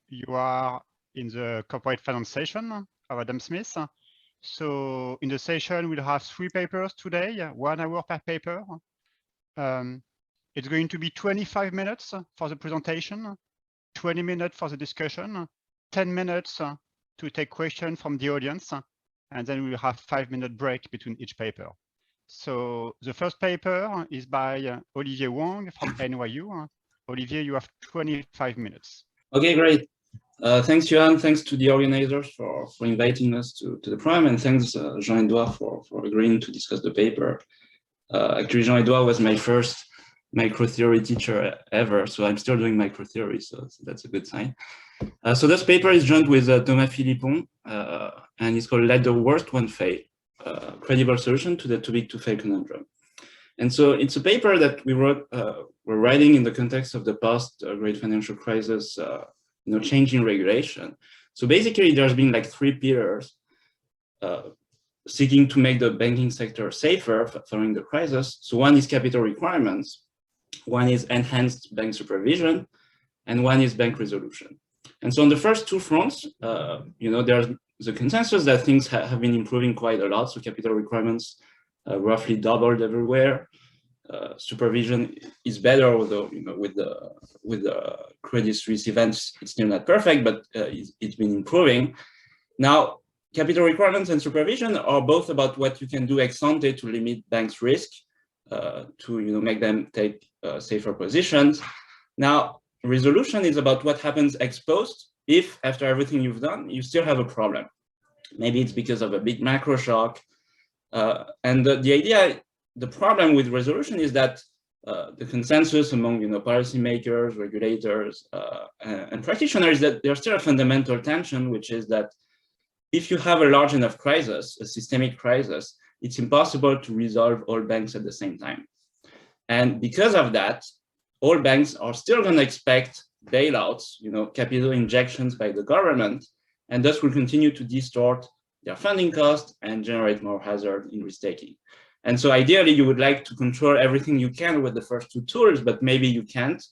you are in the corporate finance session of Adam Smith. So in the session, we'll have 3 papers today, 1 hour per paper. It's going to be 25 minutes for the presentation, 20 minutes for the discussion, 10 minutes to take questions from the audience, and then we'll have 5-minute break between each paper. So the first paper is by Olivier Wang from NYU. Olivier, you have 25 minutes. Okay, great. Thanks, Johan. Thanks to the organizers for inviting us to the program, and thanks, Jean-Edouard, for agreeing to discuss the paper. Actually, Jean-Edouard was my first microtheory teacher ever, so I'm still doing microtheory, so that's a good sign. So this paper is joined with Tomasz Philippon, and it's called Let the Worst One Fail, Credible Solution to the Too Big to Fail Conundrum. And so it's a paper that we're writing in the context of the past great financial crisis, changing regulation. So basically, there's been like 3 pillars seeking to make the banking sector safer following the crisis. So one is capital requirements, one is enhanced bank supervision, and one is bank resolution. And so on the first 2 fronts, there's the consensus that things have been improving quite a lot. So capital requirements roughly doubled everywhere. Supervision is better, although with the Credit Suisse events, it's still not perfect, but it's been improving. Now, capital requirements and supervision are both about what you can do ex ante to limit banks' risk, to make them take safer positions. Now, resolution is about what happens ex post if, after everything you've done, you still have a problem. Maybe it's because of a big macro shock. And the idea, the problem with resolution is that the consensus among policymakers, regulators, and practitioners is that there's still a fundamental tension, which is that if you have a large enough crisis, a systemic crisis, it's impossible to resolve all banks at the same time. And because of that, all banks are still going to expect bailouts, capital injections by the government, and thus will continue to distort their funding costs and generate more hazard in risk-taking. And so ideally, you would like to control everything you can with the first 2 tools, but maybe you can't.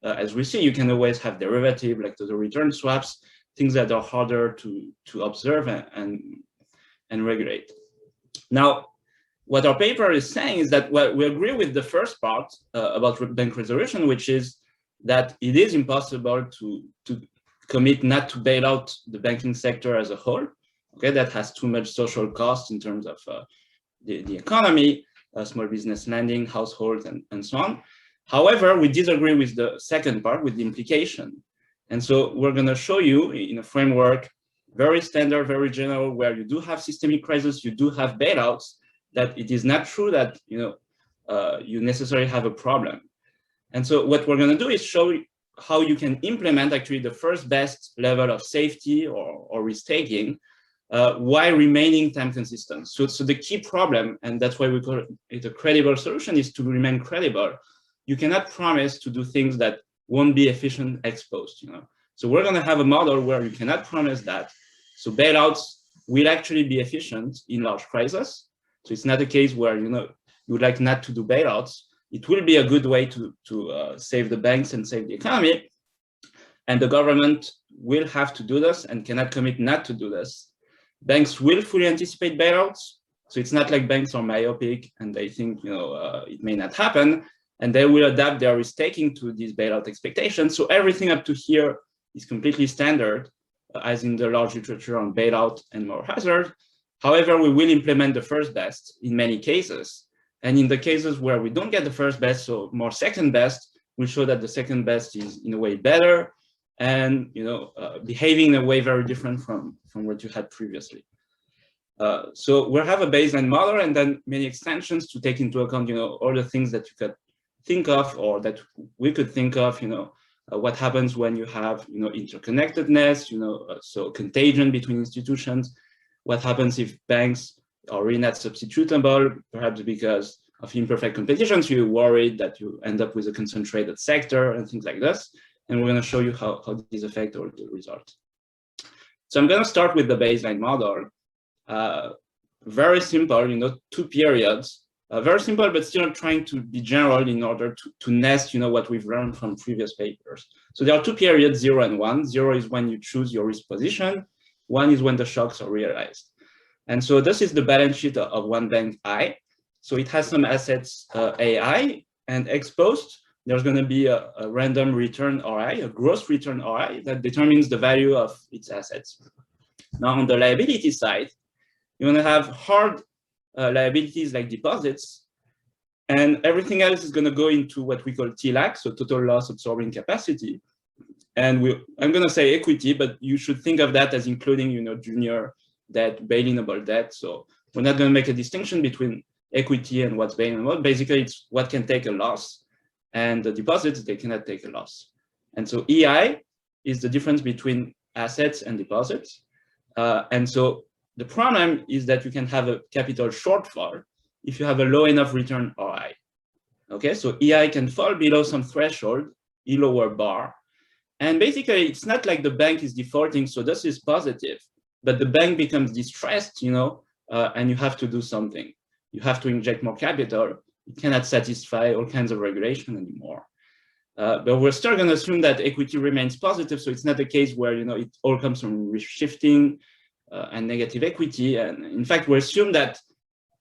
As we see, you can always have derivative, like the return swaps, things that are harder to observe and regulate. Now, what our paper is saying is that we agree with the first part about bank resolution, which is that it is impossible to commit not to bail out the banking sector as a whole. Okay, that has too much social cost in terms of the economy, small business lending, households, and so on. However, we disagree with the second part, with the implication. And so we're going to show you in a framework, very standard, very general, where you do have systemic crisis, you do have bailouts, that it is not true that you necessarily have a problem. And so what we're going to do is show how you can implement actually the first best level of safety or risk-taking while remaining time consistent. So the key problem, and that's why we call it a credible solution, is to remain credible. You cannot promise to do things that won't be efficient ex post. So we're going to have a model where you cannot promise that. So bailouts will actually be efficient in large crises. So it's not a case where you would like not to do bailouts. It will be a good way to save the banks and save the economy. And the government will have to do this and cannot commit not to do this. Banks will fully anticipate bailouts. So it's not like banks are myopic and they think it may not happen. And they will adapt their risk-taking to these bailout expectations. So everything up to here is completely standard, as in the large literature on bailout and more hazard. However, we will implement the first best in many cases. And in the cases where we don't get the first best, so more second best, we'll show that the second best is in a way better and behaving in a way very different from what you had previously. So we'll have a baseline model and then many extensions to take into account all the things that you could think of or that we could think of, what happens when you have interconnectedness, so contagion between institutions. What happens if banks are really not substitutable, perhaps because of imperfect competition, so you're worried that you end up with a concentrated sector and things like this. And we're going to show you how these affect all the results. So I'm going to start with the baseline model. Very simple, 2 periods. Very simple, but still trying to be general in order to nest, what we've learned from previous papers. So there are two periods, 0 and 1. 0 is when you choose your risk position. 1 is when the shocks are realized. And so this is the balance sheet of one bank I. So it has some assets AI, and exposed, there's going to be a random return RI, a gross return RI that determines the value of its assets. Now on the liability side, you're going to have hard liabilities like deposits, and everything else is going to go into what we call TLAC, so total loss absorbing capacity. And I'm going to say equity, but you should think of that as including, junior debt, bail-inable debt. So we're not going to make a distinction between equity and what's bail-inable. Basically, it's what can take a loss, and the deposits, they cannot take a loss. And so EI is the difference between assets and deposits. And so the problem is that you can have a capital shortfall if you have a low enough return RI. Okay, so EI can fall below some threshold, E lower bar. And basically, it's not like the bank is defaulting, so this is positive, but the bank becomes distressed, and you have to do something. You have to inject more capital. It cannot satisfy all kinds of regulation anymore. But we're still going to assume that equity remains positive, so it's not a case where it all comes from risk shifting and negative equity. And in fact, we assume that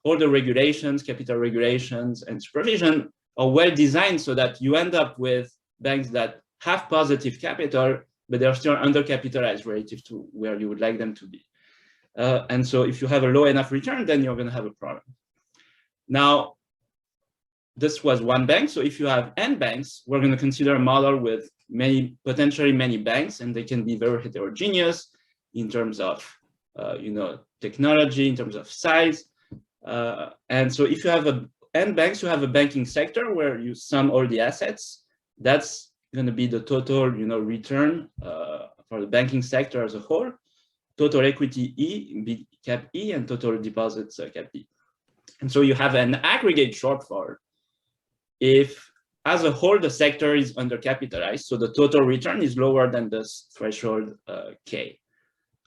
all the regulations, capital regulations, and supervision are well designed so that you end up with banks that have positive capital, but they're still undercapitalized relative to where you would like them to be. And so if you have a low enough return, then you're going to have a problem. Now, this was one bank. So if you have n banks, we're going to consider a model with potentially many banks, and they can be very heterogeneous in terms of, technology, in terms of size. And so if you have n banks, you have a banking sector where you sum all the assets. That's going to be the total, return for the banking sector as a whole. Total equity E, big cap E, and total deposits cap E. And so you have an aggregate shortfall if, as a whole, the sector is undercapitalized, so the total return is lower than this threshold K.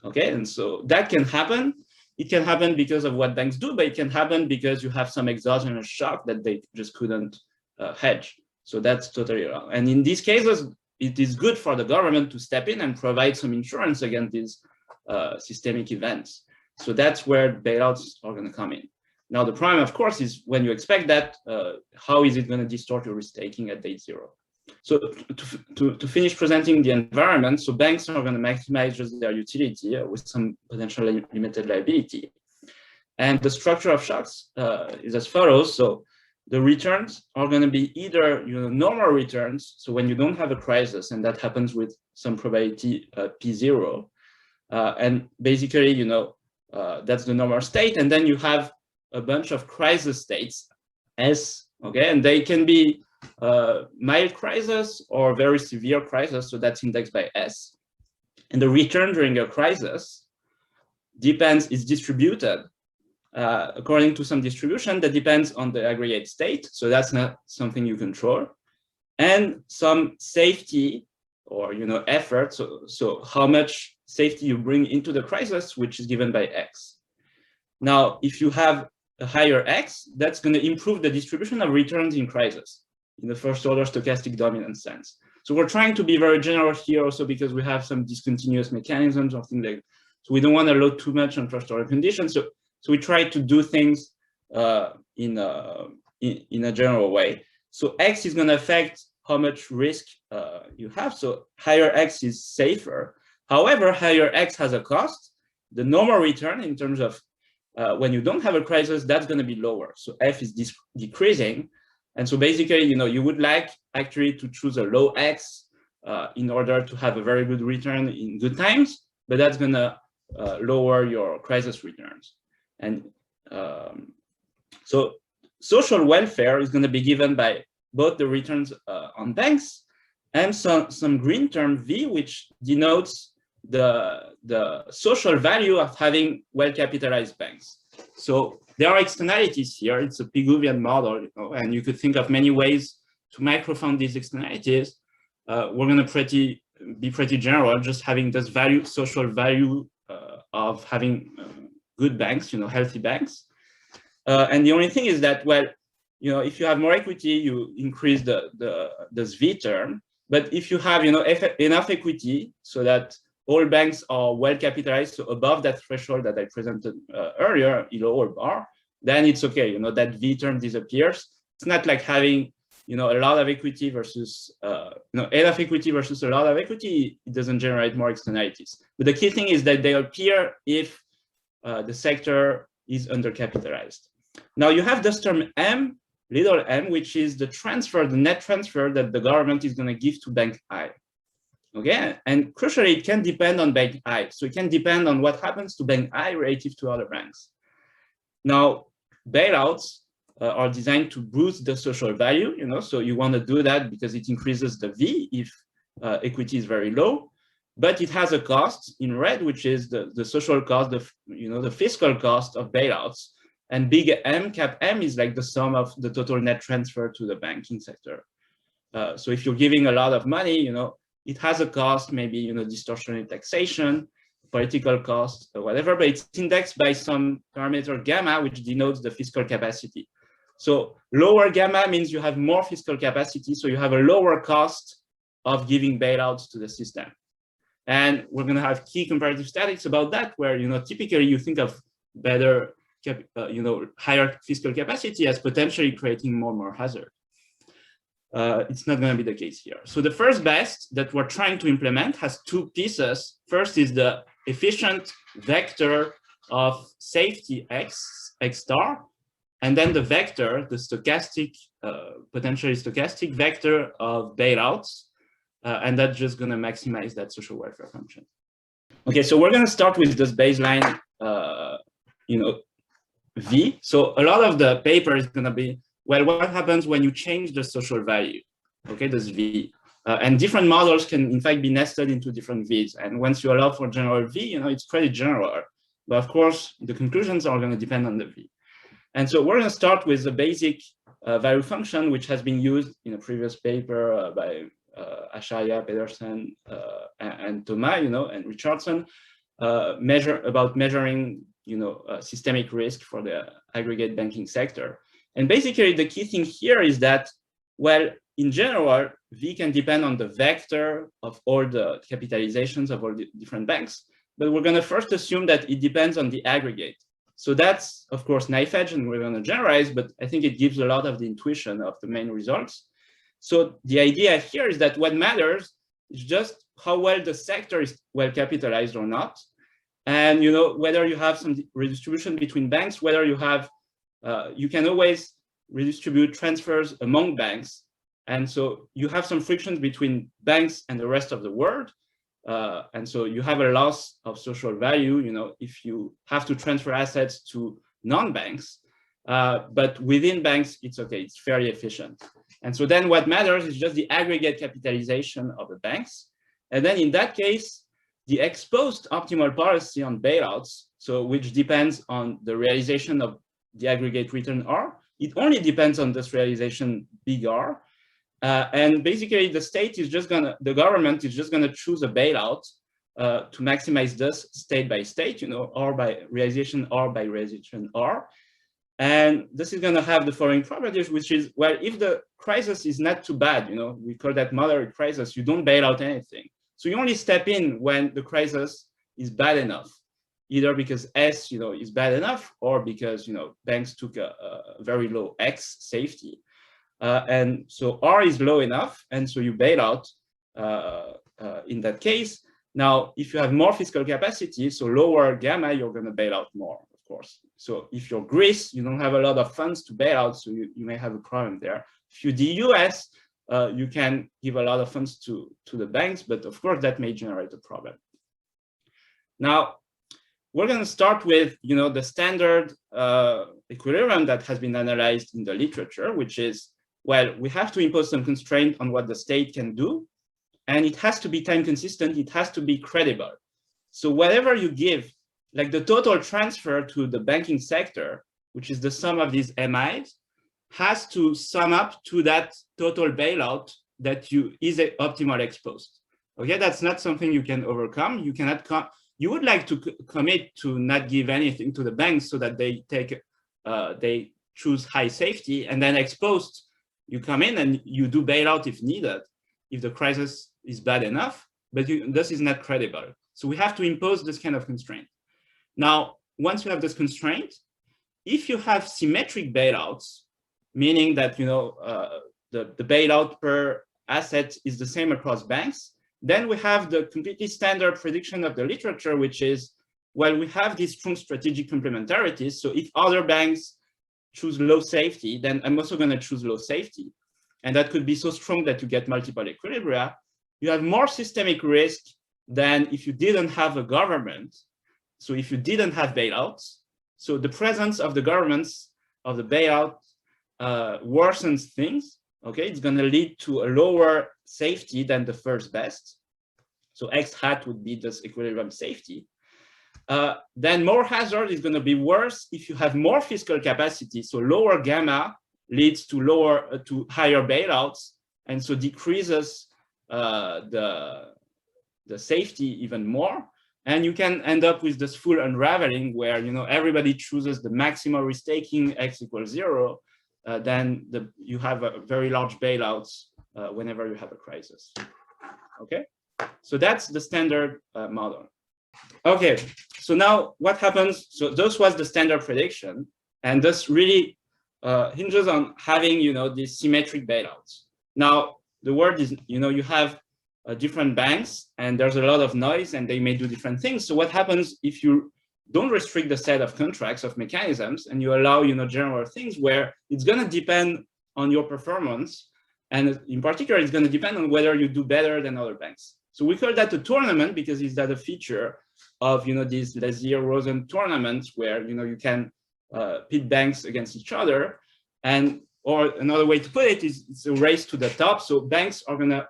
Okay, and so that can happen. It can happen because of what banks do, but it can happen because you have some exogenous shock that they just couldn't hedge. So that's totally wrong. And in these cases, it is good for the government to step in and provide some insurance against these systemic events. So that's where bailouts are going to come in. Now, the problem, of course, is when you expect that, how is it going to distort your risk taking at date 0? So to finish presenting the environment, so banks are going to maximize just their utility with some potentially limited liability. And the structure of shocks is as follows. So the returns are going to be either normal returns, so when you don't have a crisis, and that happens with some probability P0. And basically, that's the normal state. And then you have a bunch of crisis states, S, okay, and they can be mild crisis or very severe crisis, so that's indexed by S. And the return during a crisis is distributed according to some distribution that depends on the aggregate state, so that's not something you control, and some safety or effort, so how much safety you bring into the crisis, which is given by X. Now, if you have a higher X, that's going to improve the distribution of returns in crisis in the first order stochastic dominance sense. So we're trying to be very general here also because we have some discontinuous mechanisms or things like that. So we don't want to load too much on first order conditions. So we try to do things in a general way. So X is going to affect how much risk you have. So higher X is safer. However, higher X has a cost. The normal return in terms of when you don't have a crisis, that's going to be lower. So F is decreasing. And so basically, you would like actually to choose a low X in order to have a very good return in good times, but that's going to lower your crisis returns. And so social welfare is going to be given by both the returns on banks and some green term V, which denotes the social value of having well-capitalized banks. So there are externalities here. It's a Pigouvian model, and you could think of many ways to microfound these externalities. We're going to be pretty general, just having this social value of having good banks, healthy banks. And the only thing is that, well, if you have more equity, you increase the SV term. But if you have, enough equity so that all banks are well capitalized, so above that threshold that I presented earlier, lower bar, then it's okay. That V term disappears. It's not like having, a lot of equity versus, enough equity versus a lot of equity. It doesn't generate more externalities. But the key thing is that they appear if the sector is undercapitalized. Now you have this term M, little m, which is the net transfer that the government is going to give to bank I. Okay, and crucially, it can depend on bank I. So it can depend on what happens to bank I relative to other banks. Now, bailouts are designed to boost the social value, so you want to do that because it increases the V if equity is very low, but it has a cost in red, which is the social cost, the fiscal cost of bailouts. And big M, cap M, is like the sum of the total net transfer to the banking sector. So if you're giving a lot of money, it has a cost, maybe, distortionate taxation, political cost, or whatever, but it's indexed by some parameter gamma, which denotes the fiscal capacity. So lower gamma means you have more fiscal capacity, so you have a lower cost of giving bailouts to the system. And we're going to have key comparative statistics about that, where, typically you think of better, higher fiscal capacity as potentially creating more hazard. It's not going to be the case here. So the first best that we're trying to implement has two pieces. First is the efficient vector of safety x star, and then the vector, the stochastic, potentially stochastic vector of bailouts, and that's just going to maximize that social welfare function. Okay, so we're going to start with this baseline, V. So a lot of the paper is going to be, well, what happens when you change the social value? Okay, this V. And different models can, in fact, be nested into different Vs. And once you allow for general V, it's pretty general. But of course, the conclusions are going to depend on the V. And so we're going to start with the basic value function, which has been used in a previous paper by Acharya, Pedersen, and Tomasz, and Richardson, measuring, systemic risk for the aggregate banking sector. And basically, the key thing here is that, well, in general, V can depend on the vector of all the capitalizations of all the different banks. But we're going to first assume that it depends on the aggregate. So that's, of course, knife edge, and we're going to generalize, but I think it gives a lot of the intuition of the main results. So the idea here is that what matters is just how well the sector is well capitalized or not. And, whether you have some redistribution between banks, whether you have, you can always redistribute transfers among banks. And so you have some frictions between banks and the rest of the world. And so you have a loss of social value, if you have to transfer assets to non-banks. But within banks, it's okay, it's fairly efficient. And so then what matters is just the aggregate capitalization of the banks. And then in that case, the ex-post optimal policy on bailouts, so which depends on the realization of the aggregate return R, it only depends on this realization big R. And basically the government is just gonna choose a bailout to maximize this state by state, R by realization R by realization R. And this is gonna have the following properties, which is, well, if the crisis is not too bad, we call that moderate crisis, you don't bail out anything. So you only step in when the crisis is bad enough, either because S, is bad enough, or because, banks took a very low X safety. And so R is low enough, and so you bail out in that case. Now, if you have more fiscal capacity, so lower gamma, you're going to bail out more, of course. So if you're Greece, you don't have a lot of funds to bail out, so you may have a problem there. If you're the US, you can give a lot of funds to the banks, but of course, that may generate a problem. Now, we're going to start with, the standard equilibrium that has been analyzed in the literature, which is, well, we have to impose some constraint on what the state can do, and it has to be time consistent, it has to be credible. So whatever you give, like the total transfer to the banking sector, which is the sum of these MIs, has to sum up to that total bailout that is a optimal ex-post. Okay, that's not something you can overcome. You cannot you would like to commit to not give anything to the banks so that they choose high safety, and then ex post, you come in and you do bailout if needed, if the crisis is bad enough, but this is not credible. So we have to impose this kind of constraint. Now, once you have this constraint, if you have symmetric bailouts, meaning that the bailout per asset is the same across banks, then we have the completely standard prediction of the literature, which is, well, we have these strong strategic complementarities. So if other banks choose low safety, then I'm also going to choose low safety. And that could be so strong that you get multiple equilibria. You have more systemic risk than if you didn't have a government. So if you didn't have bailouts, so the presence of the governments of the bailout worsens things. Okay, it's going to lead to a lower safety than the first best. So X hat would be this equilibrium safety. Then more hazard is going to be worse if you have more fiscal capacity. So lower gamma leads to higher bailouts, and so decreases the safety even more. And you can end up with this full unraveling where everybody chooses the maximal risk-taking X equals 0. Then you have a very large bailouts whenever you have a crisis. Okay, so that's the standard model. Okay, so now what happens? So this was the standard prediction, and this really hinges on having these symmetric bailouts. Now the word is you have different banks, and there's a lot of noise, and they may do different things. So what happens if you don't restrict the set of contracts of mechanisms and you allow general things where it's going to depend on your performance, and in particular it's going to depend on whether you do better than other banks. So we call that a tournament because it's that a feature of these Lazier-Rosen tournaments where you can pit banks against each other, and or another way to put it is it's a race to the top. So banks are going to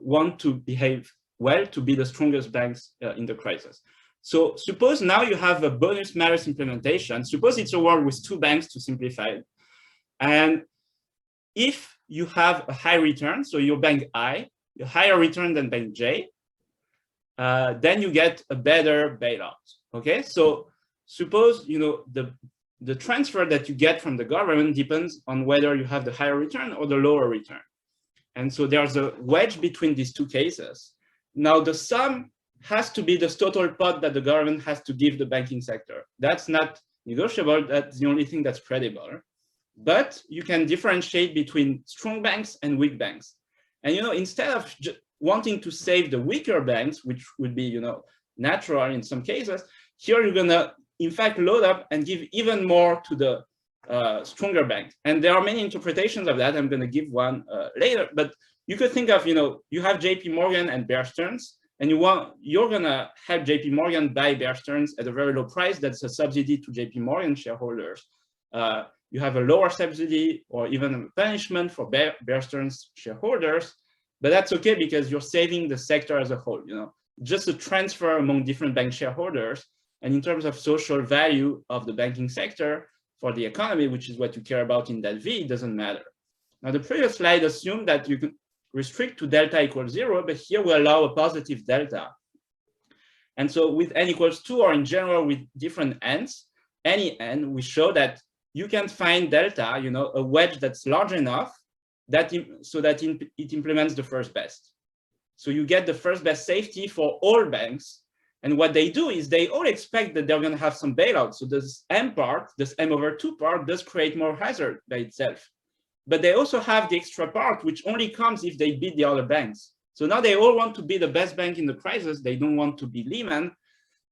want to behave well to be the strongest banks in the crisis. So suppose now you have a bonus malus implementation. Suppose it's a world with two banks, to simplify it. And if you have a high return, so your bank I, a higher return than bank J, then you get a better bailout. Okay, so suppose the transfer that you get from the government depends on whether you have the higher return or the lower return. And so there's a wedge between these two cases. Now the sum has to be the total pot that the government has to give the banking sector. That's not negotiable. That's the only thing that's credible. But you can differentiate between strong banks and weak banks. And instead of wanting to save the weaker banks, which would be natural in some cases, here you're gonna in fact load up and give even more to the stronger banks. And there are many interpretations of that. I'm gonna give one later. But you could think of you have JP Morgan and Bear Stearns, and you're gonna help JP Morgan buy Bear Stearns at a very low price. That's a subsidy to JP Morgan shareholders. You have a lower subsidy or even a punishment for Bear Stearns shareholders, but that's okay because you're saving the sector as a whole. Just a transfer among different bank shareholders, and in terms of social value of the banking sector for the economy, which is what you care about in that V, it doesn't matter. Now the previous slide assumed that you could restrict to delta equals 0, but here we allow a positive delta. And so with n equals 2, or in general with different n's, any n, we show that you can find delta, a wedge that's large enough that it implements the first best. So you get the first best safety for all banks. And what they do is they all expect that they're going to have some bailout. So this m part, this m/2 part, does create more hazard by itself. But they also have the extra part, which only comes if they beat the other banks. So now they all want to be the best bank in the crisis. They don't want to be Lehman.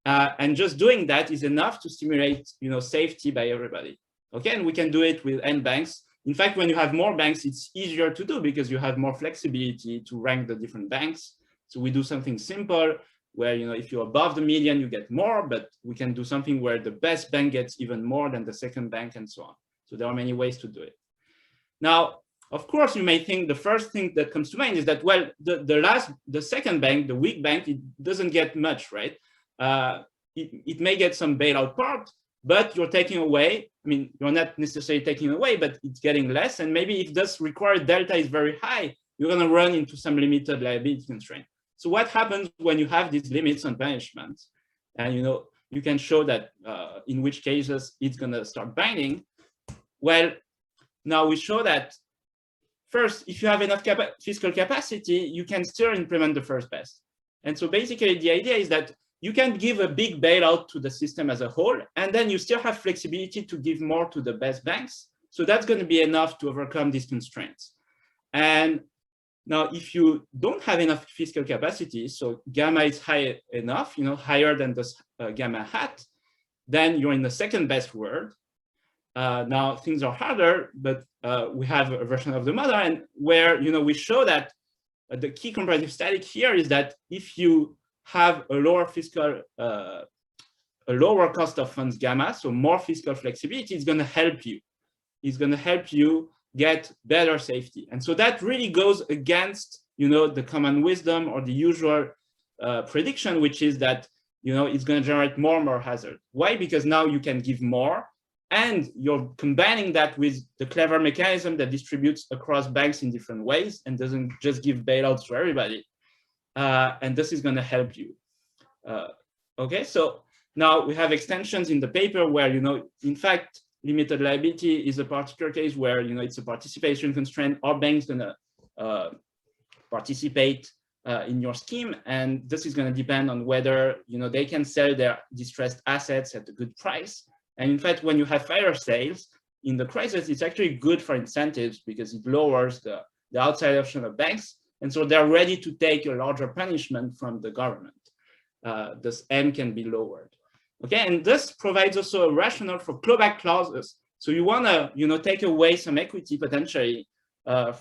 And just doing that is enough to stimulate safety by everybody. Okay, and we can do it with n banks. In fact, when you have more banks, it's easier to do because you have more flexibility to rank the different banks. So we do something simple where if you're above the median, you get more, but we can do something where the best bank gets even more than the second bank and so on. So there are many ways to do it. Now, of course, you may think the first thing that comes to mind is that, well, the second bank, the weak bank, it doesn't get much, right? It may get some bailout part, but you're taking away, you're not necessarily taking away, but it's getting less. And maybe if this required delta is very high, you're going to run into some limited liability constraint. So what happens when you have these limits on punishments? And you can show that in which cases it's going to start binding. Well, now we show that first, if you have enough fiscal capacity, you can still implement the first best. And so basically the idea is that you can give a big bailout to the system as a whole, and then you still have flexibility to give more to the best banks. So that's going to be enough to overcome these constraints. And now, if you don't have enough fiscal capacity, so gamma is high enough, higher than this gamma hat, then you're in the second best world. Now things are harder, but we have a version of the model and where we show that the key comparative static here is that if you have a lower fiscal, a lower cost of funds gamma, so more fiscal flexibility, it's going to help you. It's going to help you get better safety. And so that really goes against, the common wisdom or the usual prediction, which is that, it's going to generate more hazard. Why? Because now you can give more and you're combining that with the clever mechanism that distributes across banks in different ways and doesn't just give bailouts to everybody. And this is going to help you. Okay, so now we have extensions in the paper where, in fact, limited liability is a particular case where, it's a participation constraint. Our bank's going to participate in your scheme. And this is going to depend on whether, they can sell their distressed assets at a good price. And in fact, when you have fire sales in the crisis, it's actually good for incentives because it lowers the outside option of banks. And so they're ready to take a larger punishment from the government. This M can be lowered. Okay, and this provides also a rationale for clawback clauses. So you want to, take away some equity potentially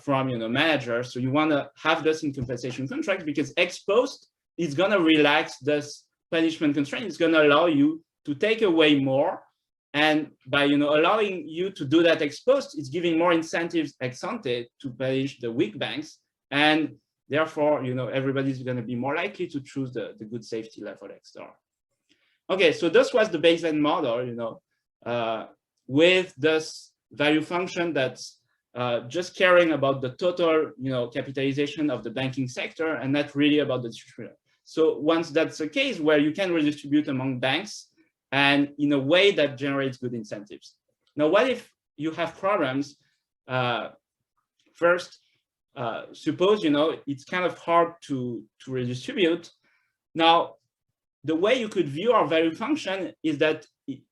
from, managers. So you want to have this in compensation contracts because ex post is going to relax this punishment constraint. It's going to allow you to take away more. And by allowing you to do that ex post, it's giving more incentives ex ante to punish the weak banks, and therefore everybody's going to be more likely to choose the good safety level X star. Okay, so this was the baseline model, with this value function that's just caring about the total capitalization of the banking sector and not really about the distribution. So once that's the case where you can redistribute among banks, and in a way that generates good incentives. Now, what if you have problems? First, suppose, it's kind of hard to redistribute. Now, the way you could view our value function is that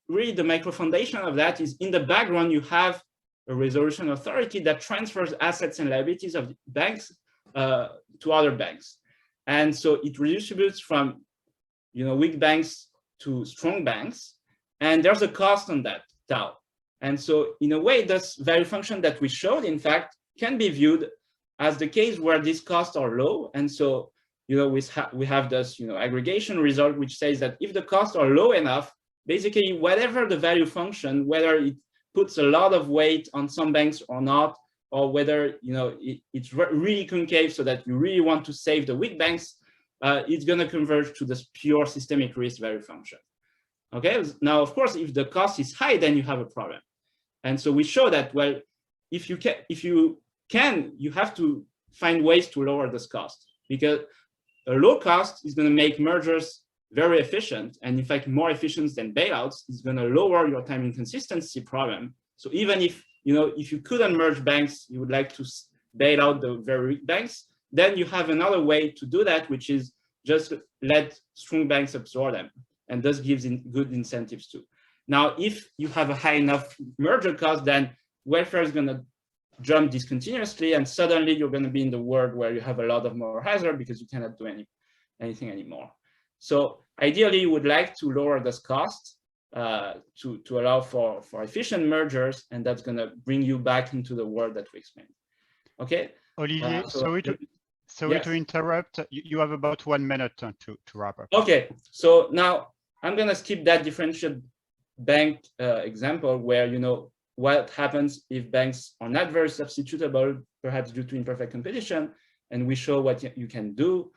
really the micro foundation of that is in the background, you have a resolution authority that transfers assets and liabilities of banks to other banks. And so it redistributes from, weak banks to strong banks, and there's a cost on that tau. And so in a way, this value function that we showed, in fact, can be viewed as the case where these costs are low. And so, we have this, aggregation result, which says that if the costs are low enough, basically whatever the value function, whether it puts a lot of weight on some banks or not, or whether, it's really concave so that you really want to save the weak banks, it's going to converge to this pure systemic risk value function. Okay, now, of course, if the cost is high, then you have a problem. And so we show that, well, if you can, you have to find ways to lower this cost, because a low cost is going to make mergers very efficient. And in fact, more efficient than bailouts is going to lower your time inconsistency problem. So even if, if you couldn't merge banks, you would like to bail out the very weak banks, then you have another way to do that, which is just let strong banks absorb them. And this gives good incentives too. Now, if you have a high enough merger cost, then welfare is going to jump discontinuously, and suddenly you're going to be in the world where you have a lot of moral hazard because you cannot do anything anymore. So ideally, you would like to lower this cost to allow for efficient mergers, and that's going to bring you back into the world that we explained. Okay. Olivier, sorry to interrupt. You have about 1 minute to wrap up. Okay, so now I'm going to skip that differential bank example where, what happens if banks are not very substitutable, perhaps due to imperfect competition, and we show what you can do.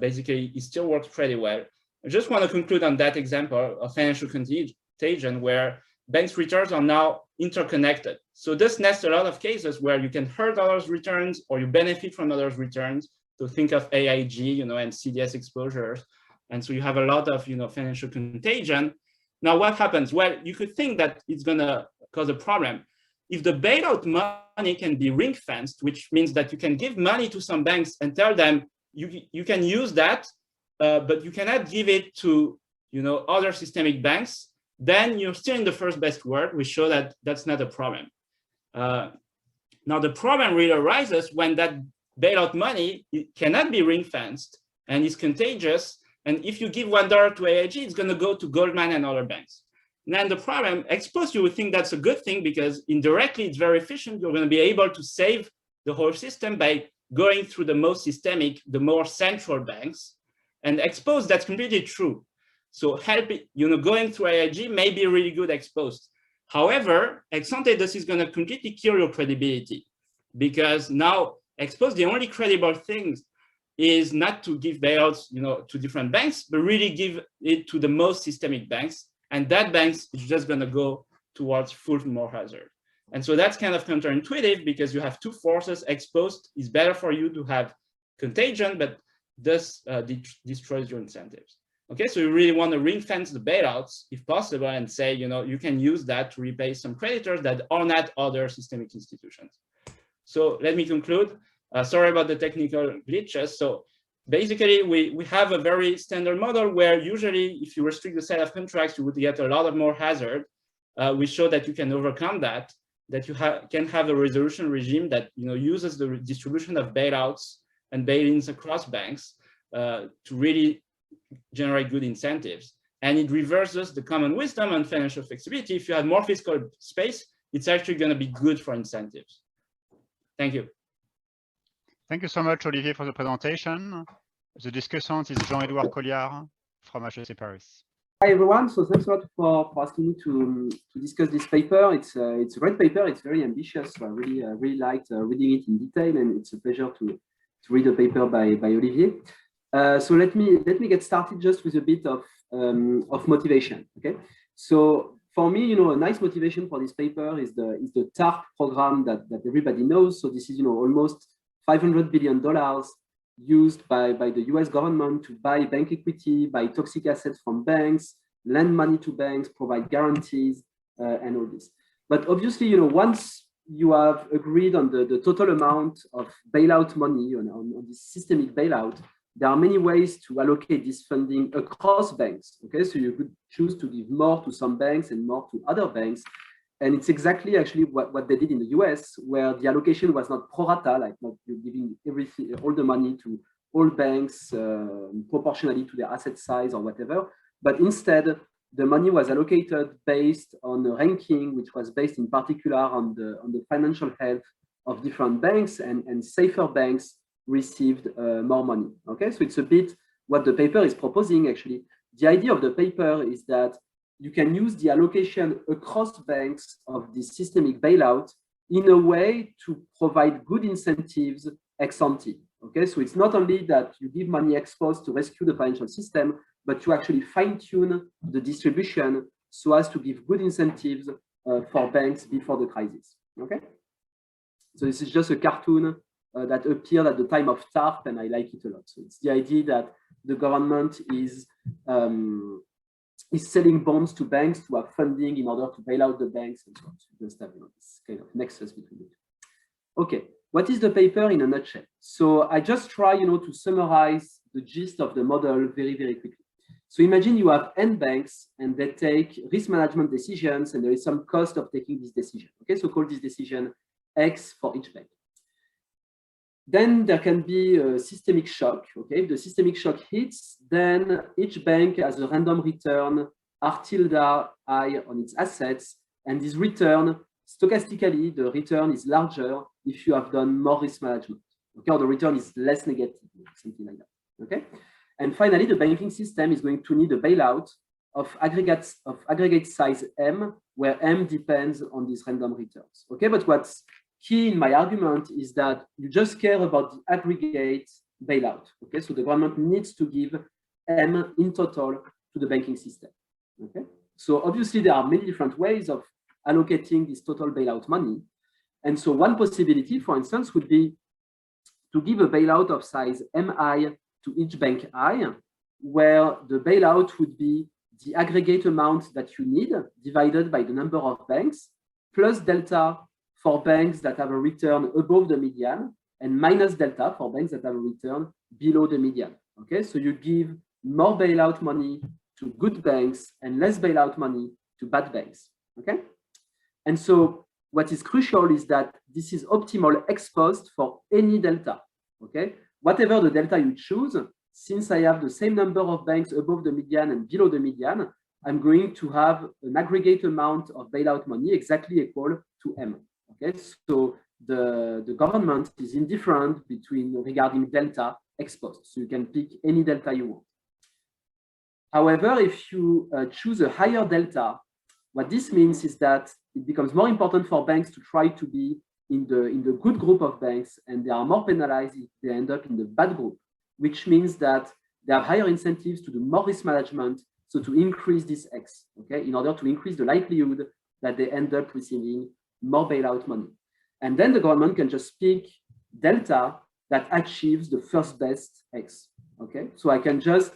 Basically, it still works pretty well. I just want to conclude on that example of financial contagion where banks' returns are now interconnected. So this nests a lot of cases where you can hurt others' returns or you benefit from others' returns. So think of AIG, and CDS exposures. And so you have a lot of, financial contagion. Now, what happens? Well, you could think that it's going to cause a problem. if the bailout money can be ring fenced, which means that you can give money to some banks and tell them you can use that, but you cannot give it to other systemic banks, then you're still in the first best world. We show that that's not a problem. Now the problem really arises when that bailout money cannot be ring fenced and is contagious. And if you give $1 to AIG, it's going to go to Goldman and other banks. Now the problem, ex post, you would think that's a good thing because indirectly it's very efficient. You're going to be able to save the whole system by going through the most systemic, the more central banks. And ex post, that's completely true. So going through AIG may be really good ex post. However, ex ante, this is going to completely kill your credibility because now ex post, the only credible thing is not to give bailouts, to different banks, but really give it to the most systemic banks. And that banks is just going to go towards full moral hazard. And so that's kind of counterintuitive because you have two forces. Ex post is better for you to have contagion, but this destroys your incentives. Okay, so you really want to ring fence the bailouts if possible and say, you can use that to repay some creditors that are not other systemic institutions. So let me conclude. Sorry about the technical glitches. So basically, we have a very standard model where usually if you restrict the set of contracts, you would get a lot of more hazard. We show that you can overcome that you can have a resolution regime that uses the distribution of bailouts and bail-ins across banks to really generate good incentives. And it reverses the common wisdom on financial flexibility. If you have more fiscal space, it's actually going to be good for incentives. Thank you. Thank you so much, Olivier, for the presentation. The discussant is Jean-Edouard Colliard from HEC Paris. Hi, everyone. So thanks a lot for asking me to discuss this paper. It's a great paper. It's very ambitious. So I really liked reading it in detail, and it's a pleasure to read the paper by Olivier. So let me get started just with a bit of motivation. Okay. So for me, a nice motivation for this paper is the TARP program that everybody knows. So this is almost $500 billion used by the US government to buy bank equity, buy toxic assets from banks, lend money to banks, provide guarantees, and all this. But obviously, once you have agreed on the total amount of bailout money on this systemic bailout, there are many ways to allocate this funding across banks. Okay, so you could choose to give more to some banks and more to other banks. And it's exactly actually what they did in the US, where the allocation was not pro rata, like not giving everything, all the money to all banks proportionally to their asset size or whatever, but instead the money was allocated based on a ranking, which was based in particular on the financial health of different banks, and safer banks received more money. Okay, so it's a bit what the paper is proposing. Actually, the idea of the paper is that you can use the allocation across banks of this systemic bailout in a way to provide good incentives ex ante. Okay, so it's not only that you give money ex post to rescue the financial system, but you actually fine-tune the distribution so as to give good incentives for banks before the crisis. Okay, so this is just a cartoon that appeared at the time of TARP, and I like it a lot. So it's the idea that the government is selling bonds to banks to have funding in order to bail out the banks, and so on. So you just have this kind of nexus between the two. Okay, what is the paper in a nutshell? So I just try to summarize the gist of the model very, very quickly. So imagine you have N banks and they take risk management decisions, and there is some cost of taking this decision. Okay, so call this decision X for each bank. Then there can be a systemic shock. Okay, if the systemic shock hits, then each bank has a random return R tilde I on its assets, and this return, stochastically, the return is larger if you have done more risk management. Okay, or the return is less negative, something like that. Okay, and finally, the banking system is going to need a bailout of aggregate size M, where M depends on these random returns. Okay, but what's key in my argument is that you just care about the aggregate bailout. Okay, so the government needs to give M in total to the banking system. Okay, so obviously there are many different ways of allocating this total bailout money. And so one possibility, for instance, would be to give a bailout of size MI to each bank I, where the bailout would be the aggregate amount that you need divided by the number of banks plus delta for banks that have a return above the median, and minus delta for banks that have a return below the median. Okay, so you give more bailout money to good banks and less bailout money to bad banks. Okay, and so what is crucial is that this is optimal ex post for any delta. Okay, whatever the delta you choose, since I have the same number of banks above the median and below the median, I'm going to have an aggregate amount of bailout money exactly equal to M. Okay, so the government is indifferent regarding delta ex post. So you can pick any delta you want. However, if you choose a higher delta, what this means is that it becomes more important for banks to try to be in the good group of banks, and they are more penalized if they end up in the bad group, which means that they have higher incentives to do more risk management, so to increase this X, okay, in order to increase the likelihood that they end up receiving more bailout money. And then the government can just pick delta that achieves the first best X, okay? So I can just,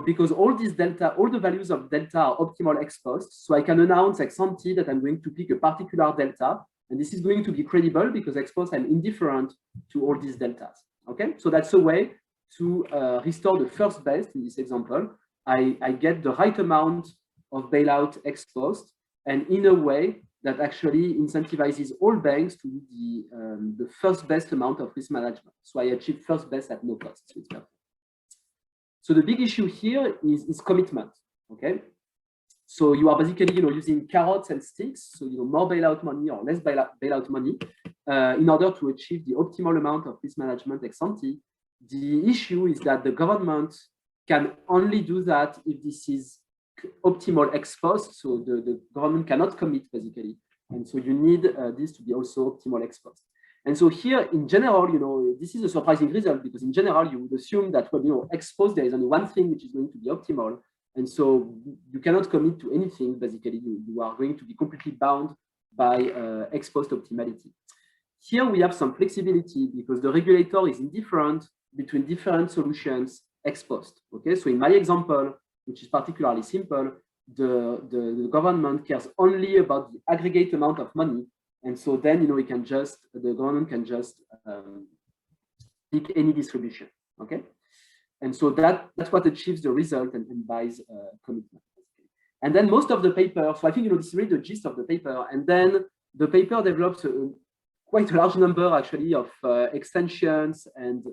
because all these delta, all the values of delta are optimal ex post, so I can announce ex ante that I'm going to pick a particular delta, and this is going to be credible because ex post I'm indifferent to all these deltas, okay? So that's a way to restore the first best in this example. I get the right amount of bailout ex post, and in a way that actually incentivizes all banks to do the first best amount of risk management. So I achieve first best at no cost. So it's perfect. So the big issue here is commitment, okay? So you are basically, using carrots and sticks, so more bailout money or less bailout money in order to achieve the optimal amount of risk management ex ante. The issue is that the government can only do that if this is optimal ex post, so the government cannot commit basically, and so you need this to be also optimal ex post. And so here, in general, this is a surprising result because in general you would assume that ex post there is only one thing which is going to be optimal, and so you cannot commit to anything. Basically, you are going to be completely bound by ex post optimality. Here we have some flexibility because the regulator is indifferent between different solutions ex post. Okay, so in my example, which is particularly simple, the government cares only about the aggregate amount of money, and so then the government can just pick any distribution. Okay, and so that's what achieves the result and buys commitment. And then most of the paper, so I think this is really the gist of the paper, and then the paper develops quite a large number actually of extensions and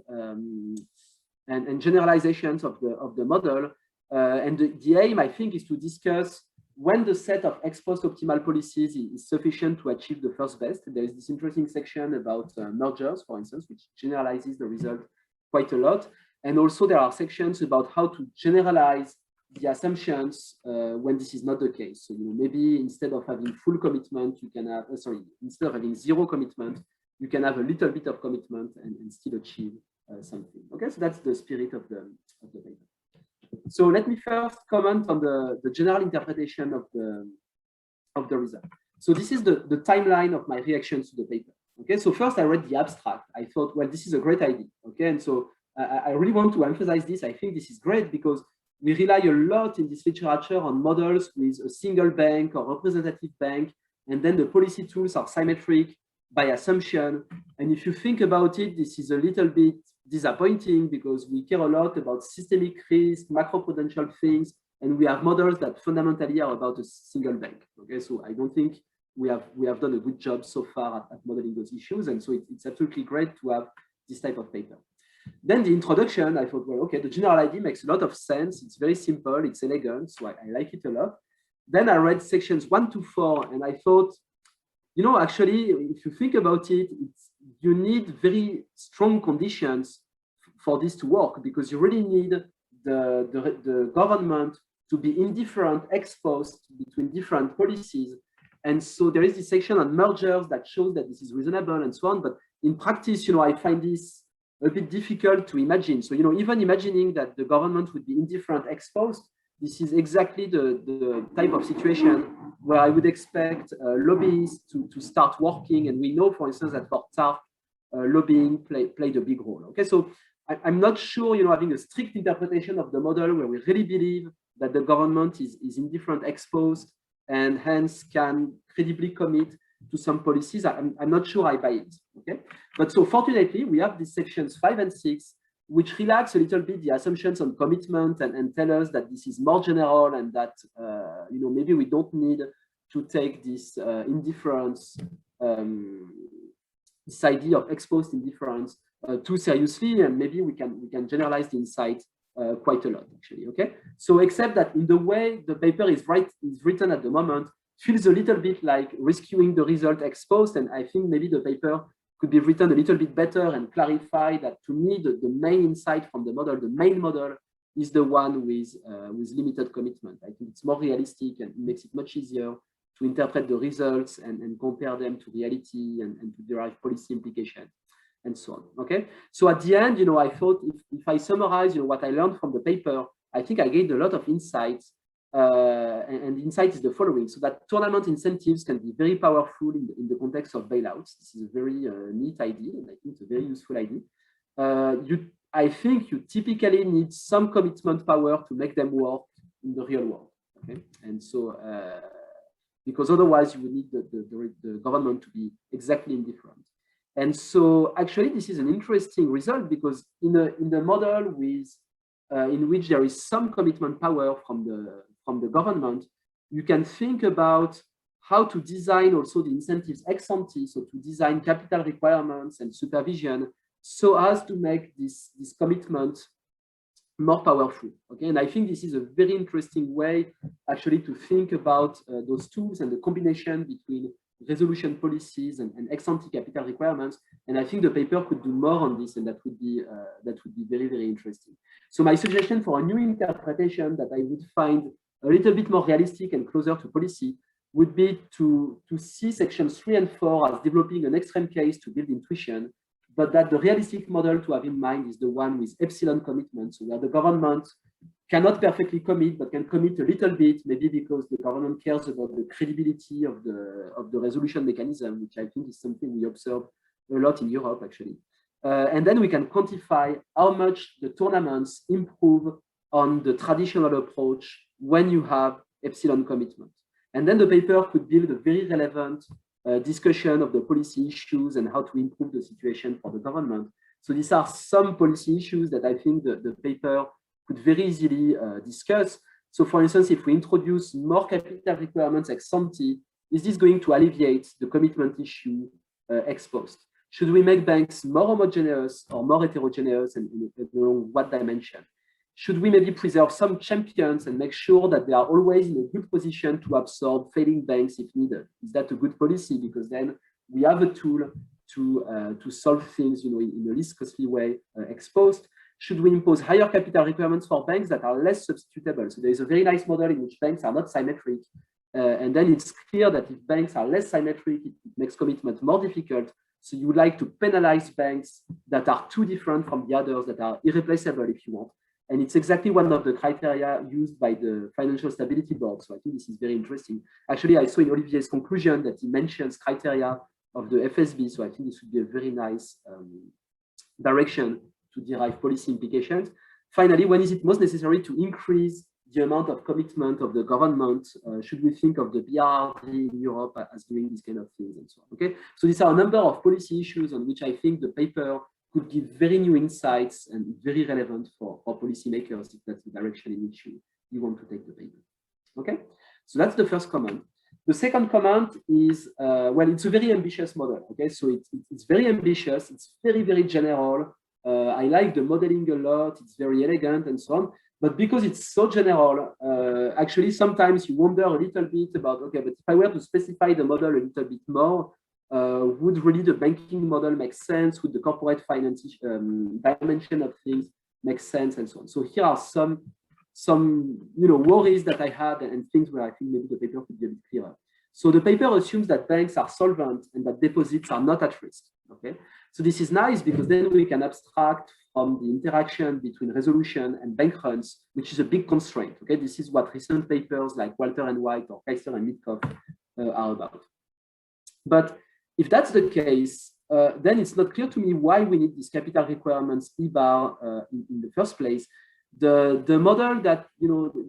generalizations of the model. And the aim, I think, is to discuss when the set of ex post optimal policies is sufficient to achieve the first best. There is this interesting section about mergers, for instance, which generalizes the result quite a lot. And also there are sections about how to generalize the assumptions when this is not the case. So maybe instead of having full commitment, you can have, instead of having zero commitment, you can have a little bit of commitment and still achieve something. Okay, so that's the spirit of the paper. So let me first comment on the general interpretation of the result. So this is the timeline of my reactions to the paper. Okay, so first I read the abstract. I thought, well, this is a great idea. Okay, and so I really want to emphasize this. I think this is great because we rely a lot in this literature on models with a single bank or representative bank, and then the policy tools are symmetric by assumption. And if you think about it, this is a little bit disappointing because we care a lot about systemic risk, macroprudential things, and we have models that fundamentally are about a single bank. Okay, so I don't think we have done a good job so far at modeling those issues, and so it's absolutely great to have this type of paper. Then the introduction, I thought, well, okay, the general idea makes a lot of sense. It's very simple, it's elegant, so I like it a lot. Then I read sections 1 to 4, and I thought, actually, if you think about it, you need very strong conditions for this to work because you really need the government to be indifferent ex post between different policies. And so there is this section on mergers that shows that this is reasonable and so on. But in practice, I find this a bit difficult to imagine. So, even imagining that the government would be indifferent ex post, this is exactly the type of situation where I would expect lobbyists to start working. And we know, for instance, that for TARP, lobbying played a big role. Okay, so I'm not sure, having a strict interpretation of the model where we really believe that the government is indifferent ex post and hence can credibly commit to some policies, I'm not sure I buy it. Okay, but so fortunately, we have these sections 5 and 6, which relax a little bit the assumptions on commitment and tell us that this is more general and that maybe we don't need to take this indifference, this idea of exposed indifference too seriously, and maybe we can generalize the insight quite a lot actually. Okay, so except that in the way the paper is written at the moment feels a little bit like rescuing the result exposed, and I think maybe the paper could be written a little bit better and clarify that to me the main insight from the model, the main model, is the one with limited commitment. I think it's more realistic and it makes it much easier to interpret the results and compare them to reality and to derive policy implications and so on. Okay, so at the end, I thought if I summarize, what I learned from the paper, I think I gained a lot of insights. And the insight is the following: so that tournament incentives can be very powerful in the context of bailouts. This is a very neat idea, and I think it's a very useful idea. I think you typically need some commitment power to make them work in the real world. Okay, and so because otherwise you would need the government to be exactly indifferent. And so actually this is an interesting result, because in the model in which there is some commitment power from the government, you can think about how to design also the incentives ex ante, so to design capital requirements and supervision so as to make this commitment more powerful. Okay, and I think this is a very interesting way actually to think about those tools and the combination between resolution policies and ex ante capital requirements. And I think the paper could do more on this, and that would be very, very interesting. So my suggestion for a new interpretation that I would find a little bit more realistic and closer to policy would be to see sections 3 and 4 as developing an extreme case to build intuition, but that the realistic model to have in mind is the one with epsilon commitment, so where the government cannot perfectly commit, but can commit a little bit, maybe because the government cares about the credibility of the resolution mechanism, which I think is something we observe a lot in Europe, actually. And then we can quantify how much the tournaments improve on the traditional approach when you have epsilon commitment. And then the paper could build a very relevant discussion of the policy issues and how to improve the situation for the government. So these are some policy issues that I think the paper could very easily discuss. So for instance, if we introduce more capital requirements ex ante, is this going to alleviate the commitment issue ex post? Should we make banks more homogeneous or more heterogeneous, and along what dimension? Should we maybe preserve some champions and make sure that they are always in a good position to absorb failing banks if needed? Is that a good policy? Because then we have a tool to solve things, in a least costly way ex post. Should we impose higher capital requirements for banks that are less substitutable? So there is a very nice model in which banks are not symmetric. And then it's clear that if banks are less symmetric, it makes commitment more difficult. So you would like to penalize banks that are too different from the others, that are irreplaceable if you want. And it's exactly one of the criteria used by the Financial Stability Board. So I think this is very interesting. Actually, I saw in Olivier's conclusion that he mentions criteria of the FSB. So I think this would be a very nice direction to derive policy implications. Finally, when is it most necessary to increase the amount of commitment of the government? Should we think of the BRRD in Europe as doing this kind of things and so on? Okay, so these are a number of policy issues on which I think the paper could give very new insights and very relevant for policymakers if that's the direction in which you want to take the paper. Okay, so that's the first comment. The second comment is, well, it's a very ambitious model. Okay, so it's very ambitious. It's very, very general. I like the modeling a lot. It's very elegant and so on. But because it's so general, actually, sometimes you wonder a little bit about, okay, but if I were to specify the model a little bit more, would really the banking model make sense? Would the corporate finance dimension of things make sense, and so on? So here are some worries that I had and things where I think maybe the paper could be a bit clearer. So the paper assumes that banks are solvent and that deposits are not at risk. Okay, so this is nice because then we can abstract from the interaction between resolution and bank runs, which is a big constraint. Okay, this is what recent papers like Walter and White or Kaiser and Mitkoff are about. But if that's the case, then it's not clear to me why we need these capital requirements EBAR in the first place. The model that,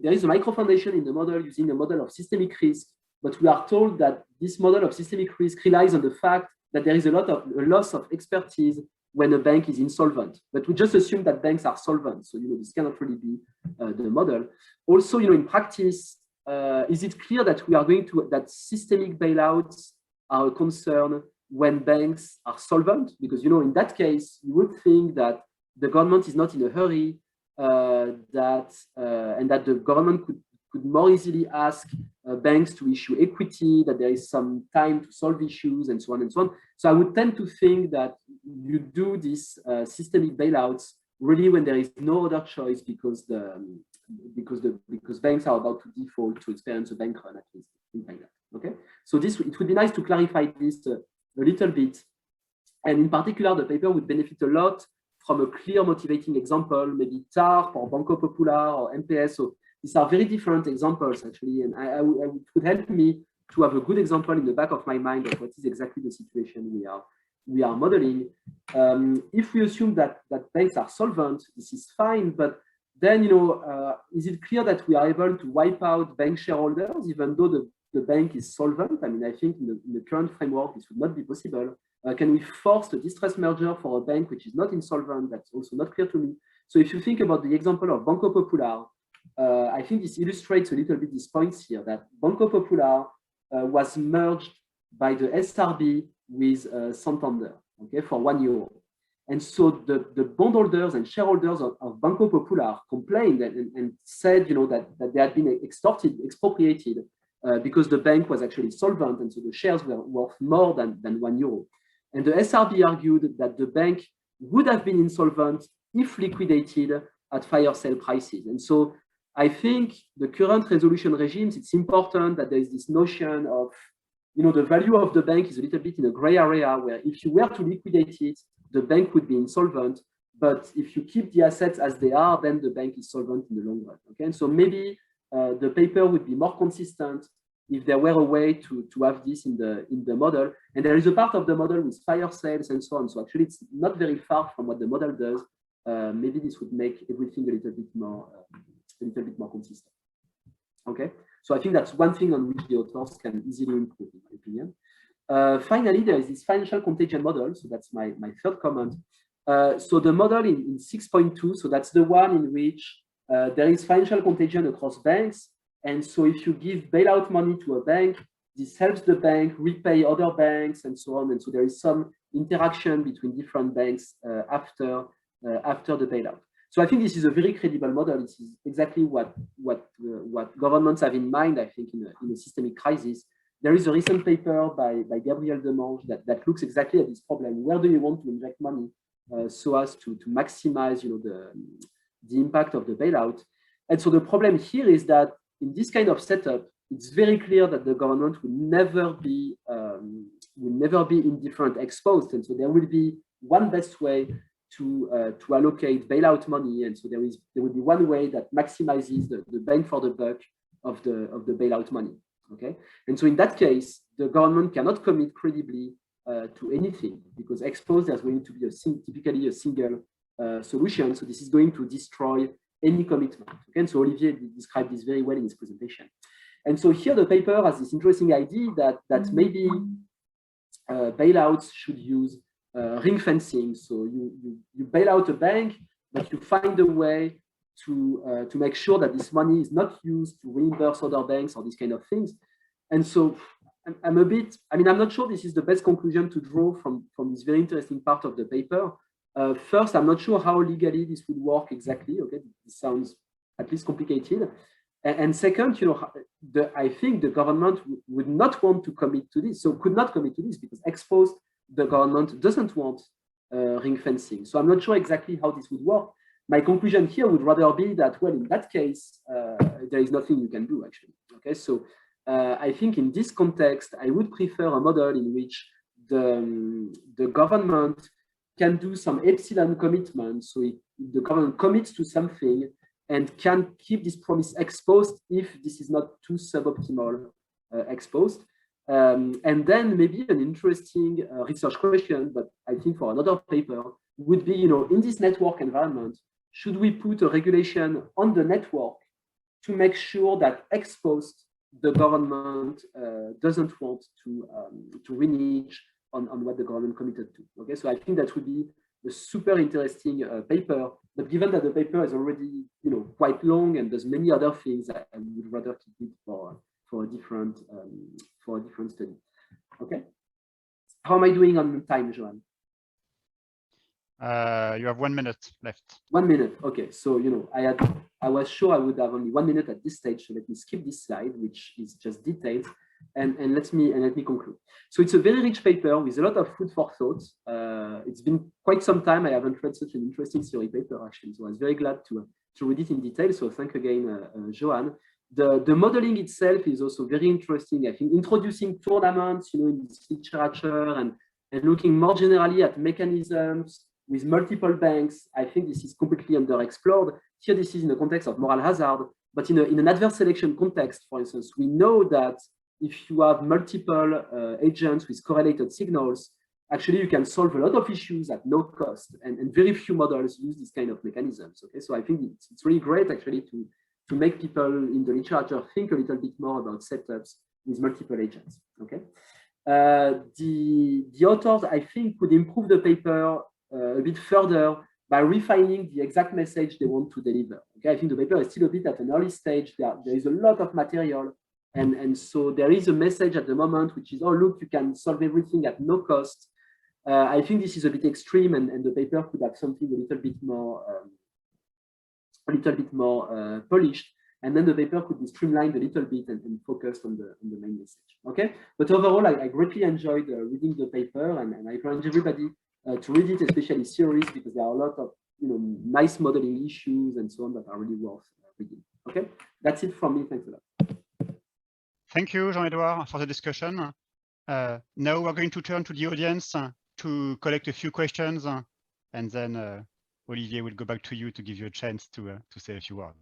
there is a micro foundation in the model using a model of systemic risk but we are told that this model of systemic risk relies on the fact that there is a loss of expertise when a bank is insolvent. But we just assume that banks are solvent. So, this cannot really be the model. Also, in practice, is it clear that we are that systemic bailouts are a concern when banks are solvent? Because, in that case, you would think that the government is not in a hurry, and that the government could more easily ask banks to issue equity, that there is some time to solve issues, and so on and so on. So I would tend to think that you do these systemic bailouts really when there is no other choice, because banks are about to default, to experience a bank run, at least, things like that. Okay, so it would be nice to clarify this a little bit, and in particular, the paper would benefit a lot from a clear motivating example, maybe TARP or Banco Popular or MPS. So these are very different examples, actually, and it would help me to have a good example in the back of my mind of what is exactly the situation we are modeling. If we assume that banks are solvent, this is fine, but then, is it clear that we are able to wipe out bank shareholders even though the bank is solvent? I mean, I think in the current framework, this would not be possible. Can we force a distress merger for a bank which is not insolvent? That's also not clear to me. So if you think about the example of Banco Popular, I think this illustrates a little bit these points here, that Banco Popular was merged by the SRB with Santander, okay, for €1. And so the bondholders and shareholders of Banco Popular complained and said, that they had been expropriated because the bank was actually solvent, and so the shares were worth more than €1. And the SRB argued that the bank would have been insolvent if liquidated at fire sale prices. And so I think the current resolution regimes, it's important that there is this notion of, the value of the bank is a little bit in a gray area, where if you were to liquidate it, the bank would be insolvent. But if you keep the assets as they are, then the bank is solvent in the long run. Okay, and so maybe the paper would be more consistent if there were a way to have this in the model. And there is a part of the model with fire sales and so on. So actually, it's not very far from what the model does. Maybe this would make everything a little bit more consistent. Okay, so I think that's one thing on which the authors can easily improve, in my opinion. Finally, there is this financial contagion model. So that's my third comment. So the model in 6.2, so that's the one in which there is financial contagion across banks. And so if you give bailout money to a bank, this helps the bank repay other banks and so on. And so there is some interaction between different banks after the bailout. So I think this is a very credible model. This is exactly what governments have in mind, I think, in a systemic crisis. There is a recent paper by Gabriel Demange that looks exactly at this problem. Where do you want to inject money so as to maximize the impact of the bailout? And so the problem here is that in this kind of setup, it's very clear that the government will never be indifferent exposed, and so there will be one best way to allocate bailout money, and so there will be one way that maximizes the bang for the buck of the bailout money. Okay, and so in that case, the government cannot commit credibly to anything, because exposed there's going to be typically a single solution. So this is going to destroy any commitment. Okay, and so Olivier described this very well in his presentation. And so here the paper has this interesting idea that maybe bailouts should use ring fencing. So you bail out a bank, but you find a way to make sure that this money is not used to reimburse other banks or these kind of things. And so I'm not sure this is the best conclusion to draw from this very interesting part of the paper. First, I'm not sure how legally this would work exactly. Okay, this sounds at least complicated. And second, I think the government would not want to commit to this, so could not commit to this because exposed, the government doesn't want ring fencing. So I'm not sure exactly how this would work. My conclusion here would rather be that, well, in that case, there is nothing you can do actually. Okay, so I think in this context, I would prefer a model in which the government can do some epsilon commitment. So if the government commits to something and can keep this promise exposed if this is not too suboptimal exposed. And then maybe an interesting research question, but I think for another paper, would be, in this network environment, should we put a regulation on the network to make sure that exposed the government doesn't want to renege on what the government committed to. Okay, so I think that would be a super interesting paper. But given that the paper is already quite long and there's many other things, I would rather keep it for a different study. Okay. How am I doing on time, Johan? You have 1 minute left. 1 minute. Okay. So I was sure I would have only 1 minute at this stage. So let me skip this slide, which is just details, and let me conclude. So it's a very rich paper with a lot of food for thought. It's been quite some time I haven't read such an interesting theory paper, actually. So I was very glad to read it in detail. So thank again, Johan. The modeling itself is also very interesting. I think introducing tournaments, in this literature and looking more generally at mechanisms with multiple banks. I think this is completely underexplored. Here, this is in the context of moral hazard, but in an adverse selection context, for instance, we know that if you have multiple agents with correlated signals, actually you can solve a lot of issues at no cost, and very few models use this kind of mechanisms. Okay, so I think it's really great actually to make people in the literature think a little bit more about setups with multiple agents. Okay, the authors I think could improve the paper a bit further by refining the exact message they want to deliver. Okay, I think the paper is still a bit at an early stage. There is a lot of material, and so there is a message at the moment which is, oh look, you can solve everything at no cost. I think this is a bit extreme, and the paper could have something a little bit more polished, and then the paper could be streamlined a little bit and focused on the main message. Okay, but overall, I greatly enjoyed reading the paper, and I encourage everybody to read it, especially theories, because there are a lot of nice modeling issues and so on that are really worth reading. Okay, that's it from me. Thanks a lot. Thank you, Jean-Edouard, for the discussion. Now we're going to turn to the audience to collect a few questions, and then Olivier will go back to you to give you a chance to say a few words.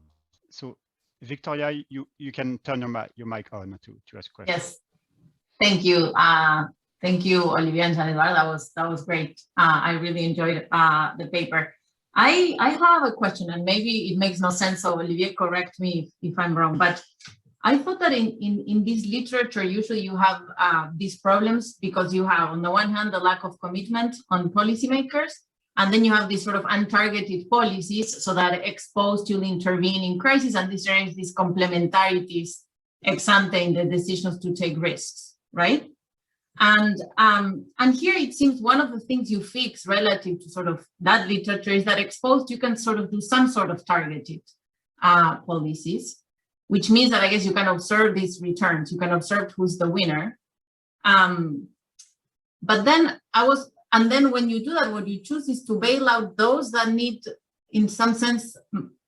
So, Victoria, you can turn your mic on to ask questions. Yes, thank you. Thank you, Olivier and Jean-Edouard. That was great. I really enjoyed the paper. I have a question, and maybe it makes no sense, so Olivier, correct me if I'm wrong, but I thought that in this literature, usually you have these problems because you have, on the one hand, the lack of commitment on policymakers, and then you have these sort of untargeted policies so that exposed to intervene in crisis, and there is these complementarities ex ante in the decisions to take risks, right? And here it seems one of the things you fix relative to sort of that literature is that exposed, you can sort of do some sort of targeted policies, which means that I guess you can observe these returns, you can observe who's the winner. But then when you do that, what you choose is to bail out those that need, in some sense,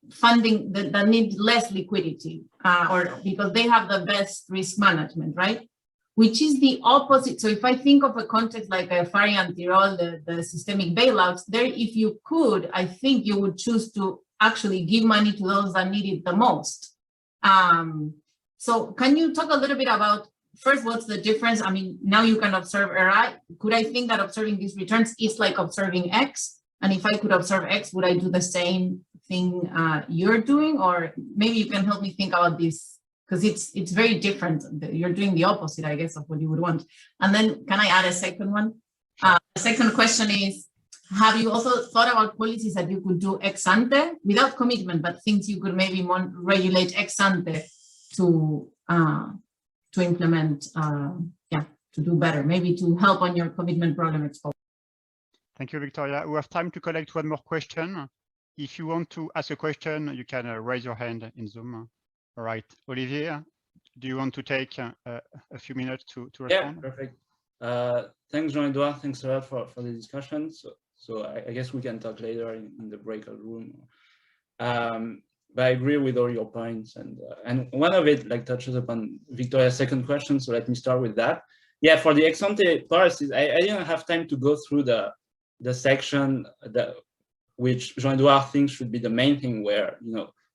funding that need less liquidity, or because they have the best risk management, right? Which is the opposite. So if I think of a context like a Fari and Tirol, the systemic bailouts, there, if you could, I think you would choose to actually give money to those that need it the most. So can you talk a little bit about, first, what's the difference? I mean, now you can observe RI. Could I think that observing these returns is like observing X? And if I could observe X, would I do the same thing you're doing? Or maybe you can help me think about this, because it's very different. You're doing the opposite, I guess, of what you would want. And then can I add a second one? The second question is, have you also thought about policies that you could do ex ante without commitment, but things you could maybe regulate ex ante to implement, to do better, maybe to help on your commitment problem exposure? Thank you, Victoria. We have time to collect one more question. If you want to ask a question, you can raise your hand in Zoom. All right, Olivier, do you want to take a few minutes to respond? Yeah, perfect. Thanks, Jean-Edouard. Thanks a lot for the discussion. So I guess we can talk later in the breakout room. But I agree with all your points, and one of it like touches upon Victoria's second question. So let me start with that. Yeah, for the ex ante policies, I didn't have time to go through the section which Jean-Edouard thinks should be the main thing, where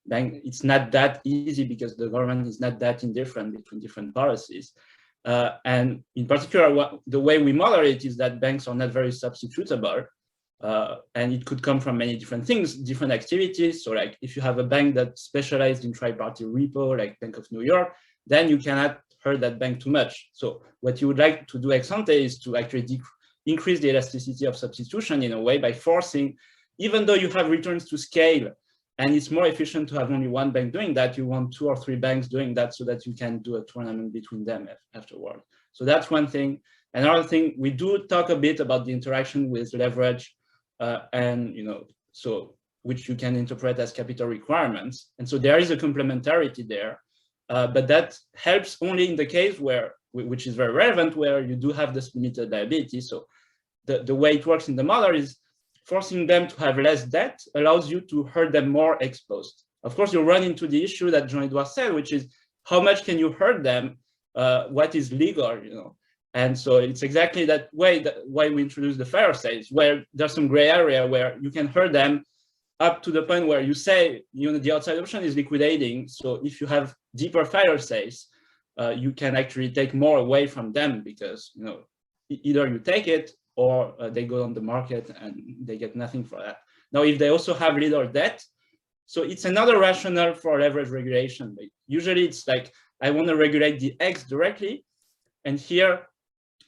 it's not that easy because the government is not that indifferent between different policies. And in particular, the way we model it is that banks are not very substitutable. And it could come from many different things, different activities. So like if you have a bank that specialized in tri-party repo, like Bank of New York, then you cannot hurt that bank too much. So what you would like to do ex ante is to actually increase the elasticity of substitution in a way by forcing, even though you have returns to scale, and it's more efficient to have only one bank doing that, you want 2 or 3 banks doing that so that you can do a tournament between them afterward. So that's one thing. Another thing, we do talk a bit about the interaction with leverage and, so which you can interpret as capital requirements. And so there is a complementarity there, but that helps only in the case where, which is very relevant, where you do have this limited liability. So the way it works in the model is forcing them to have less debt allows you to hurt them more exposed. Of course, you run into the issue that Jean-Edouard said, which is how much can you hurt them? What is legal, And so it's exactly that way why we introduced the fair sales, where there's some gray area where you can hurt them up to the point where you say, the outside option is liquidating. So if you have deeper fair sales, you can actually take more away from them because, either you take it or they go on the market and they get nothing for that. Now, if they also have little debt, so it's another rationale for leverage regulation. But usually it's like, I want to regulate the X directly. And here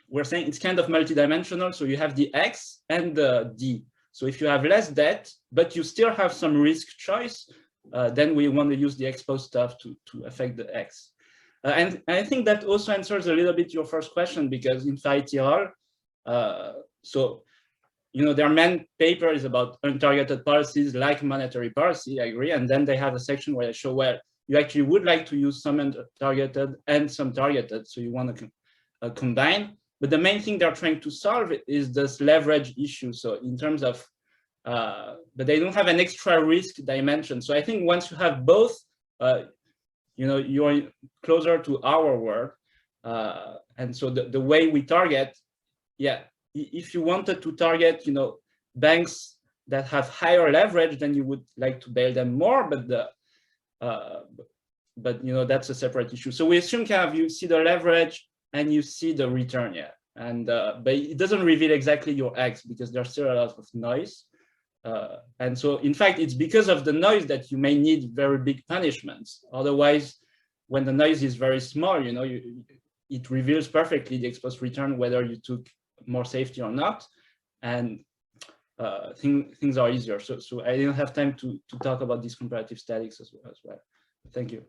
we're saying it's kind of multidimensional. So you have the X and the D. So if you have less debt, but you still have some risk choice, then we want to use the exposed stuff to affect the X. And I think that also answers a little bit your first question, because in CEPR, their main paper is about untargeted policies like monetary policy, I agree. And then they have a section where they show where you actually would like to use some untargeted and some targeted. So you want to combine. But the main thing they're trying to solve is this leverage issue. So in terms of, but they don't have an extra risk dimension. So I think once you have both, you're closer to our work. And so the way we target, if you wanted to target, banks that have higher leverage, then you would like to bail them more, but that's a separate issue. So we assume kind of you see the leverage and you see the return, and but it doesn't reveal exactly your X because there's still a lot of noise. And so, in fact, it's because of the noise that you may need very big punishments. Otherwise, when the noise is very small, it reveals perfectly the exposed return, whether you took more safety or not, and things are easier. So I didn't have time to talk about these comparative statics as well. Thank you.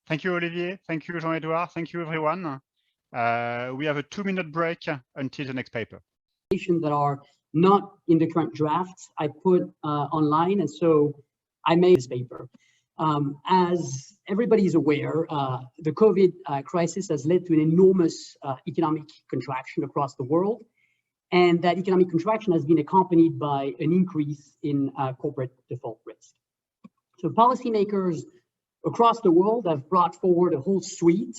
Thank you, Olivier. Thank you, Jean-Edouard. Thank you, everyone. We have a 2-minute break until the next paper. That are not in the current drafts I put online, and so I made this paper. As everybody is aware, the COVID crisis has led to an enormous economic contraction across the world, and that economic contraction has been accompanied by an increase in corporate default risk. So policymakers across the world have brought forward a whole suite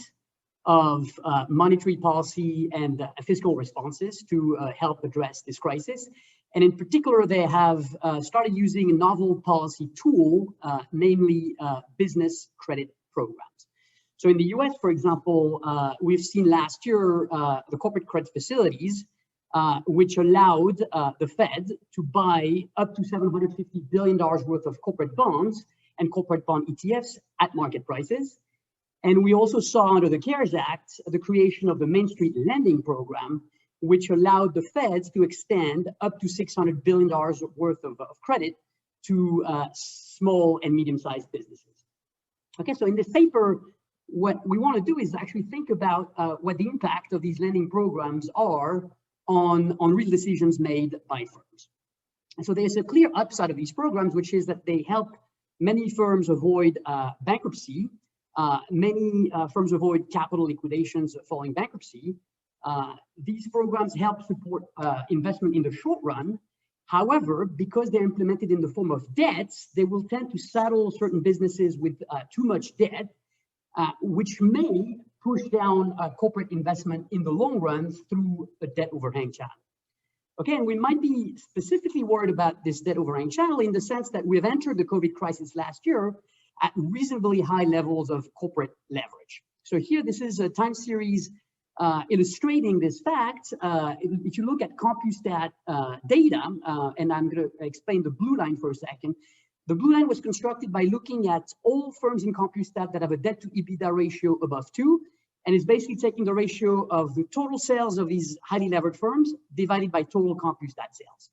of monetary policy and fiscal responses to help address this crisis. And in particular, they have started using a novel policy tool, namely business credit programs. So in the US, for example, we've seen last year the corporate credit facilities, which allowed the Fed to buy up to $750 billion worth of corporate bonds and corporate bond ETFs at market prices. And we also saw under the CARES Act, the creation of the Main Street Lending Program, which allowed the Feds to extend up to $600 billion worth of credit to small and medium-sized businesses. Okay, so in this paper, what we want to do is actually think about what the impact of these lending programs are on real decisions made by firms. And so there's a clear upside of these programs, which is that they help many firms avoid bankruptcy. Many firms avoid capital liquidations following bankruptcy. These programs help support investment in the short run. However, because they're implemented in the form of debts, they will tend to saddle certain businesses with too much debt, which may push down corporate investment in the long run through a debt overhang channel. Okay, and we might be specifically worried about this debt overhang channel in the sense that we've entered the COVID crisis last year at reasonably high levels of corporate leverage. So here, this is a time series illustrating this fact. If you look at CompuStat data, and I'm going to explain the blue line for a second, The blue line was constructed by looking at all firms in CompuStat that have a debt to EBITDA ratio above 2, and it's basically taking the ratio of the total sales of these highly levered firms divided by total CompuStat sales.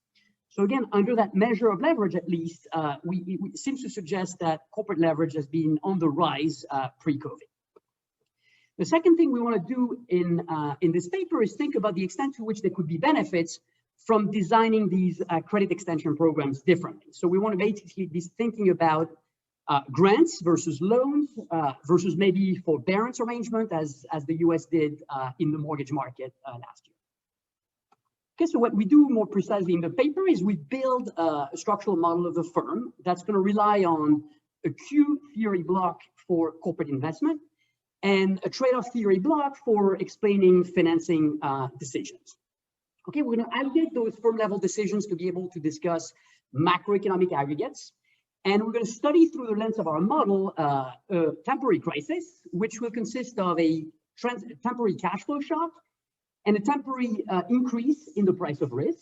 So again, under that measure of leverage, at least, it seems to suggest that corporate leverage has been on the rise pre-COVID. The second thing we want to do in this paper is think about the extent to which there could be benefits from designing these credit extension programs differently. So we want to basically be thinking about grants versus loans versus maybe forbearance arrangement as the US did in the mortgage market last year. Okay, so what we do more precisely in the paper is we build a structural model of the firm that's going to rely on a Q theory block for corporate investment and a trade-off theory block for explaining financing decisions. Okay, we're going to aggregate those firm level decisions to be able to discuss macroeconomic aggregates. And we're going to study through the lens of our model a temporary crisis, which will consist of a temporary cash flow shock and a temporary increase in the price of risk.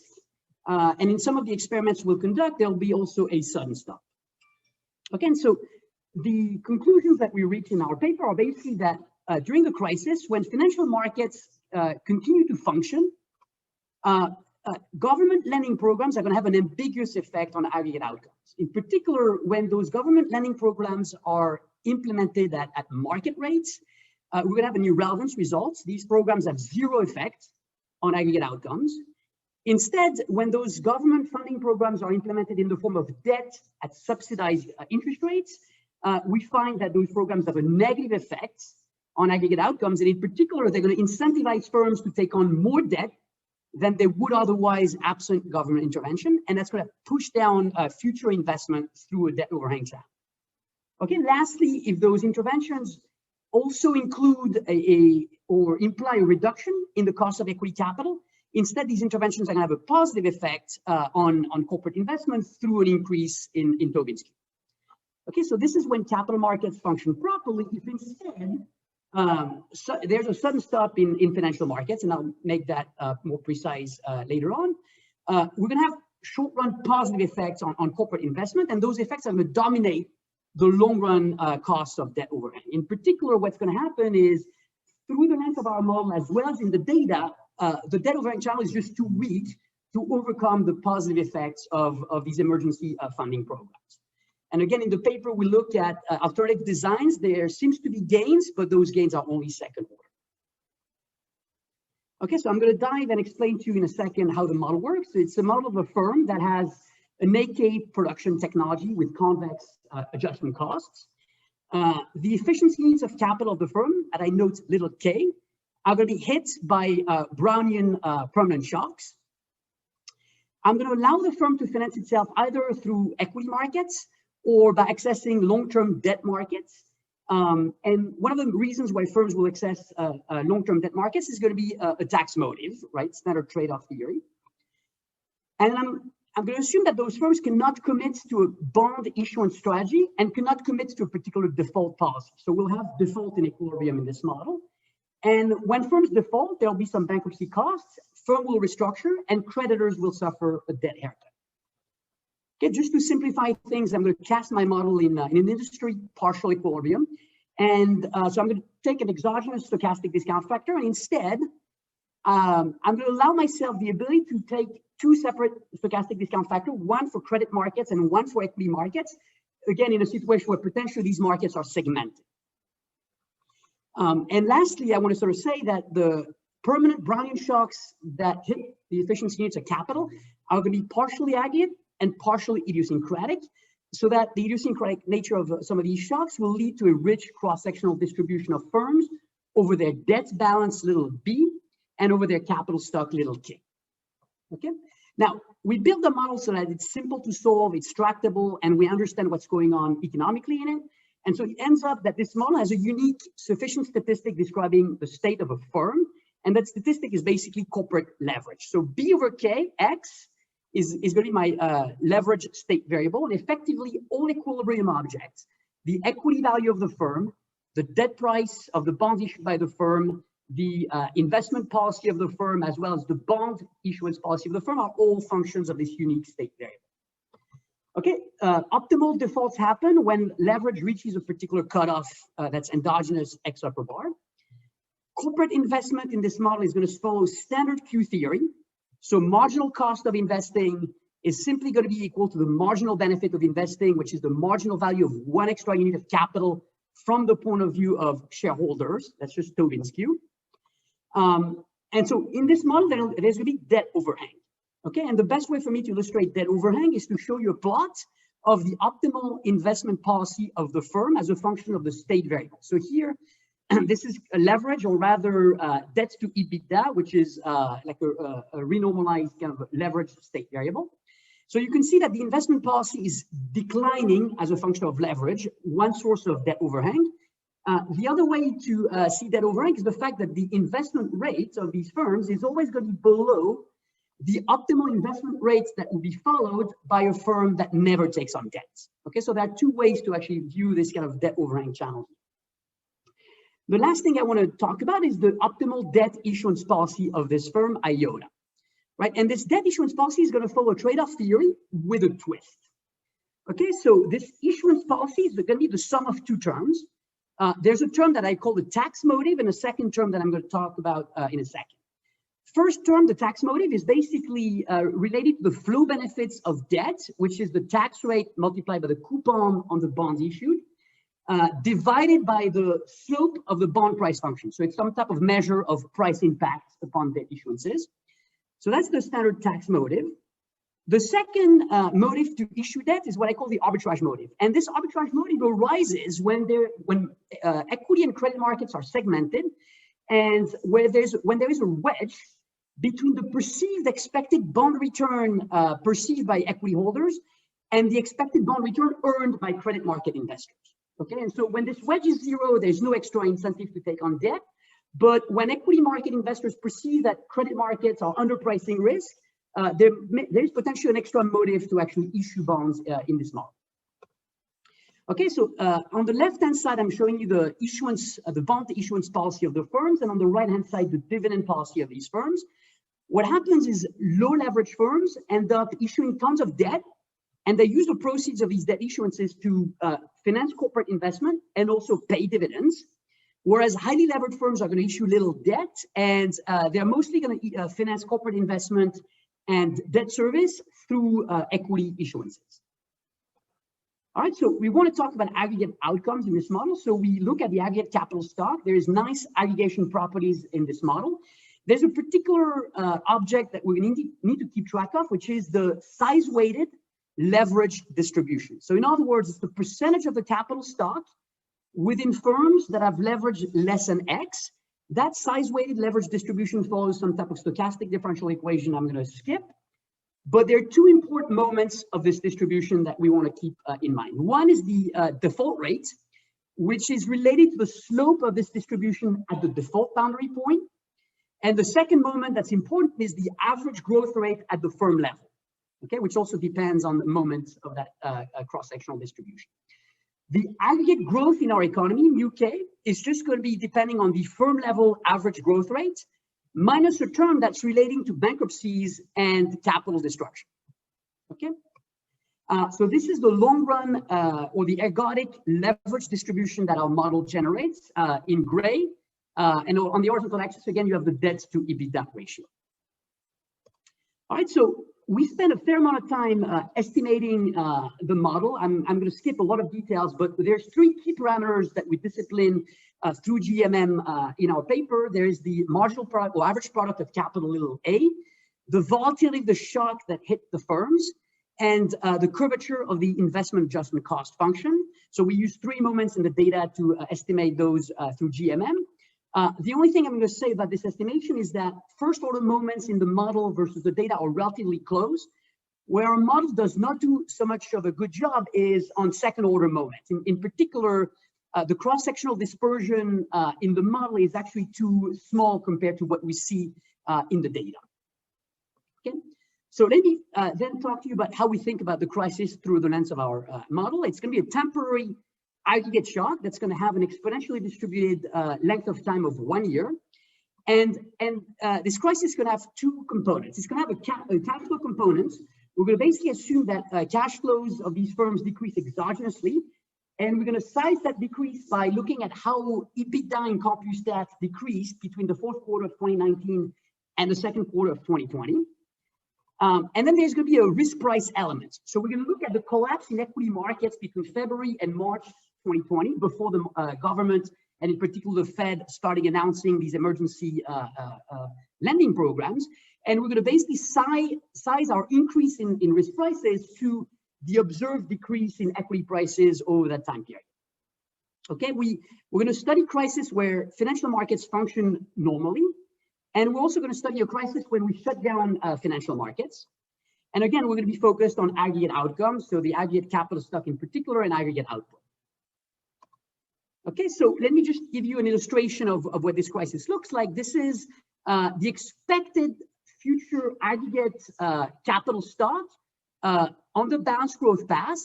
And in some of the experiments we'll conduct, there'll be also a sudden stop. Okay, and so the conclusions that we reach in our paper are basically that during the crisis, when financial markets continue to function, government lending programs are going to have an ambiguous effect on aggregate outcomes. In particular, when those government lending programs are implemented at market rates, we're going to have an irrelevance results. These programs have zero effect on aggregate outcomes. Instead, when those government funding programs are implemented in the form of debt at subsidized interest rates, we find that those programs have a negative effect on aggregate outcomes. And in particular, they're going to incentivize firms to take on more debt than they would otherwise absent government intervention. And that's going to push down future investment through a debt overhang trap. Okay, lastly, if those interventions also include or imply a reduction in the cost of equity capital, instead, these interventions are going to have a positive effect on corporate investments through an increase in Tobin's Q. Okay, so this is when capital markets function properly. If instead, so there's a sudden stop in financial markets, and I'll make that more precise later on. We're going to have short-run positive effects on corporate investment, and those effects are going to dominate the long-run costs of debt overhang. In particular, what's going to happen is through the lens of our model, as well as in the data, the debt overhang channel is just too weak to overcome the positive effects of these emergency funding programs. And again, in the paper, we look at alternative designs. There seems to be gains, but those gains are only second order. Okay, so I'm going to dive and explain to you in a second how the model works. It's a model of a firm that has a naked production technology with convex adjustment costs. The efficiency needs of capital of the firm, and I note little k, are going to be hit by Brownian permanent shocks. I'm going to allow the firm to finance itself either through equity markets or by accessing long-term debt markets. And one of the reasons why firms will access long-term debt markets is going to be a tax motive, right? Standard trade-off theory. And I'm going to assume that those firms cannot commit to a bond issuance strategy and cannot commit to a particular default policy. So we'll have default in equilibrium in this model. And when firms default, there'll be some bankruptcy costs, firm will restructure, and creditors will suffer a debt haircut. Okay, just to simplify things, I'm going to cast my model in an industry partial equilibrium. And so I'm going to take an exogenous stochastic discount factor, and instead, I'm going to allow myself the ability to take two separate stochastic discount factors, one for credit markets and one for equity markets, again, in a situation where potentially these markets are segmented. And lastly, I want to sort of say that the permanent Brownian shocks that hit the efficiency needs of capital are going to be partially aggregate and partially idiosyncratic, so that the idiosyncratic nature of some of these shocks will lead to a rich cross-sectional distribution of firms over their debt balance, little b, and over their capital stock, little k. Okay. Now, we build the model so that it's simple to solve, it's tractable, and we understand what's going on economically in it. And so it ends up that this model has a unique sufficient statistic describing the state of a firm. And that statistic is basically corporate leverage. So B over K, X, is going to be my leverage state variable. And effectively, all equilibrium objects, the equity value of the firm, the debt price of the bonds issued by the firm, the investment policy of the firm, as well as the bond issuance policy of the firm, are all functions of this unique state variable. Okay, optimal defaults happen when leverage reaches a particular cutoff that's endogenous X upper bar. Corporate investment in this model is going to follow standard Q theory. So marginal cost of investing is simply going to be equal to the marginal benefit of investing, which is the marginal value of one extra unit of capital from the point of view of shareholders. That's just Tobin's Q. And so in this model, there's going to be debt overhang. Okay, and the best way for me to illustrate debt overhang is to show you a plot of the optimal investment policy of the firm as a function of the state variable. So here, this is a leverage, or rather debt to EBITDA, which is like a renormalized kind of leverage state variable. So you can see that the investment policy is declining as a function of leverage, one source of debt overhang. The other way to see debt overhang is the fact that the investment rate of these firms is always going to be below the optimal investment rates that will be followed by a firm that never takes on debt. Okay, so there are two ways to actually view this kind of debt overhang channel. The last thing I want to talk about is the optimal debt issuance policy of this firm, IOTA. Right, and this debt issuance policy is going to follow a trade-off theory with a twist. Okay, so this issuance policy is going to be the sum of two terms. There's a term that I call the tax motive, and a second term that I'm going to talk about in a second. First term, the tax motive, is basically related to the flow benefits of debt, which is the tax rate multiplied by the coupon on the bonds issued, divided by the slope of the bond price function. So it's some type of measure of price impact upon debt issuances. So that's the standard tax motive. The second motive to issue debt is what I call the arbitrage motive. And this arbitrage motive arises when equity and credit markets are segmented, and when there is a wedge between the perceived expected bond return perceived by equity holders and the expected bond return earned by credit market investors. Okay, and so when this wedge is zero, there's no extra incentive to take on debt. But when equity market investors perceive that credit markets are underpricing risk, there is potentially an extra motive to actually issue bonds in this model. Okay, so on the left-hand side, I'm showing you the issuance, the bond issuance policy of the firms, and on the right-hand side, the dividend policy of these firms. What happens is low leverage firms end up issuing tons of debt, and they use the proceeds of these debt issuances to finance corporate investment and also pay dividends. Whereas highly levered firms are going to issue little debt, and they're mostly going to finance corporate investment and debt service through equity issuances. All right, so we want to talk about aggregate outcomes in this model. So we look at the aggregate capital stock. There is nice aggregation properties in this model. There's a particular object that we're going to need to keep track of, which is the size-weighted leverage distribution. So in other words, it's the percentage of the capital stock within firms that have leverage less than X. That size-weighted leverage distribution follows some type of stochastic differential equation I'm going to skip. But there are two important moments of this distribution that we want to keep in mind. One is the default rate, which is related to the slope of this distribution at the default boundary point. And the second moment that's important is the average growth rate at the firm level, okay, which also depends on the moment of that cross-sectional distribution. The aggregate growth in our economy, mu k, is just going to be depending on the firm level average growth rate minus a term that's relating to bankruptcies and capital destruction. Okay, so this is the long run or the ergodic leverage distribution that our model generates in gray. And on the horizontal axis, again, you have the debt to EBITDA ratio. All right, so we spent a fair amount of time estimating the model. I'm going to skip a lot of details, but there's three key parameters that we discipline through GMM in our paper. There is the marginal product or average product of capital little a, the volatility of the shock that hit the firms, and the curvature of the investment adjustment cost function. So we use three moments in the data to estimate those through GMM. The only thing I'm going to say about this estimation is that first order moments in the model versus the data are relatively close. Where our model does not do so much of a good job is on second order moments. In particular, the cross-sectional dispersion in the model is actually too small compared to what we see in the data. Okay, so let me then talk to you about how we think about the crisis through the lens of our model. It's going to be a temporary aggregate shock that's going to have an exponentially distributed length of time of 1 year. And this crisis is going to have two components. It's going to have a cash flow component, we're going to basically assume that cash flows of these firms decrease exogenously. And we're going to size that decrease by looking at how EBITDA in CompuStat decreased between the fourth quarter of 2019 and the second quarter of 2020. And then there's going to be a risk price element. So we're going to look at the collapse in equity markets between February and March 2020, before the government, and in particular the Fed, starting announcing these emergency lending programs. And we're going to basically size our increase in risk prices to the observed decrease in equity prices over that time period. Okay, we're going to study crisis where financial markets function normally. And we're also going to study a crisis when we shut down financial markets. And again, we're going to be focused on aggregate outcomes, so the aggregate capital stock in particular and aggregate output. Okay, so let me just give you an illustration of what this crisis looks like. This is the expected future aggregate capital stock on the balanced growth path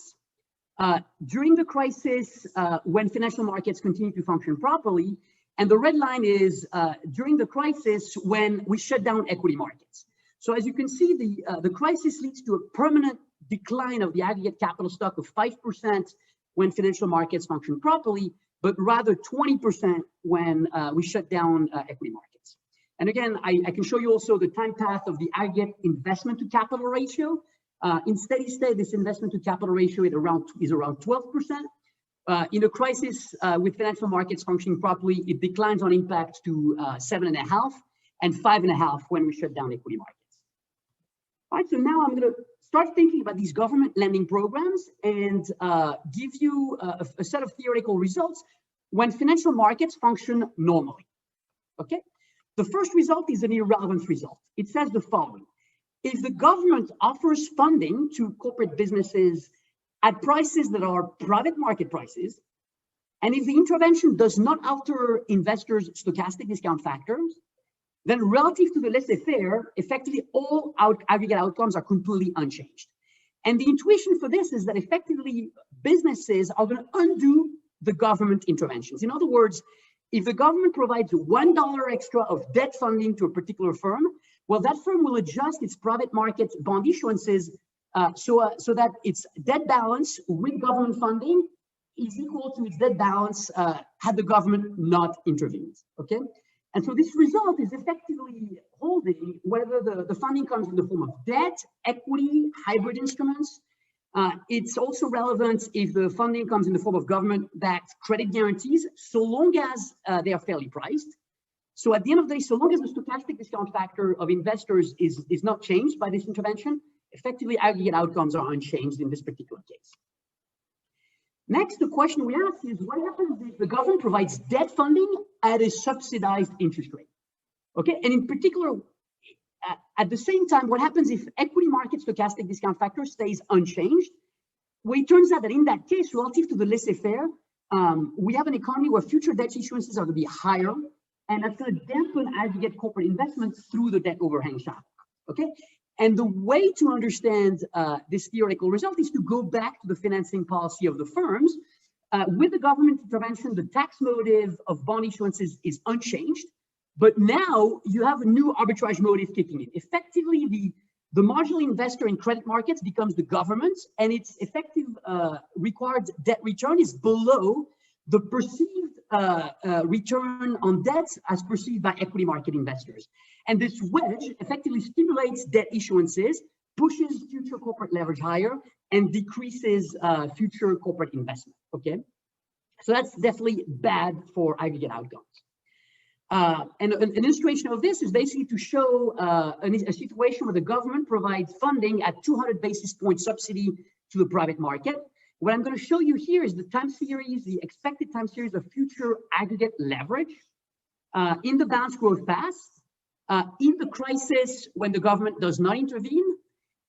during the crisis when financial markets continue to function properly. And the red line is during the crisis when we shut down equity markets. So as you can see, the crisis leads to a permanent decline of the aggregate capital stock of 5% when financial markets function properly, but rather 20% when we shut down equity markets. And again, I can show you also the time path of the aggregate investment to capital ratio. In steady state, this investment to capital ratio is around 12%. In a crisis with financial markets functioning properly, it declines on impact to 7.5 and 5.5 when we shut down equity markets. All right, so now I'm going to start thinking about these government lending programs and give you a set of theoretical results when financial markets function normally. Okay, the first result is an irrelevance result. It says the following: if the government offers funding to corporate businesses at prices that are private market prices, and if the intervention does not alter investors' stochastic discount factors, then relative to the laissez-faire, effectively all aggregate outcomes are completely unchanged. And the intuition for this is that effectively businesses are going to undo the government interventions. In other words, if the government provides $1 extra of debt funding to a particular firm, well, that firm will adjust its private market bond issuances so that its debt balance with government funding is equal to its debt balance had the government not intervened, okay? And so this result is effectively holding whether the funding comes in the form of debt, equity, hybrid instruments. It's also relevant if the funding comes in the form of government-backed credit guarantees, so long as they are fairly priced. So at the end of the day, so long as the stochastic discount factor of investors is not changed by this intervention, effectively aggregate outcomes are unchanged in this particular case. Next, the question we ask is, what happens if the government provides debt funding at a subsidized interest rate? Okay, and in particular, at the same time, what happens if equity market stochastic discount factor stays unchanged? Well, it turns out that in that case, relative to the laissez-faire, we have an economy where future debt issuances are going to be higher, and that's going to dampen aggregate corporate investments through the debt overhang shock. Okay, and the way to understand this theoretical result is to go back to the financing policy of the firms. With the government intervention, the tax motive of bond issuances is unchanged, but now you have a new arbitrage motive kicking in. Effectively, the marginal investor in credit markets becomes the government, and its effective required debt return is below the perceived return on debt as perceived by equity market investors. And this wedge effectively stimulates debt issuances, pushes future corporate leverage higher, and decreases future corporate investment, okay? So that's definitely bad for aggregate outcomes. And an illustration of this is basically to show a situation where the government provides funding at 200 basis point subsidy to the private market. What I'm going to show you here is the time series, the expected time series of future aggregate leverage in the balanced growth path, in the crisis when the government does not intervene,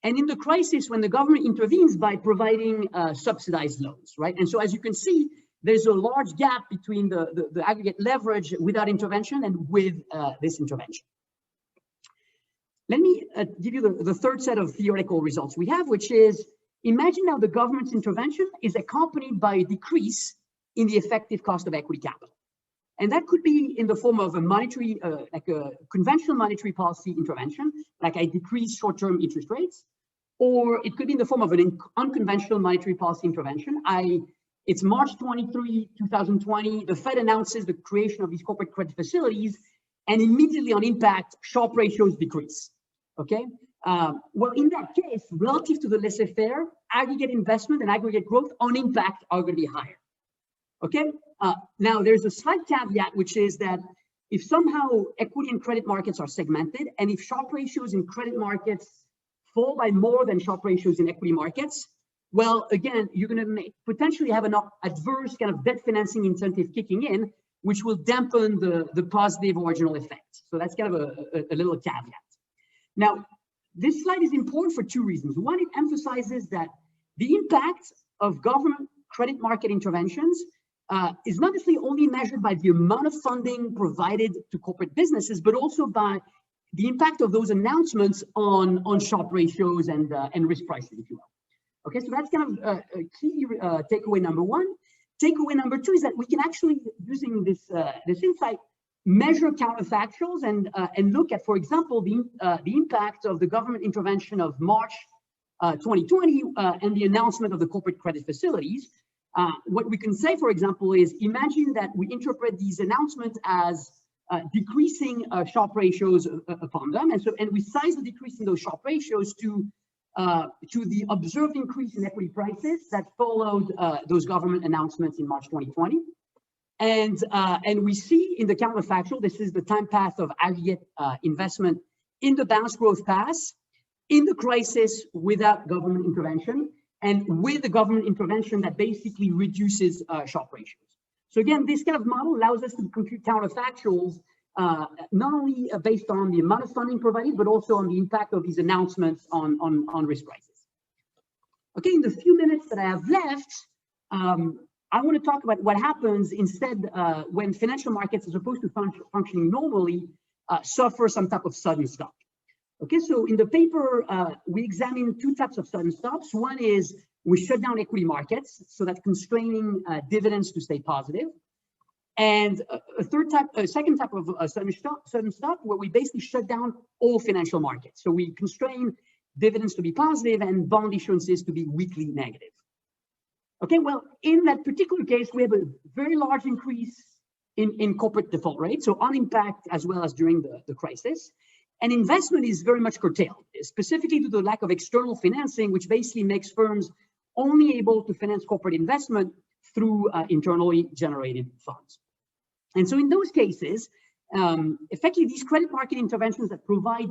and in the crisis when the government intervenes by providing subsidized loans, right? And so as you can see, there's a large gap between the aggregate leverage without intervention and with this intervention. Let me give you the third set of theoretical results we have, which is, imagine now the government's intervention is accompanied by a decrease in the effective cost of equity capital. And that could be in the form of a monetary, like a conventional monetary policy intervention, like I decrease short-term interest rates, or it could be in the form of an unconventional monetary policy intervention. It's March 23, 2020. The Fed announces the creation of these corporate credit facilities, and immediately on impact, Sharpe ratios decrease. Okay. Well, in that case, relative to the laissez-faire, aggregate investment and aggregate growth on impact are going to be higher. Okay. Now, there's a slight caveat, which is that if somehow equity and credit markets are segmented, and if Sharpe ratios in credit markets fall by more than Sharpe ratios in equity markets, well, again, you're going to potentially have an adverse kind of debt financing incentive kicking in, which will dampen the positive marginal effect. So that's kind of a little caveat. Now, this slide is important for two reasons. One, it emphasizes that the impact of government credit market interventions is not necessarily only measured by the amount of funding provided to corporate businesses, but also by the impact of those announcements on Sharpe ratios and risk pricing, if you will. Okay, so that's kind of a key takeaway number one. Takeaway number two is that we can actually, using this insight, measure counterfactuals and look at, for example, the impact of the government intervention of March 2020 and the announcement of the corporate credit facilities. What we can say, for example, is imagine that we interpret these announcements as decreasing Sharpe ratios upon them, and we size the decrease in those Sharpe ratios to the observed increase in equity prices that followed those government announcements in March 2020. And we see in the counterfactual, this is the time path of aggregate investment in the balanced growth path, in the crisis without government intervention, and with the government intervention that basically reduces Sharpe ratios. So again, this kind of model allows us to compute counterfactuals, not only based on the amount of funding provided, but also on the impact of these announcements on risk prices. Okay, in the few minutes that I have left, I want to talk about what happens instead when financial markets, as opposed to functioning normally, suffer some type of sudden stop. Okay, so in the paper, we examine two types of sudden stops. One is we shut down equity markets, so that's constraining dividends to stay positive. And a second type of sudden stop, where we basically shut down all financial markets. So we constrain dividends to be positive and bond issuances to be weakly negative. Okay, well, in that particular case, we have a very large increase in corporate default rates, so on impact as well as during the crisis. And investment is very much curtailed, specifically due to the lack of external financing, which basically makes firms only able to finance corporate investment through internally generated funds. And so in those cases, effectively, these credit market interventions that provide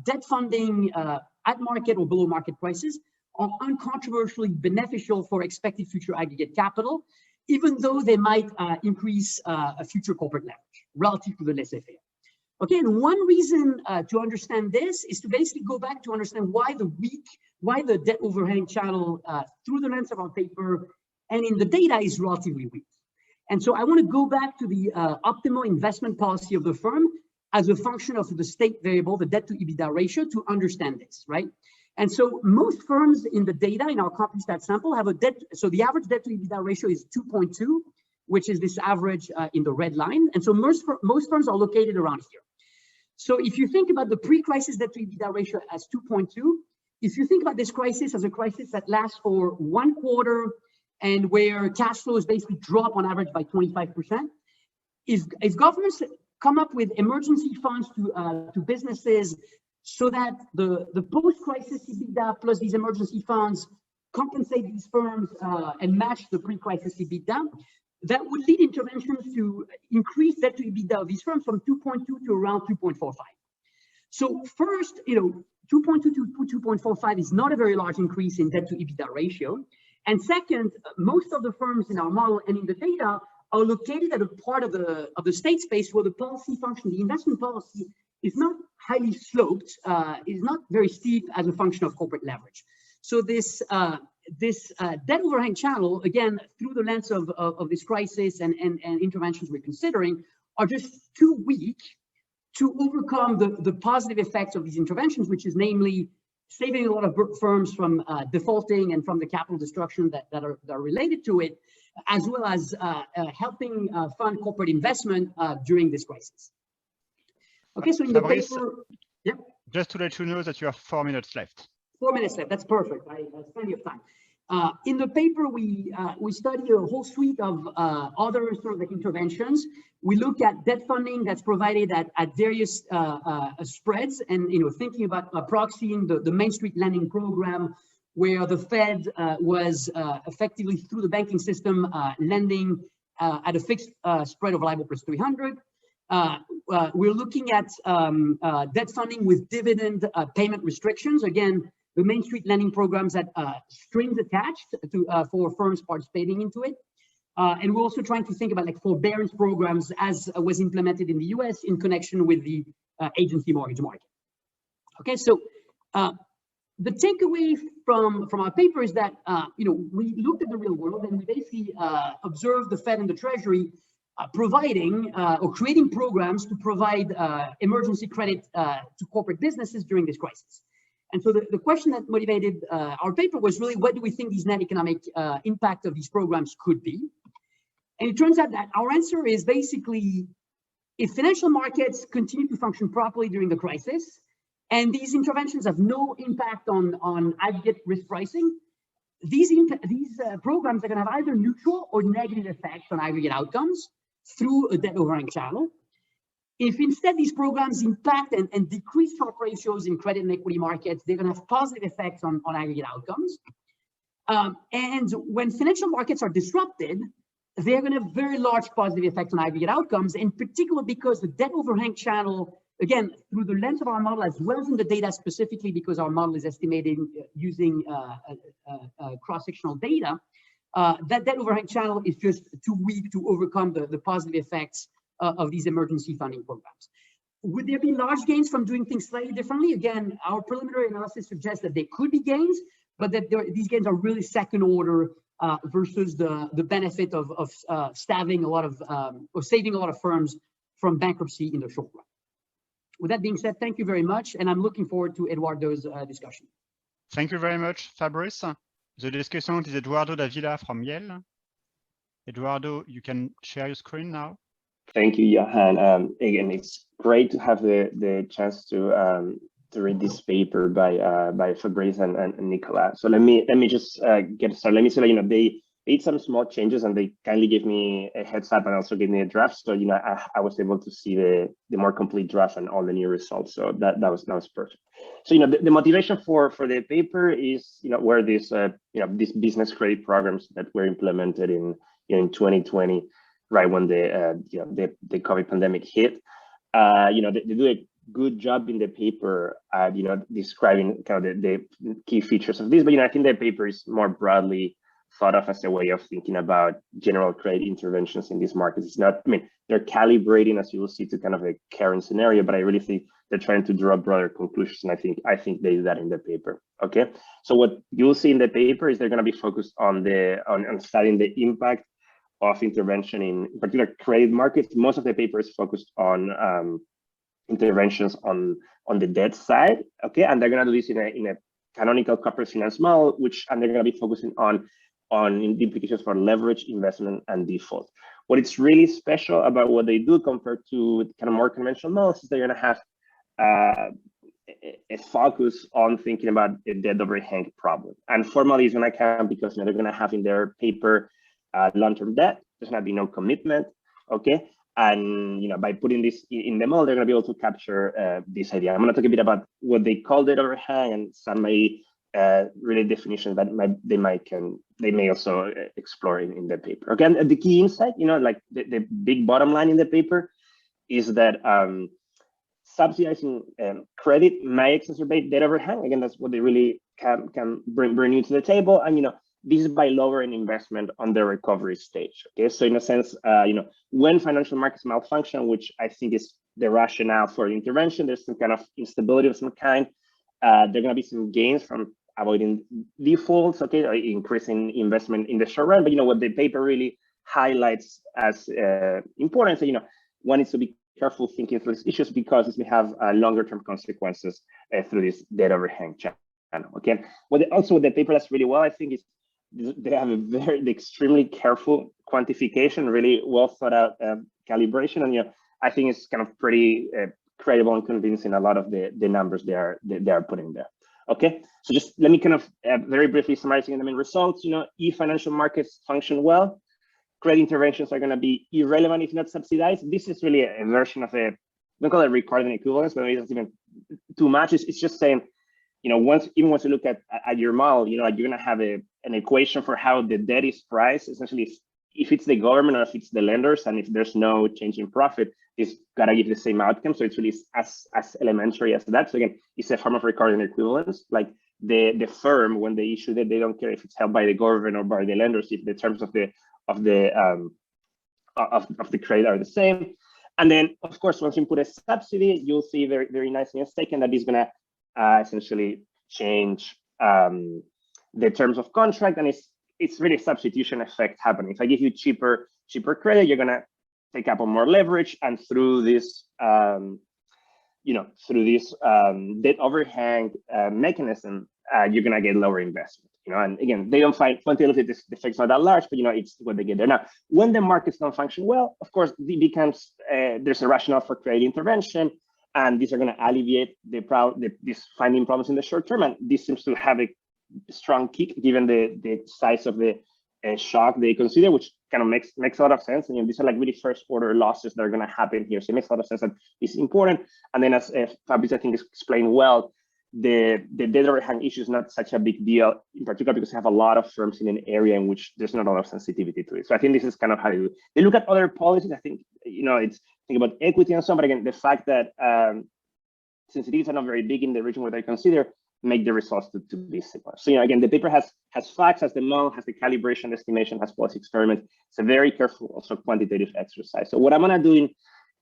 debt funding at market or below market prices are uncontroversially beneficial for expected future aggregate capital, even though they might increase a future corporate leverage relative to the laissez-faire. Okay, and one reason to understand this is to basically go back to understand why the debt overhang channel through the lens of our paper and in the data is relatively weak. And so I want to go back to the optimal investment policy of the firm as a function of the state variable, the debt to EBITDA ratio, to understand this, right? And so most firms in the data in our CompuStat sample have a debt, so the average debt to EBITDA ratio is 2.2, which is this average in the red line. And so most firms are located around here. So if you think about the pre-crisis debt to EBITDA ratio as 2.2, if you think about this crisis as a crisis that lasts for 1 quarter and where cash flows basically drop on average by 25%, if governments come up with emergency funds to businesses so that the post-crisis EBITDA plus these emergency funds compensate these firms and match the pre-crisis EBITDA, that would lead interventions to increase debt to EBITDA of these firms from 2.2 to around 2.45. So first, 2.2 to 2.45 is not a very large increase in debt to EBITDA ratio. And second, most of the firms in our model and in the data are located at a part of the state space where the policy function, the investment policy, is not highly sloped, is not very steep as a function of corporate leverage. So this debt overhang channel, again, through the lens of this crisis and interventions we're considering, are just too weak to overcome the positive effects of these interventions, which is namely saving a lot of firms from defaulting and from the capital destruction that are related to it, as well as helping fund corporate investment during this crisis. Okay, so in the Fabrice, paper, yeah. Just to let you know that you have 4 minutes left. 4 minutes left. That's perfect. That's plenty of time. In the paper, we study a whole suite of other sort of like interventions. We look at debt funding that's provided at various spreads, and thinking about proxying the Main Street lending program, where the Fed was effectively through the banking system lending at a fixed spread of LIBOR plus 300. We're looking at debt funding with dividend payment restrictions. Again, the Main Street lending programs that strings attached to for firms participating into it. And we're also trying to think about like forbearance programs as was implemented in the US in connection with the agency mortgage market. Okay, so the takeaway from our paper is that we looked at the real world and we basically observed the Fed and the Treasury providing or creating programs to provide emergency credit to corporate businesses during this crisis. And so the question that motivated our paper was really, what do we think these net economic impact of these programs could be? And it turns out that our answer is basically, if financial markets continue to function properly during the crisis, and these interventions have no impact on aggregate risk pricing, these programs are going to have either neutral or negative effects on aggregate outcomes through a debt overhang channel. If instead these programs impact and decrease Sharpe ratios in credit and equity markets, they're going to have positive effects on aggregate outcomes. And when financial markets are disrupted, they're going to have very large positive effects on aggregate outcomes, in particular because the debt overhang channel, again, through the lens of our model, as well as in the data specifically because our model is estimating using cross-sectional data, that debt overhang channel is just too weak to overcome the positive effects of these emergency funding programs. Would there be large gains from doing things slightly differently? Again, our preliminary analysis suggests that there could be gains, but that these gains are really second order versus the benefit of staving a lot of, or saving a lot of firms from bankruptcy in the short run. With that being said, thank you very much, and I'm looking forward to Eduardo's discussion. Thank you very much, Fabrice. The discussant is Eduardo Davila from Yale. Eduardo, you can share your screen now. Thank you, Johan. Again, it's great to have the chance to read this paper by Fabrice and Nicolas. So let me just get started. Let me say, they made some small changes and they kindly gave me a heads up and also gave me a draft. So I was able to see the more complete draft and all the new results. So that was perfect. So the motivation for the paper is where this these business credit programs that were implemented in 2020. Right when the COVID pandemic hit, they do a good job in the paper at describing kind of the key features of this. But I think the paper is more broadly thought of as a way of thinking about general credit interventions in these markets. It's not, they're calibrating, as you will see, to kind of a current scenario, but I really think they're trying to draw broader conclusions, and I think they do that in the paper. Okay, so what you'll see in the paper is they're going to be focused on studying the impact of intervention in particular credit markets. Most of the paper is focused on interventions on the debt side, okay, and they're going to do this in a canonical corporate finance model, and they're going to be focusing on the implications for leverage, investment, and default. What it's really special about what they do compared to kind of more conventional models is they're going to have a focus on thinking about the debt overhang problem, and formally it's going to come because they're going to have in their paper long-term debt. There's going to be no commitment, okay? And by putting this in the model, they're going to be able to capture this idea. I'm going to talk a bit about what they call debt overhang and some really definitions that they may also explore in the paper. Again, the key insight, like the big bottom line in the paper is that subsidizing credit may exacerbate debt overhang. Again, that's what they really can bring you to the table, and this is by lowering investment on the recovery stage. Okay, so in a sense, when financial markets malfunction, which I think is the rationale for the intervention, there's some kind of instability of some kind. There are going to be some gains from avoiding defaults, okay, or increasing investment in the short run. But what the paper really highlights as important, so one needs to be careful thinking through these issues because this may have longer-term consequences through this debt overhang channel. Okay, what the paper does really well, I think, is they have a extremely careful quantification, really well thought out calibration, and I think it's kind of pretty credible and convincing a lot of the numbers they are putting there. Okay, so just let me kind of very briefly summarizing the main results. If financial markets function well, credit interventions are going to be irrelevant if not subsidized. This is really a version of a, we don't call it recording equivalence, but maybe it's even too much. It's just saying, once you look at your model, you're going to have an equation for how the debt is priced. Essentially, if it's the government or if it's the lenders, and if there's no change in profit, it's got to give the same outcome. So it's really as elementary as that. So again, it's a form of recording equivalence. Like the firm, when they issue it, they don't care if it's held by the government or by the lenders, if the terms of the credit are the same. And then, of course, once you put a subsidy, you'll see very, very nicely in a second that is going to essentially change the terms of contract, and it's really a substitution effect happening. If I give you cheaper credit, you're going to take up on more leverage, and through this debt overhang mechanism, you're going to get lower investment. And again, they don't find quantitatively this effect's not that large, but it's what they get there. Now, when the markets don't function well, of course, it becomes there's a rationale for credit intervention, and these are going to alleviate these finding problems in the short term. And this seems to have a strong kick given the size of the shock they consider, which kind of makes a lot of sense. And these are like really first order losses that are going to happen here. So it makes a lot of sense that it's important. And then as Fabrice, I think, explained well, the debt overhang issue is not such a big deal, in particular because they have a lot of firms in an area in which there's not a lot of sensitivity to it. So I think this is kind of how they look at other policies. I think, it's think about equity and so on, but again, the fact that sensitivities are not very big in the region where they consider make the results to be similar. So, again, the paper has facts, has the model, has the calibration estimation, has policy experiments. It's a very careful, also quantitative exercise. So what I'm going to do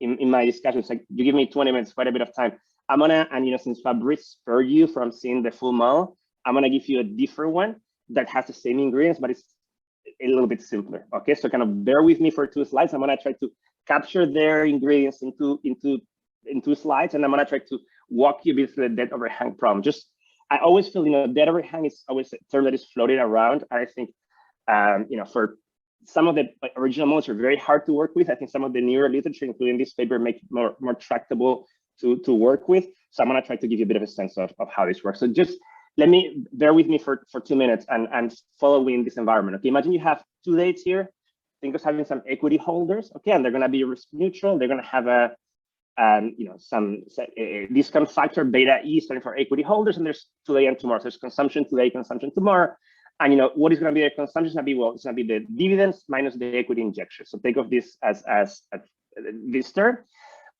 in my discussion is, like, you give me 20 minutes, quite a bit of time. I'm going to, and since Fabrice spurred you from seeing the full model, I'm going to give you a different one that has the same ingredients, but it's a little bit simpler. Okay, so kind of bear with me for 2 slides. I'm going to try to capture their ingredients in two slides, and I'm going to try to walk you through the debt overhang problem. I always feel, debt overhang is always a term that is floated around. I think, for some of the original models are very hard to work with. I think some of the newer literature, including this paper, make it more tractable to work with. So I'm going to try to give you a bit of a sense of how this works. So just let me bear with me for 2 minutes and follow in this environment. Okay, imagine you have 2 dates here. Think of having some equity holders. Okay, and they're going to be risk neutral. They're going to have a some discount factor beta E starting for equity holders, and there's today and tomorrow. So there's consumption today, consumption tomorrow. And what is going to be the consumption? It's going to be, well, it's going to be the dividends minus the equity injection. So think of this as this term.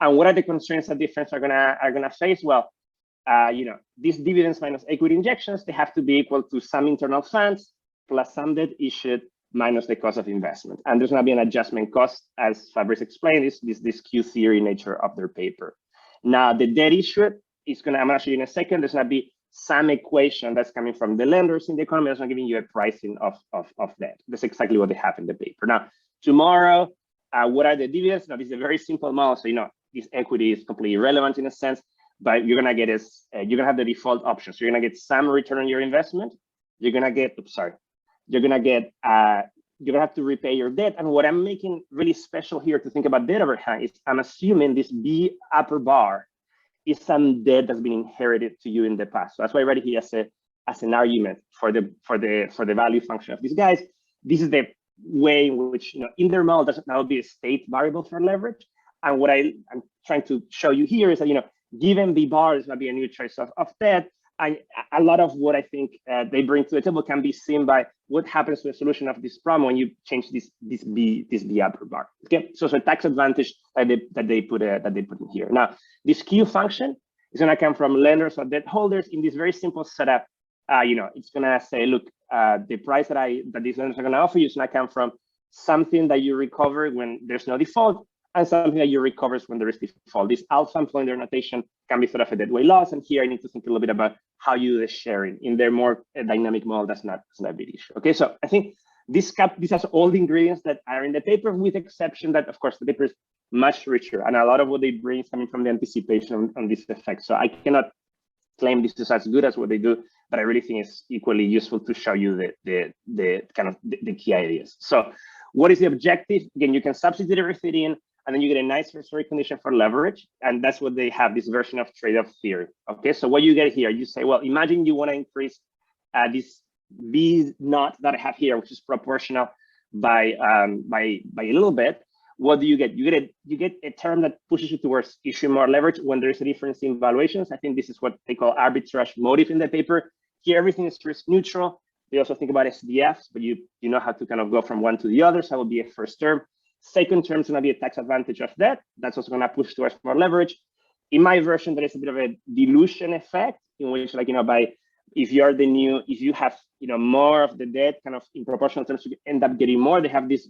And what are the constraints that difference are gonna face? Well, these dividends minus equity injections, they have to be equal to some internal funds plus some debt issued minus the cost of investment. And there's going to be an adjustment cost, as Fabrice explained, this Q theory nature of their paper. Now, the debt issued is going to, I'm going to show you in a second, there's going to be some equation that's coming from the lenders in the economy that's not giving you a pricing of debt. That's exactly what they have in the paper. Now, tomorrow, what are the dividends? Now, this is a very simple model. So, this equity is completely irrelevant in a sense, but you're going to get you're going to have the default option. So you're going to get some return on your investment. You're going to get, you're going to have to repay your debt. And what I'm making really special here to think about debt overhang is I'm assuming this B upper bar is some debt that's been inherited to you in the past. So that's why I read it here as an argument for the value function of these guys. This is the way in which, in their model, that will be a state variable for leverage. And what I'm trying to show you here is that, given B bar is going to be a new choice of debt, a lot of what I think they bring to the table can be seen by what happens to the solution of this problem when you change this B upper bar. Okay, so a tax advantage that they put in here. Now, this Q function is going to come from lenders or debt holders in this very simple setup. It's going to say, look, the price that these lenders are going to offer you is going to come from something that you recover when there's no default, and something that you recovers when there is default. This alpha employing their notation can be sort of a deadweight loss. And here I need to think a little bit about how you do the sharing. In their more dynamic model, that's not a big issue. Okay, so I think this has all the ingredients that are in the paper, with exception that, of course, the paper is much richer. And a lot of what they bring is coming from the anticipation on this effect. So I cannot claim this is as good as what they do, but I really think it's equally useful to show you the kind of the key ideas. So what is the objective? Again, you can substitute everything in. and then you get a nice story condition for leverage. And that's what they have, this version of trade-off theory. Okay, so what you get here, you say, well, imagine you want to increase this B naught that I have here, which is proportional by a little bit. What do you get? You get a term that pushes you towards issuing more leverage when there is a difference in valuations. I think this is what they call arbitrage motive in the paper. Here, everything is risk neutral. They also think about SDFs, but you know how to kind of go from one to the other. So that would be a first term. Second term is going to be a tax advantage of that. That's also going to push towards more leverage. In my version, there is a bit of a dilution effect in which, like, if you have more of the debt kind of in proportional terms, you end up getting more. They have this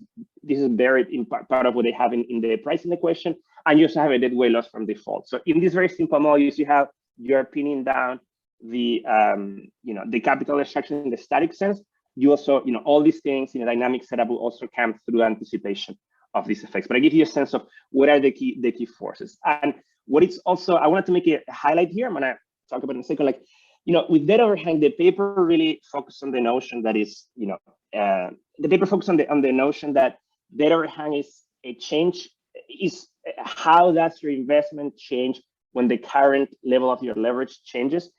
is buried in part of what they have in the pricing equation, and you also have a dead weight loss from default. So in this very simple model, you see how you're pinning down the the capital extraction in the static sense. You also all these things in a dynamic setup will also come through anticipation of these effects. But I give you a sense of what are the key forces. And what it's also, I wanted to make a highlight here. I'm gonna talk about it in a second. Like, with debt overhang, the paper really focused on the notion that is, the paper focused on the notion that debt overhang is a change, is how does your investment change when the current level of your leverage changes.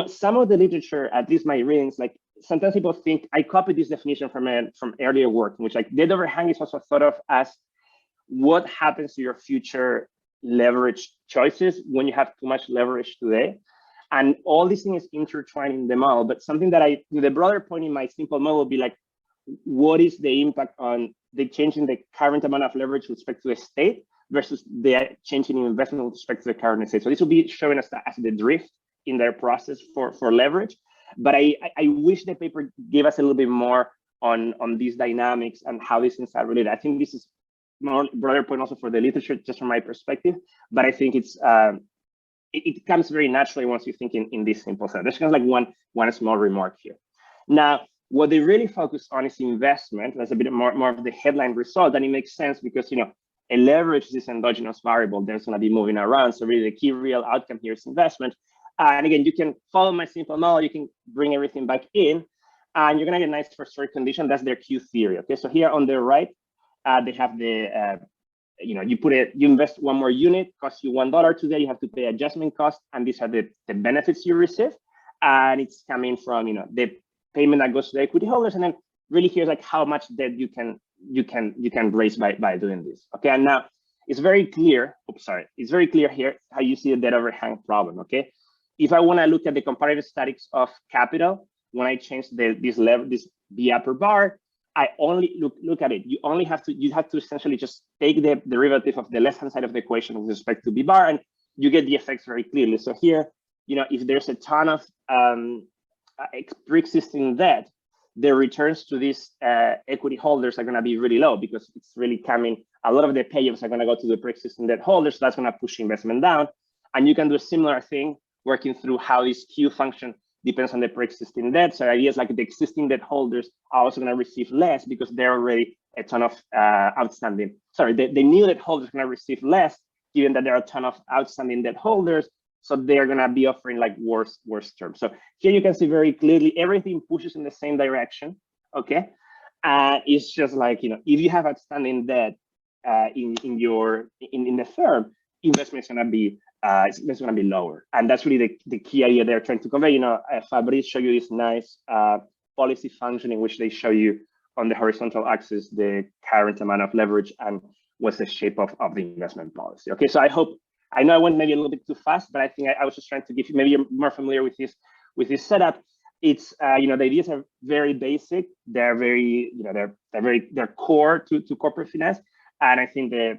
Some of the literature, at least my readings, like sometimes people think I copied this definition from earlier work, in which like debt overhang is also thought of as what happens to your future leverage choices when you have too much leverage today. And all these things intertwine in the model. But something that the broader point in my simple model would be like, what is the impact on the change in the current amount of leverage with respect to the state versus the change in investment with respect to the current state? So this will be showing us as the drift in their process for leverage. But I wish the paper gave us a little bit more on these dynamics and how these things are related. I think this is more broader point also for the literature, just from my perspective. But I think it's it comes very naturally once you think in this simple sense. There's kind of like one small remark here. Now, what they really focus on is investment. That's a bit more of the headline result, and it makes sense because a leverage is this endogenous variable. There's going to be moving around. So really, the key real outcome here is investment. And again, you can follow my simple model. You can bring everything back in, and you're going to get a nice first story condition. That's their Q theory. Okay, so here on the right, they have the you invest one more unit, costs you $1 today, you have to pay adjustment cost, and these are the benefits you receive. And it's coming from the payment that goes to the equity holders, and then really here's like how much debt you can raise by doing this. Okay, and now it's very clear, it's very clear here how you see the debt overhang problem. Okay, if I want to look at the comparative statics of capital, when I change this B upper bar, I only look at it. You have to essentially just take the derivative of the left-hand side of the equation with respect to B bar, and you get the effects very clearly. So here, if there's a ton of pre-existing debt, the returns to these equity holders are going to be really low because it's really coming. A lot of the payoffs are going to go to the pre-existing debt holders. So that's going to push investment down. And you can do a similar thing working through how this Q function depends on the pre-existing debt. So ideas like the existing debt holders are also going to receive less because they're already a ton of outstanding. Sorry, the new debt holders are going to receive less given that there are a ton of outstanding debt holders. So they're going to be offering like worse terms. So here you can see very clearly everything pushes in the same direction. Okay, it's just like if you have outstanding debt in the firm, investment is going to be it's going to be lower, and that's really the key idea they're trying to convey. Fabrice showed you this nice policy function in which they show you on the horizontal axis the current amount of leverage and what's the shape of the investment policy. Okay, so I know I went maybe a little bit too fast, but I think I was just trying to give you, maybe you're more familiar with this setup. It's the ideas are very basic. They're very they're core to corporate finance, and I think the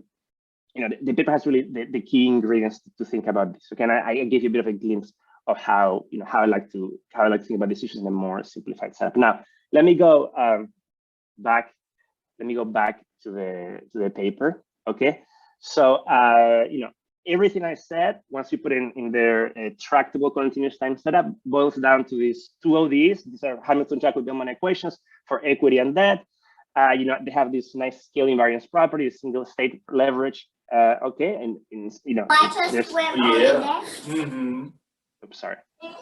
paper has really the key ingredients to think about this. Okay, and I gave you a bit of a glimpse of how how I like to think about these issues in a more simplified setup. Now let me go back. Let me go back to the paper. Okay, so everything I said, once you put in their tractable continuous time setup, boils down to these two ODEs. These are Hamilton-Jacobi-Bellman equations for equity and debt. They have this nice scaling variance property, single state leverage. Okay, and there's oops, sorry,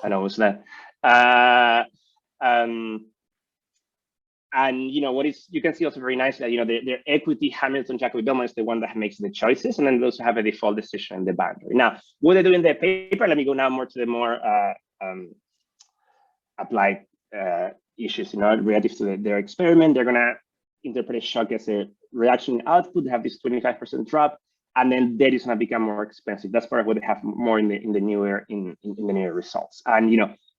I know it was that. And what is, you can see also very nicely that their equity Hamilton Jacobi Bellman is the one that makes the choices, and then they also have a default decision in the boundary. Now, what they do in the paper, let me go now more to the more applied issues, relative to their experiment. They're gonna interpret a shock as a reaction in output. They have this 25% drop, and then debt is gonna become more expensive. That's part of what they have more in the newer results. And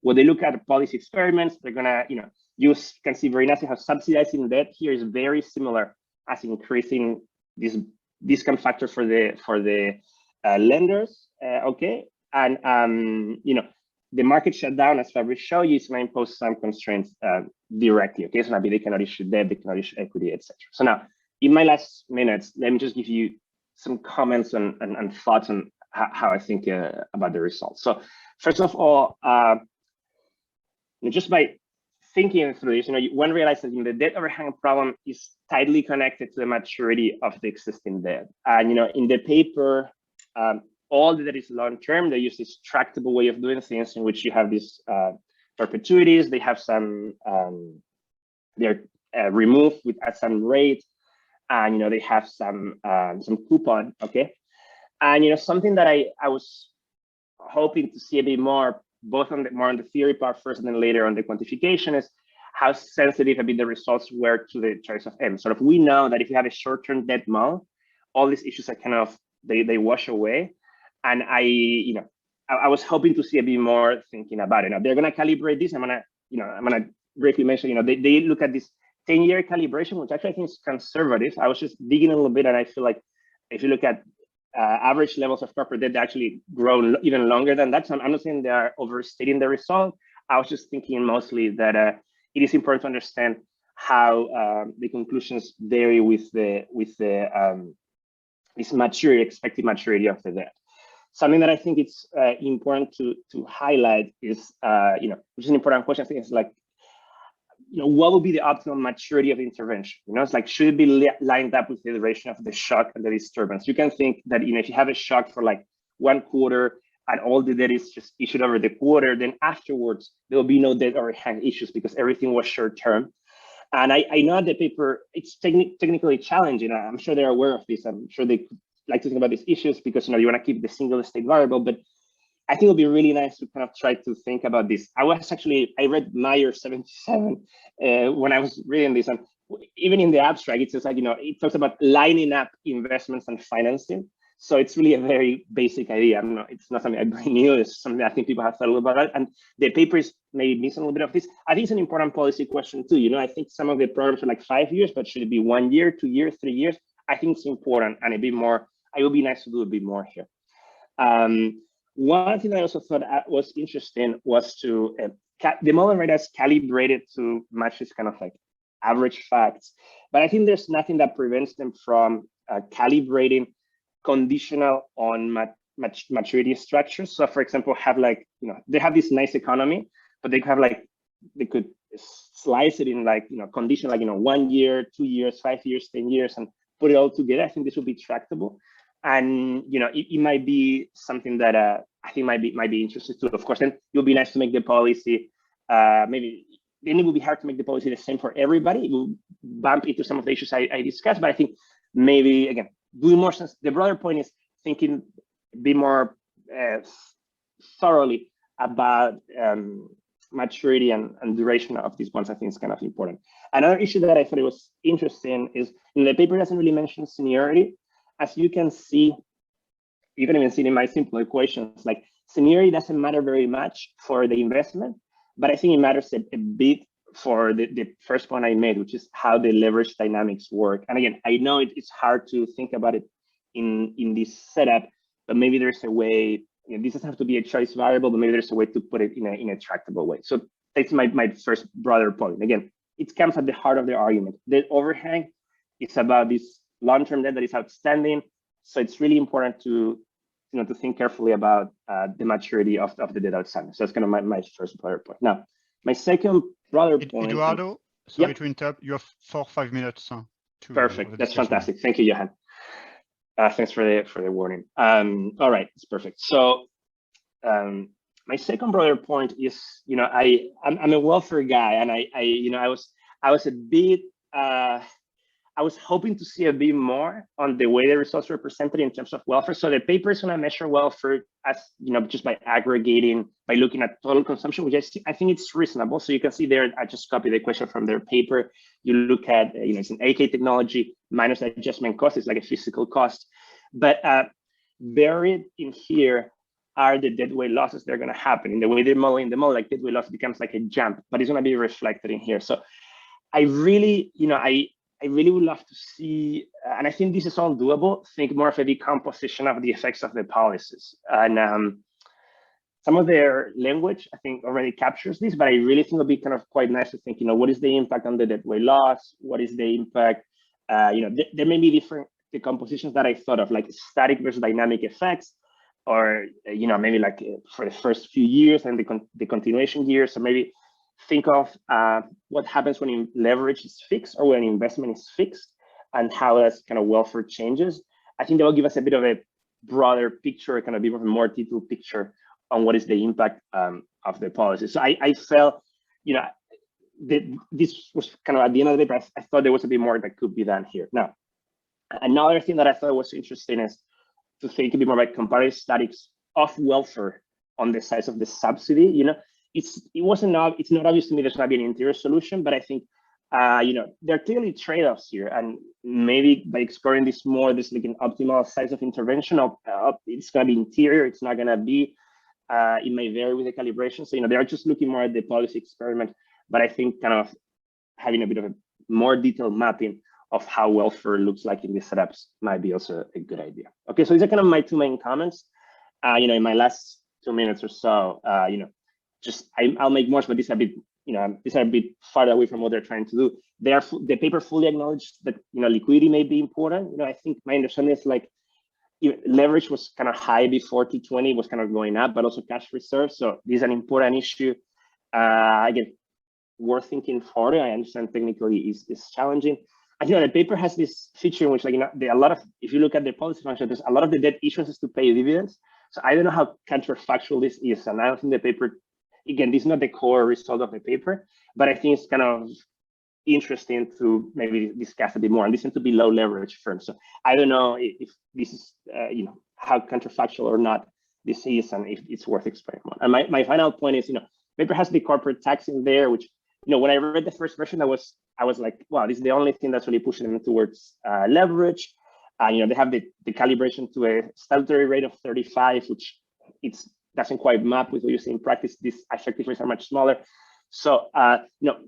when they look at policy experiments, they're gonna you can see very nicely how subsidizing debt here is very similar as increasing this discount factor for the lenders. Okay, and the market shutdown, as Fabrice showed you, is going to impose some constraints directly. Okay, so maybe they cannot issue debt, they cannot issue equity, etc. So now, in my last minutes, let me just give you some comments and thoughts on how I think about the results. So first of all, just by thinking through this, one realizes that the debt overhang problem is tightly connected to the maturity of the existing debt. And in the paper, all the debt is long-term. They use this tractable way of doing things in which you have these perpetuities. They have some, they're removed at some rate, and they have some coupon. Okay, and something that I was hoping to see a bit more, both more on the theory part first, and then later on the quantification, is how sensitive a bit the results were to the choice of M. Sort of, we know that if you have a short-term debt model, all these issues are kind of they wash away. And I was hoping to see a bit more thinking about it. Now they're gonna calibrate this. I'm gonna briefly mention, they look at this 10-year calibration, which actually I think is conservative. I was just digging a little bit, and I feel like if you look at average levels of corporate debt, they actually grow even longer than that. So I'm not saying they are overstating the result. I was just thinking mostly that it is important to understand how the conclusions vary with this expected maturity of the debt. Something that I think it's important to highlight is, which is an important question. I think it's like, what would be the optimal maturity of the intervention? It's like, should it be lined up with the duration of the shock and the disturbance? You can think that, if you have a shock for like 1 quarter and all the debt is just issued over the quarter, then afterwards, there will be no debt overhang issues because everything was short term. And I know the paper, it's technically challenging. I'm sure they're aware of this. I'm sure they like to think about these issues because, you want to keep the single state variable, but I think it would be really nice to kind of try to think about this. I read Meyer 77 when I was reading this, and even in the abstract, it's just like, it talks about lining up investments and financing. So it's really a very basic idea. It's not something I bring new, it's something I think people have thought a little about, and the paper is maybe missing a little bit of this. I think it's an important policy question too. I think some of the programs are like 5 years, but should it be 1 year, 2 years, 3 years? I think it's important and a bit more, it would be nice to do a bit more here. One thing I also thought was interesting was to, the model right is calibrated to match this kind of like average facts, but I think there's nothing that prevents them from calibrating conditional on maturity structures. So for example, have like, they have this nice economy, but they have like, they could slice it in like, condition like, 1 year, 2 years, 5 years, 10 years, and put it all together. I think this would be tractable. And it might be something that I think might be interesting too. Of course, then it would be nice to make the policy. Maybe then it would be hard to make the policy the same for everybody. It will bump into some of the issues I discussed. But I think maybe again, doing more sense. The broader point is thinking a bit more thoroughly about maturity and duration of these bonds. I think is kind of important. Another issue that I thought it was interesting is the paper doesn't really mention seniority. As you can see, you can even see it in my simple equations, like seniority doesn't matter very much for the investment, but I think it matters a bit for the first point I made, which is how the leverage dynamics work. And again, I know it's hard to think about it in this setup, but maybe there's a way, this doesn't have to be a choice variable, but maybe there's a way to put it in a tractable way. So that's my first broader point. Again, it comes at the heart of the argument. The overhang is about this long-term debt that is outstanding. So it's really important to think carefully about the maturity of the debt outstanding. So that's kind of my first broader point. Now, my second broader point. Eduardo, sorry to interrupt. You have 4 or 5 minutes. Perfect. That's fantastic. Thank you, Johan. Thanks for the warning. All right, it's perfect. So my second broader point is, I'm a welfare guy, and I I was a bit, I was hoping to see a bit more on the way the results were presented in terms of welfare. So the paper is going to measure welfare as, just by aggregating, by looking at total consumption, which I think it's reasonable. So you can see there, I just copied the question from their paper. You look at, it's an AK technology minus adjustment cost. It's like a physical cost. But buried in here are the deadweight losses that are going to happen. In the way they're modeling the model, like deadweight loss becomes like a jump, but it's going to be reflected in here. So I really, I really would love to see, and I think this is all doable, think more of a decomposition of the effects of the policies. And some of their language, I think, already captures this, but I really think it would be kind of quite nice to think, what is the impact on the deadweight loss? What is the impact? There may be different decompositions that I thought of, like static versus dynamic effects, or, maybe like for the first few years and the continuation years, so maybe think of what happens when leverage is fixed or when investment is fixed and how that's kind of welfare changes. I think that will give us a bit of a broader picture, kind of a more detailed picture on what is the impact of the policy. So I felt, this was kind of at the end of the day, but I thought there was a bit more that could be done here. Now, another thing that I thought was interesting is to think a bit more about comparative statics of welfare on the size of the subsidy. It's not obvious to me there's going to be an interior solution, but I think there are clearly trade-offs here, and maybe by exploring this more, this like an optimal size of intervention it's going to be interior, it's not going to be, it may vary with the calibration. So they are just looking more at the policy experiment, but I think kind of having a bit of a more detailed mapping of how welfare looks like in these setups might be also a good idea. Okay, so these are kind of my two main comments. In my last 2 minutes or so, I'll make more, but these are a bit farther away from what they're trying to do. The paper fully acknowledged that liquidity may be important. I think my understanding is like leverage was kind of high before 2020, was kind of going up, but also cash reserves. So this is an important issue. Again, worth thinking for it. I understand technically is challenging. And the paper has this feature in which, like, a lot of, if you look at the policy function, there's a lot of the debt issuances to pay dividends. So I don't know how counterfactual this is, and I don't think the paper. Again, this is not the core result of the paper, but I think it's kind of interesting to maybe discuss a bit more. And these tend to be low leverage firms. So I don't know if this is, how counterfactual or not this is, and if it's worth exploring more. And my final point is, paper has the corporate tax in there, which, when I read the first version, I was like, wow, this is the only thing that's really pushing them towards leverage. They have the calibration to a statutory rate of 35, which doesn't quite map with what you see in practice. These effective rates are much smaller. So,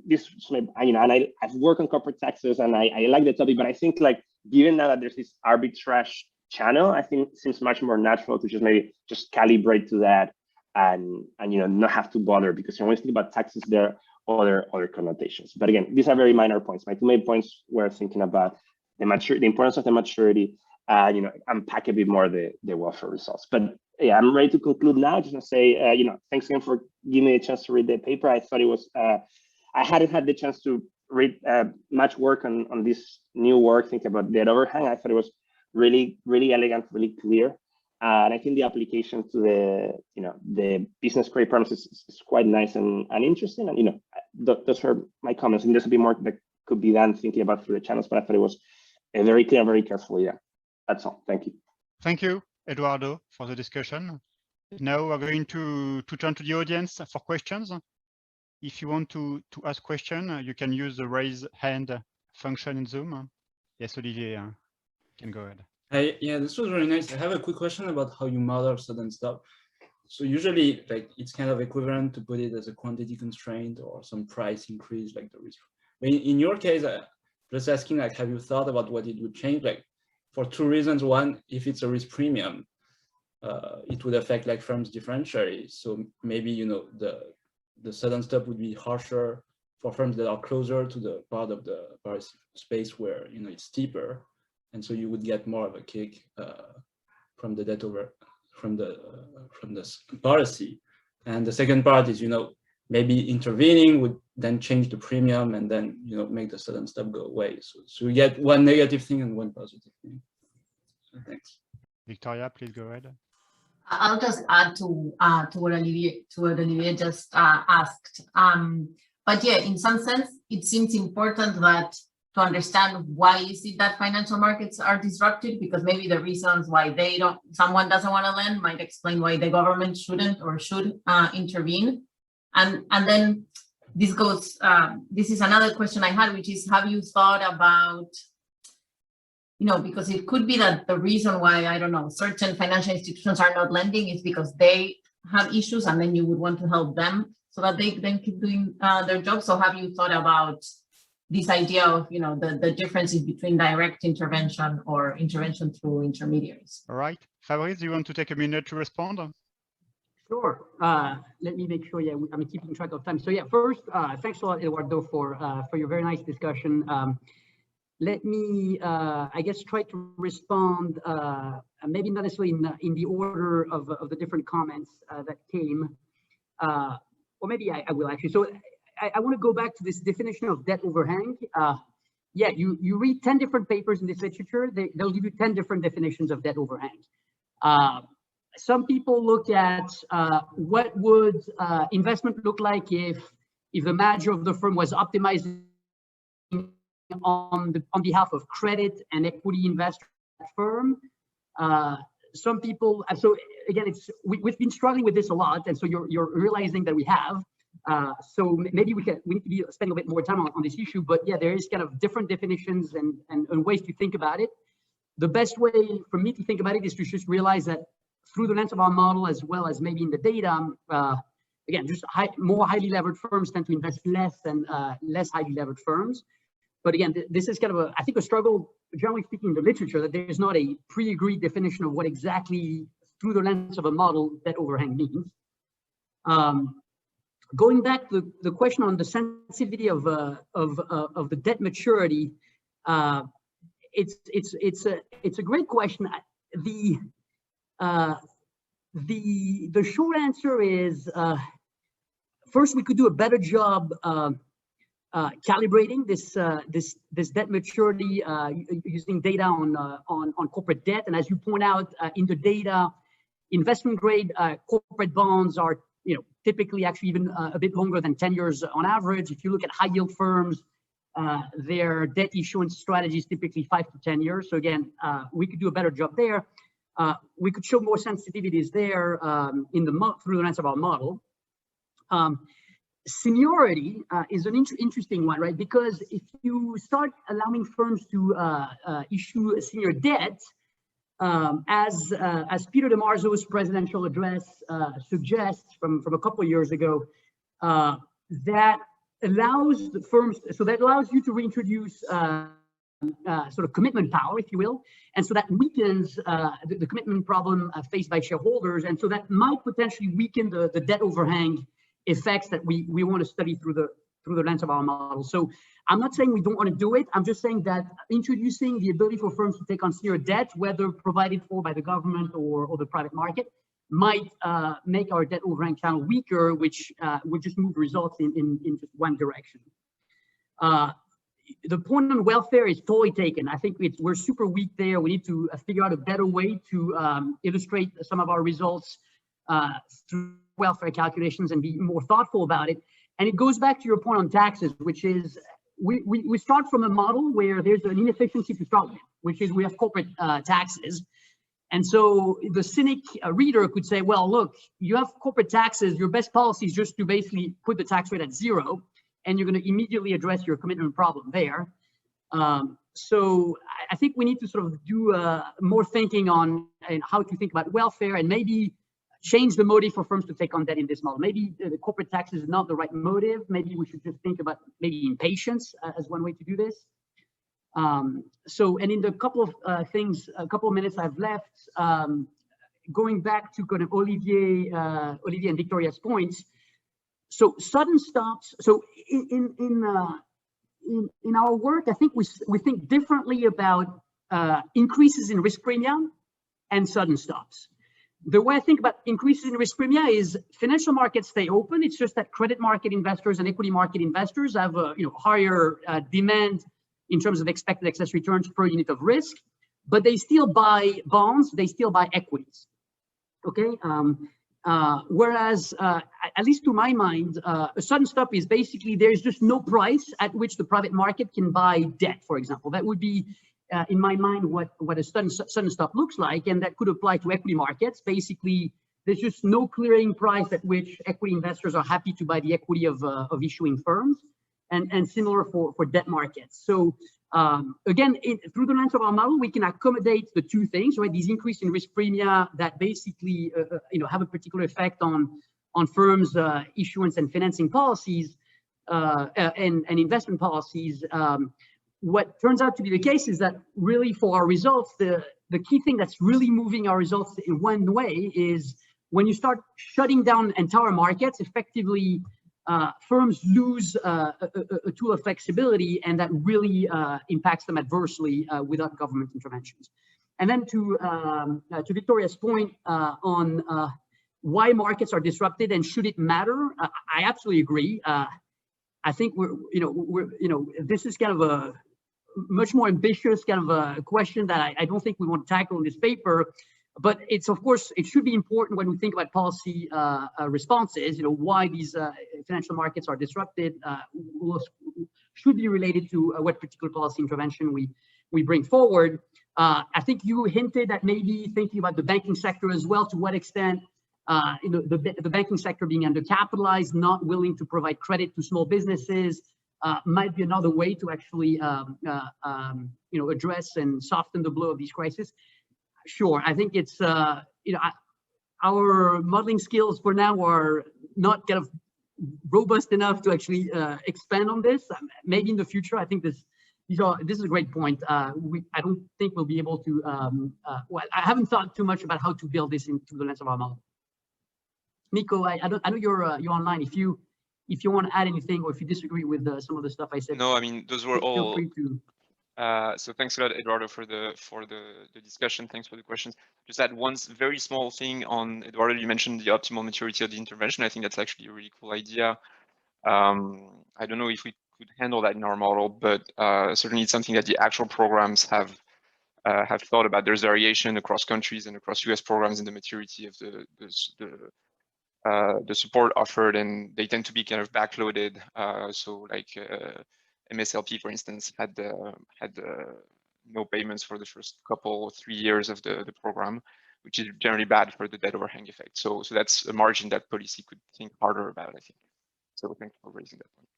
this, and I've worked on corporate taxes and I like the topic, but I think, like, given now that there's this arbitrage channel, I think it seems much more natural to just maybe just calibrate to that and not have to bother, because when you think about taxes, there are other connotations. But again, these are very minor points. My two main points were thinking about the importance of the maturity, unpack a bit more the welfare results. But yeah, I'm ready to conclude now. Just to say, thanks again for giving me a chance to read the paper. I thought it was, I hadn't had the chance to read much work on this new work, thinking about debt overhang. I thought it was really, really elegant, really clear. And I think the application to the business credit problems is quite nice and interesting. And, those were my comments. And there's a bit more that could be done thinking about through the channels, but I thought it was very clear, very careful. Yeah, that's all. Thank you. Thank you, Eduardo, for the discussion. Now we're going to turn to the audience for questions. If you want to ask a question, you can use the raise hand function in Zoom. Yes, Olivier, can go ahead. Yeah, this was very nice. I have a quick question about how you model sudden stop. So usually, like, it's kind of equivalent to put it as a quantity constraint or some price increase, like the risk. But in your case, just asking, like, have you thought about what it would change? Like, for two reasons. One, if it's a risk premium, it would affect, like, firms differentially. So maybe, the sudden stop would be harsher for firms that are closer to the part of the price space where, it's steeper. And so you would get more of a kick from the debt over from the policy. And the second part is, maybe intervening would then change the premium and then, make the sudden stop go away. So you get one negative thing and one positive thing. So thanks. Victoria, please go ahead. I'll just add to what Olivier just asked. But yeah, in some sense, it seems important that to understand why is it that financial markets are disrupted, because maybe the reasons why someone doesn't want to lend might explain why the government shouldn't or should intervene. And then this goes, this is another question I had, which is, have you thought about, because it could be that the reason why, I don't know, certain financial institutions are not lending is because they have issues, and then you would want to help them so that they then keep doing their job. So have you thought about this idea of, the differences between direct intervention or intervention through intermediaries? All right. Fabrice, do you want to take a minute to respond? Sure. Let me make sure, I'm keeping track of time. So first, thanks a lot, Eduardo, for your very nice discussion. Let me, I guess, try to respond, maybe not necessarily in the order of the different comments that came, or maybe I will actually. So I want to go back to this definition of debt overhang. You read 10 different papers in this literature, they'll give you 10 different definitions of debt overhang. Some people look at what would investment look like if the manager of the firm was optimizing on behalf of credit and equity investor firm. Some people, so again, we've been struggling with this a lot, and so you're realizing that we have. So maybe we need to be spending a bit more time on this issue, but there is kind of different definitions and ways to think about it. The best way for me to think about it is to just realize that through the lens of our model, as well as maybe in the data, again, just more highly levered firms tend to invest less than less highly levered firms. But again, this is kind of I think a struggle, generally speaking, in the literature, that there's not a pre-agreed definition of what exactly, through the lens of a model, that overhang means. Going back to the question on the sensitivity of the debt maturity, it's a great question. The short answer is, first, we could do a better job calibrating this debt maturity using data on corporate debt. And as you point out in the data, investment grade corporate bonds are typically actually even a bit longer than 10 years on average. If you look at high yield firms, their debt issuance strategy is typically 5 to 10 years. So again, we could do a better job there. We could show more sensitivities there through the lens of our model. Seniority is an interesting one, right? Because if you start allowing firms to issue a senior debt, as Peter DeMarzo's presidential address suggests from a couple of years ago, that allows the firms, so that allows you to reintroduce sort of commitment power, if you will, and so that weakens the commitment problem faced by shareholders, and so that might potentially weaken the debt overhang effects that we want to study through the lens of our model. So I'm not saying we don't want to do it. I'm just saying that introducing the ability for firms to take on senior debt, whether provided for by the government or the private market, might make our debt overhang channel weaker, which would just move results in just one direction. The point on welfare is totally taken. I think we're super weak there. We need to figure out a better way to illustrate some of our results through welfare calculations and be more thoughtful about it. And it goes back to your point on taxes, which is we start from a model where there's an inefficiency to start with, which is we have corporate taxes. And so the cynic reader could say, well, look, you have corporate taxes. Your best policy is just to basically put the tax rate at 0, and you're going to immediately address your commitment problem there. So I think we need to sort of do more thinking on how to think about welfare, and maybe change the motive for firms to take on debt in this model. Maybe the corporate taxes is not the right motive. Maybe we should just think about maybe impatience as one way to do this. And in the couple of minutes I've left, going back to kind of Olivier and Victoria's points. So sudden stops. So in our work, I think we think differently about increases in risk premium and sudden stops. The way I think about increases in risk premia is financial markets stay open. It's just that credit market investors and equity market investors have a higher demand in terms of expected excess returns per unit of risk, but they still buy bonds, they still buy equities. Okay, Whereas, at least to my mind, a sudden stop is basically there's just no price at which the private market can buy debt, for example. That would be, in my mind, what a sudden stop looks like, and that could apply to equity markets. Basically, there's just no clearing price at which equity investors are happy to buy the equity of issuing firms, and similar for debt markets. So again, through the lens of our model, we can accommodate the two things, right? These increase in risk premia that basically have a particular effect on firms' issuance and financing policies and investment policies. What turns out to be the case is that really for our results, the key thing that's really moving our results in one way is when you start shutting down entire markets, effectively firms lose a tool of flexibility, and that really impacts them adversely without government interventions. And then to Victoria's point on why markets are disrupted and should it matter, I absolutely agree. I think this is kind of a much more ambitious kind of a question that I don't think we want to tackle in this paper. But it's, of course, it should be important when we think about policy responses, why these financial markets are disrupted, should be related to what particular policy intervention we bring forward. I think you hinted at maybe thinking about the banking sector as well, to what extent the banking sector being undercapitalized, not willing to provide credit to small businesses, might be another way to actually address and soften the blow of these crises. Sure, I think it's our modeling skills for now are not kind of robust enough to actually expand on this. Maybe in the future, I think this is a great point. I don't think we'll be able to. Well, I haven't thought too much about how to build this into the lens of our model. Nico, I know you're online. If you want to add anything, or if you disagree with some of the stuff I said. No, I mean those were all. Feel free to. So thanks a lot, Eduardo, for the discussion. Thanks for the questions. Just add one very small thing on Eduardo. You mentioned the optimal maturity of the intervention. I think that's actually a really cool idea. I don't know if we could handle that in our model, but certainly it's something that the actual programs have thought about. There's variation across countries and across US programs in the maturity of the support offered, and they tend to be kind of backloaded. So like MSLP, for instance, had no payments for the first 3 years of the program, which is generally bad for the debt overhang effect. So that's a margin that policy could think harder about, I think. So thank you for raising that point.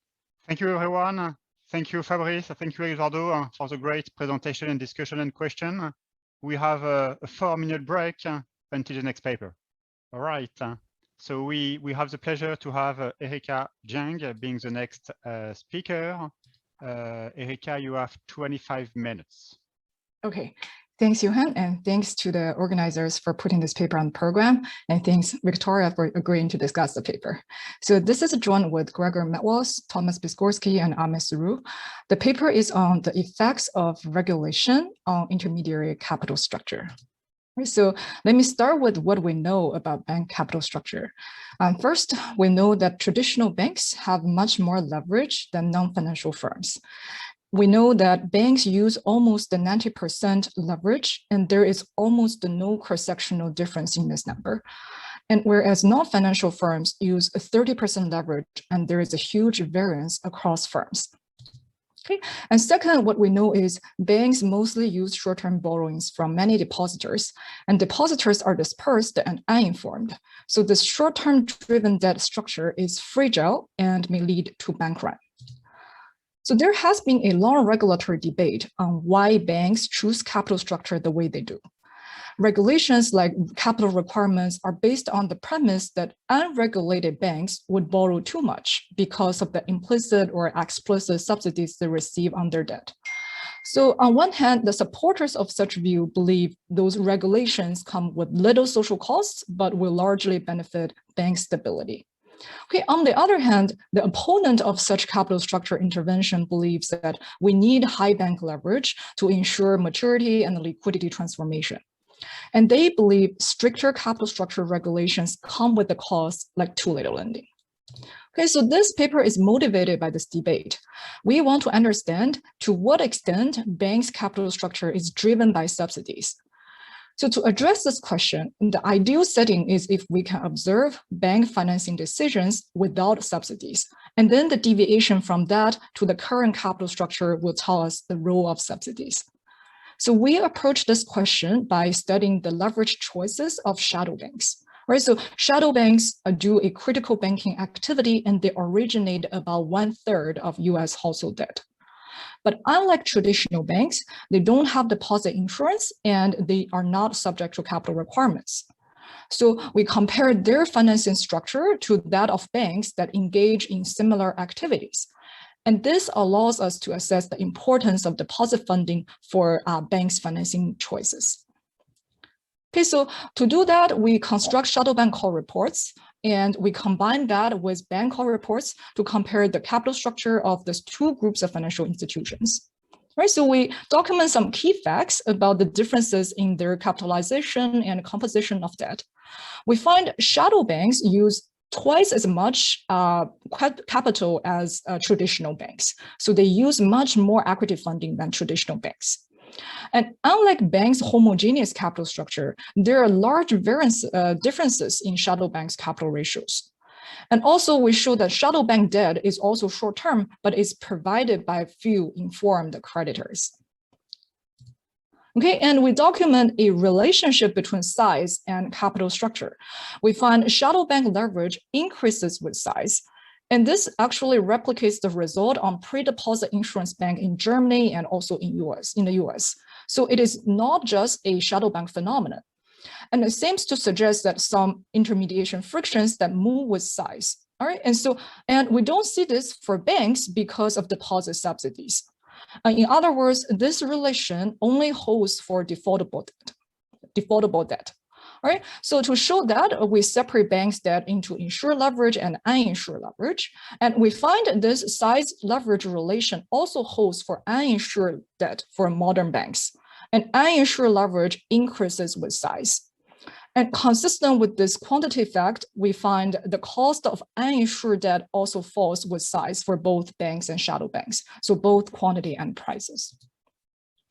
Thank you, everyone. Thank you, Fabrice. Thank you, Eduardo, for the great presentation and discussion and question. We have a 4-minute break until the next paper. All right. So we have the pleasure to have Erika Jiang being the next speaker. Erika, you have 25 minutes. Okay, thanks, Johan, and thanks to the organizers for putting this paper on the program, and thanks, Victoria, for agreeing to discuss the paper. So this is a joint with Gregor, Matvos, Tomasz, Piskorski, and Amit, Seru. The paper is on the effects of regulation on intermediary capital structure. So let me start with what we know about bank capital structure. First, we know that traditional banks have much more leverage than non-financial firms. We know that banks use almost the 90% leverage, and there is almost no cross-sectional difference in this number. And whereas non-financial firms use 30% leverage, and there is a huge variance across firms. Okay. And second, what we know is banks mostly use short-term borrowings from many depositors, and depositors are dispersed and uninformed. So this short-term driven debt structure is fragile and may lead to bank run. So there has been a long regulatory debate on why banks choose capital structure the way they do. Regulations like capital requirements are based on the premise that unregulated banks would borrow too much because of the implicit or explicit subsidies they receive on their debt. So on one hand, the supporters of such view believe those regulations come with little social costs, but will largely benefit bank stability. Okay, on the other hand, the opponent of such capital structure intervention believes that we need high bank leverage to ensure maturity and liquidity transformation. And they believe stricter capital structure regulations come with the cost like too little lending. Okay, so this paper is motivated by this debate. We want to understand to what extent banks' capital structure is driven by subsidies. So to address this question, the ideal setting is if we can observe bank financing decisions without subsidies. And then the deviation from that to the current capital structure will tell us the role of subsidies. So we approach this question by studying the leverage choices of shadow banks. Right, so shadow banks do a critical banking activity and they originate about 1/3 of US household debt. But unlike traditional banks, they don't have deposit insurance and they are not subject to capital requirements. So we compare their financing structure to that of banks that engage in similar activities. And this allows us to assess the importance of deposit funding for banks' financing choices. Okay, so to do that, we construct shadow bank call reports, and we combine that with bank call reports to compare the capital structure of these two groups of financial institutions. Right, so we document some key facts about the differences in their capitalization and composition of debt. We find shadow banks use twice as much capital as traditional banks. So they use much more equity funding than traditional banks. And unlike banks' homogeneous capital structure, there are large differences in shadow banks' capital ratios. And also we show that shadow bank debt is also short-term, but is provided by few informed creditors. Okay, and we document a relationship between size and capital structure. We find shadow bank leverage increases with size. And this actually replicates the result on pre-deposit insurance bank in Germany and also in the US. So it is not just a shadow bank phenomenon. And it seems to suggest that some intermediation frictions that move with size. All right, and we don't see this for banks because of deposit subsidies. In other words, this relation only holds for defaultable debt. All right, so to show that, we separate banks' debt into insured leverage and uninsured leverage. And we find this size leverage relation also holds for uninsured debt for modern banks. And uninsured leverage increases with size. And consistent with this quantity fact, we find the cost of uninsured debt also falls with size for both banks and shadow banks. So both quantity and prices.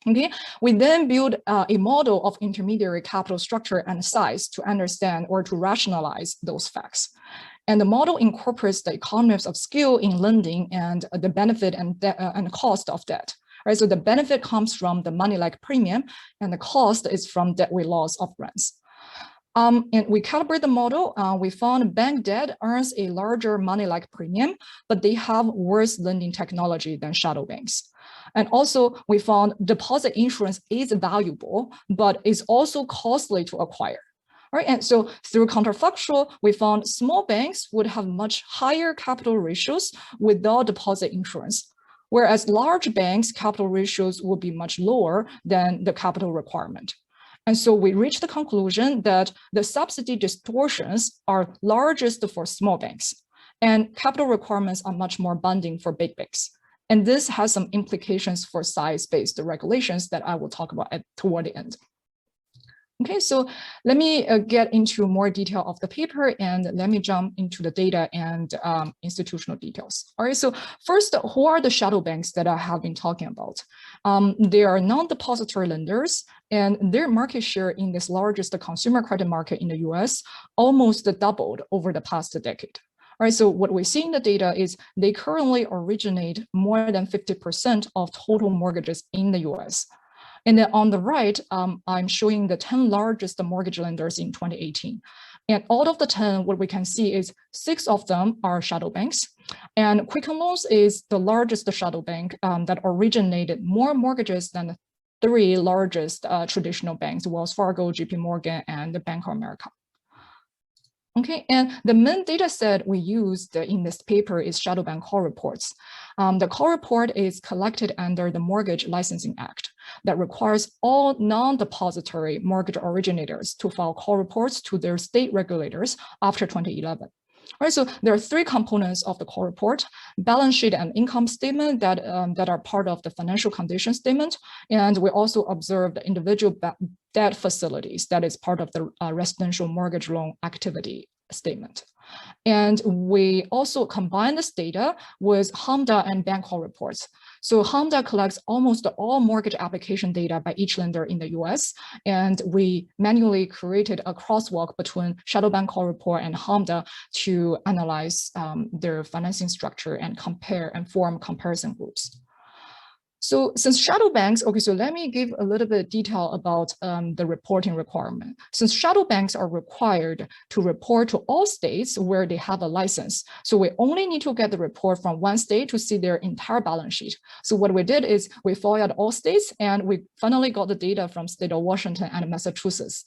Okay, we then build a model of intermediary capital structure and size to understand or to rationalize those facts. And the model incorporates the economies of scale in lending and the benefit and cost of debt. Right, so the benefit comes from the money-like premium and the cost is from debt weight loss of rents. And we calibrate the model. We found bank debt earns a larger money-like premium, but they have worse lending technology than shadow banks. And also, we found deposit insurance is valuable, but is also costly to acquire. All right, and so through counterfactual, we found small banks would have much higher capital ratios without deposit insurance, whereas large banks' capital ratios will be much lower than the capital requirement. And so we reached the conclusion that the subsidy distortions are largest for small banks, and capital requirements are much more binding for big banks. And this has some implications for size-based regulations that I will talk about toward the end. Okay, so let me get into more detail of the paper and let me jump into the data and institutional details. All right, so first, who are the shadow banks that I have been talking about? They are non-depository lenders and their market share in this largest consumer credit market in the US almost doubled over the past decade. All right, so what we see in the data is they currently originate more than 50% of total mortgages in the US. And then on the right, I'm showing the 10 largest mortgage lenders in 2018. And out of the 10, what we can see is 6 of them are shadow banks. And Quicken Loans is the largest shadow bank that originated more mortgages than the 3 largest traditional banks, Wells Fargo, JP Morgan, and the Bank of America. Okay, and the main data set we used in this paper is shadow bank call reports. The call report is collected under the Mortgage Licensing Act that requires all non-depository mortgage originators to file call reports to their state regulators after 2011. All right, so there are 3 components of the call report: balance sheet and income statement that are part of the financial condition statement, and we also observe the individual debt facilities that is part of the residential mortgage loan activity statement. And we also combine this data with HMDA and bank call reports. So Hombert collects almost all mortgage application data by each lender in the US, and we manually created a crosswalk between shadow bank call report and Hombert to analyze their financing structure and compare and form comparison groups. So since shadow banks, okay, so let me give a little bit of detail about the reporting requirement. Since shadow banks are required to report to all states where they have a license, so we only need to get the report from one state to see their entire balance sheet. So what we did is we followed all states and we finally got the data from state of Washington and Massachusetts.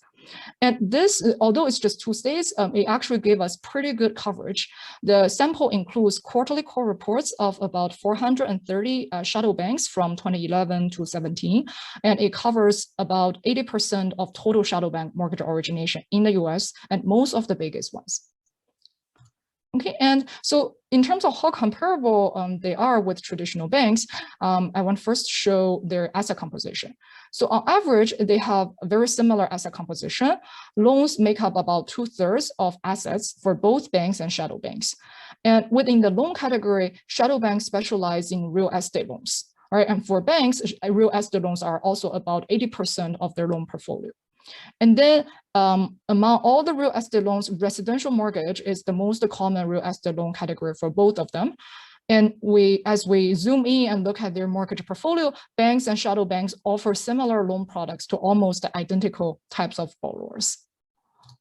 And this, although it's just 2 states, it actually gave us pretty good coverage. The sample includes quarterly core reports of about 430 shadow banks from 2011 to 17, and it covers about 80% of total shadow bank mortgage origination in the US and most of the biggest ones. Okay, and so in terms of how comparable they are with traditional banks, I want to first show their asset composition. So on average, they have a very similar asset composition. Loans make up about 2/3 of assets for both banks and shadow banks. And within the loan category, shadow banks specialize in real estate loans, right? And for banks, real estate loans are also about 80% of their loan portfolio. And then among all the real estate loans, residential mortgage is the most common real estate loan category for both of them. And as we zoom in and look at their mortgage portfolio, banks and shadow banks offer similar loan products to almost identical types of borrowers.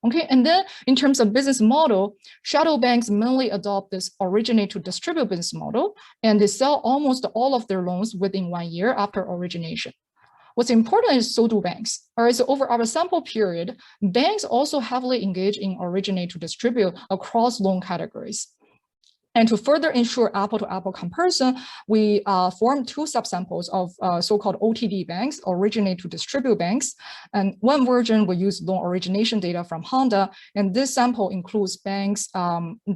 Okay, and then in terms of business model, shadow banks mainly adopt this originate to distribute business model, and they sell almost all of their loans within 1 year after origination. What's important is so do banks. All right, so over our sample period, banks also heavily engage in originate to distribute across loan categories. And to further ensure apple-to-apple comparison, we formed 2 subsamples of so-called OTD banks, originate to distribute banks. And one version will use loan origination data from Honda. And this sample includes banks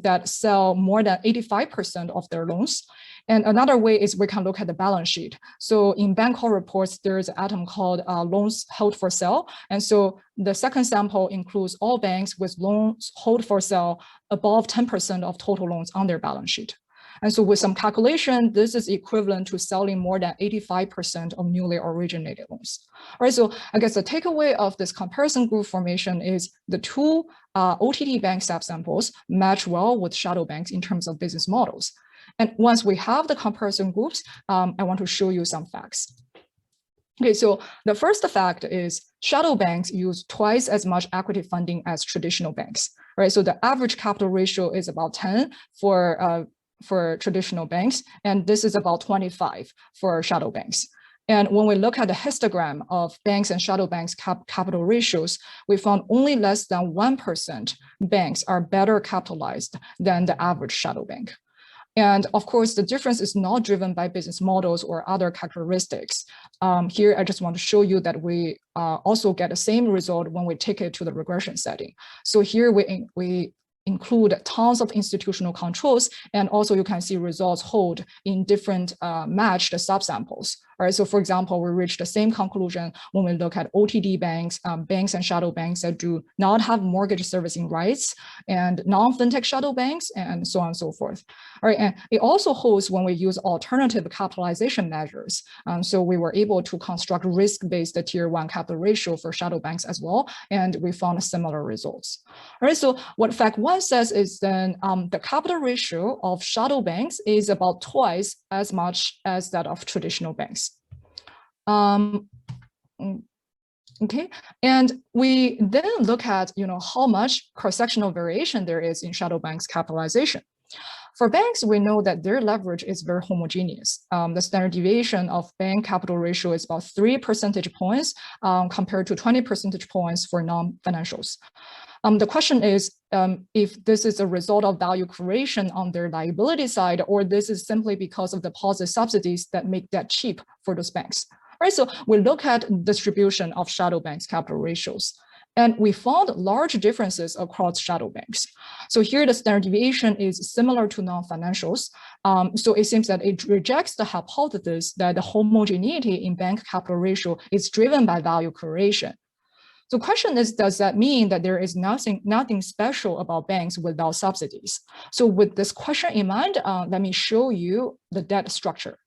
that sell more than 85% of their loans. And another way is we can look at the balance sheet. So in bank call reports, there's an item called loans held for sale. And so the second sample includes all banks with loans held for sale above 10% of total loans on their balance sheet. And so with some calculation, this is equivalent to selling more than 85% of newly originated loans. All right, so I guess the takeaway of this comparison group formation is the 2 OTD bank subsamples match well with shadow banks in terms of business models. And once we have the comparison groups, I want to show you some facts. Okay, so the first fact is shadow banks use twice as much equity funding as traditional banks, right? So the average capital ratio is about 10 for traditional banks, and this is about 25 for shadow banks. And when we look at the histogram of banks and shadow banks capital ratios, we found only less than 1% banks are better capitalized than the average shadow bank. And of course, the difference is not driven by business models or other characteristics. Here, I just want to show you that we also get the same result when we take it to the regression setting. So here we include tons of institutional controls, and also you can see results hold in different matched subsamples. All right, so for example, we reach the same conclusion when we look at OTD banks, banks and shadow banks that do not have mortgage servicing rights, and non-fintech shadow banks, and so on and so forth. All right, and it also holds when we use alternative capitalization measures. So we were able to construct risk-based tier 1 capital ratio for shadow banks as well, and we found similar results. All right, so what fact 1 says is then the capital ratio of shadow banks is about twice as much as that of traditional banks. Okay, and we then look at how much cross-sectional variation there is in shadow banks capitalization. For banks, we know that their leverage is very homogeneous. The standard deviation of bank capital ratio is about 3 percentage points compared to 20 percentage points for non-financials. The question is if this is a result of value creation on their liability side, or this is simply because of the positive subsidies that make that cheap for those banks. All right, so we look at distribution of shadow banks capital ratios, and we found large differences across shadow banks. So here the standard deviation is similar to non-financials. So it seems that it rejects the hypothesis that the homogeneity in bank capital ratio is driven by value creation. So the question is, does that mean that there is nothing special about banks without subsidies? So with this question in mind, let me show you the debt structure.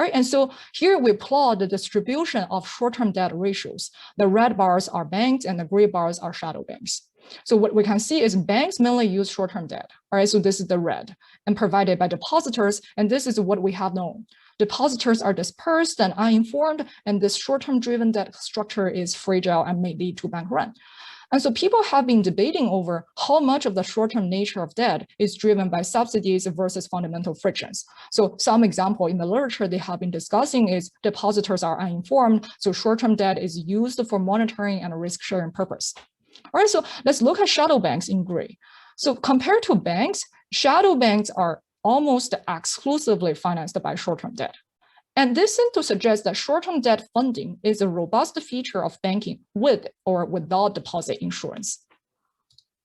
right? And so here we plot the distribution of short-term debt ratios. The red bars are banks and the gray bars are shadow banks. So what we can see is banks mainly use short-term debt, all right? So this is the red and provided by depositors, and this is what we have known. Depositors are dispersed and uninformed, and this short-term driven debt structure is fragile and may lead to bank run. And so people have been debating over how much of the short-term nature of debt is driven by subsidies versus fundamental frictions. So some example in the literature they have been discussing is depositors are uninformed, so short-term debt is used for monitoring and risk-sharing purpose. All right, so let's look at shadow banks in gray. So compared to banks, shadow banks are almost exclusively financed by short-term debt. And this seems to suggest that short-term debt funding is a robust feature of banking with or without deposit insurance.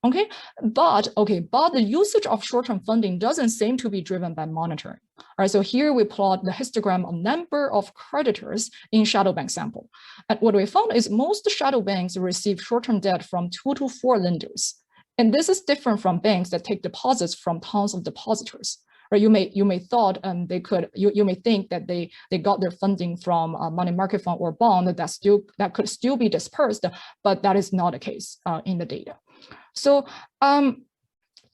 But the usage of short-term funding doesn't seem to be driven by monitoring. All right, so here we plot the histogram of number of creditors in shadow bank sample. And what we found is most shadow banks receive short-term debt from 2 to 4 lenders. And this is different from banks that take deposits from tons of depositors. Right, you may thought you may think that they got their funding from a money market fund or bond that could still be dispersed, but that is not the case in the data. So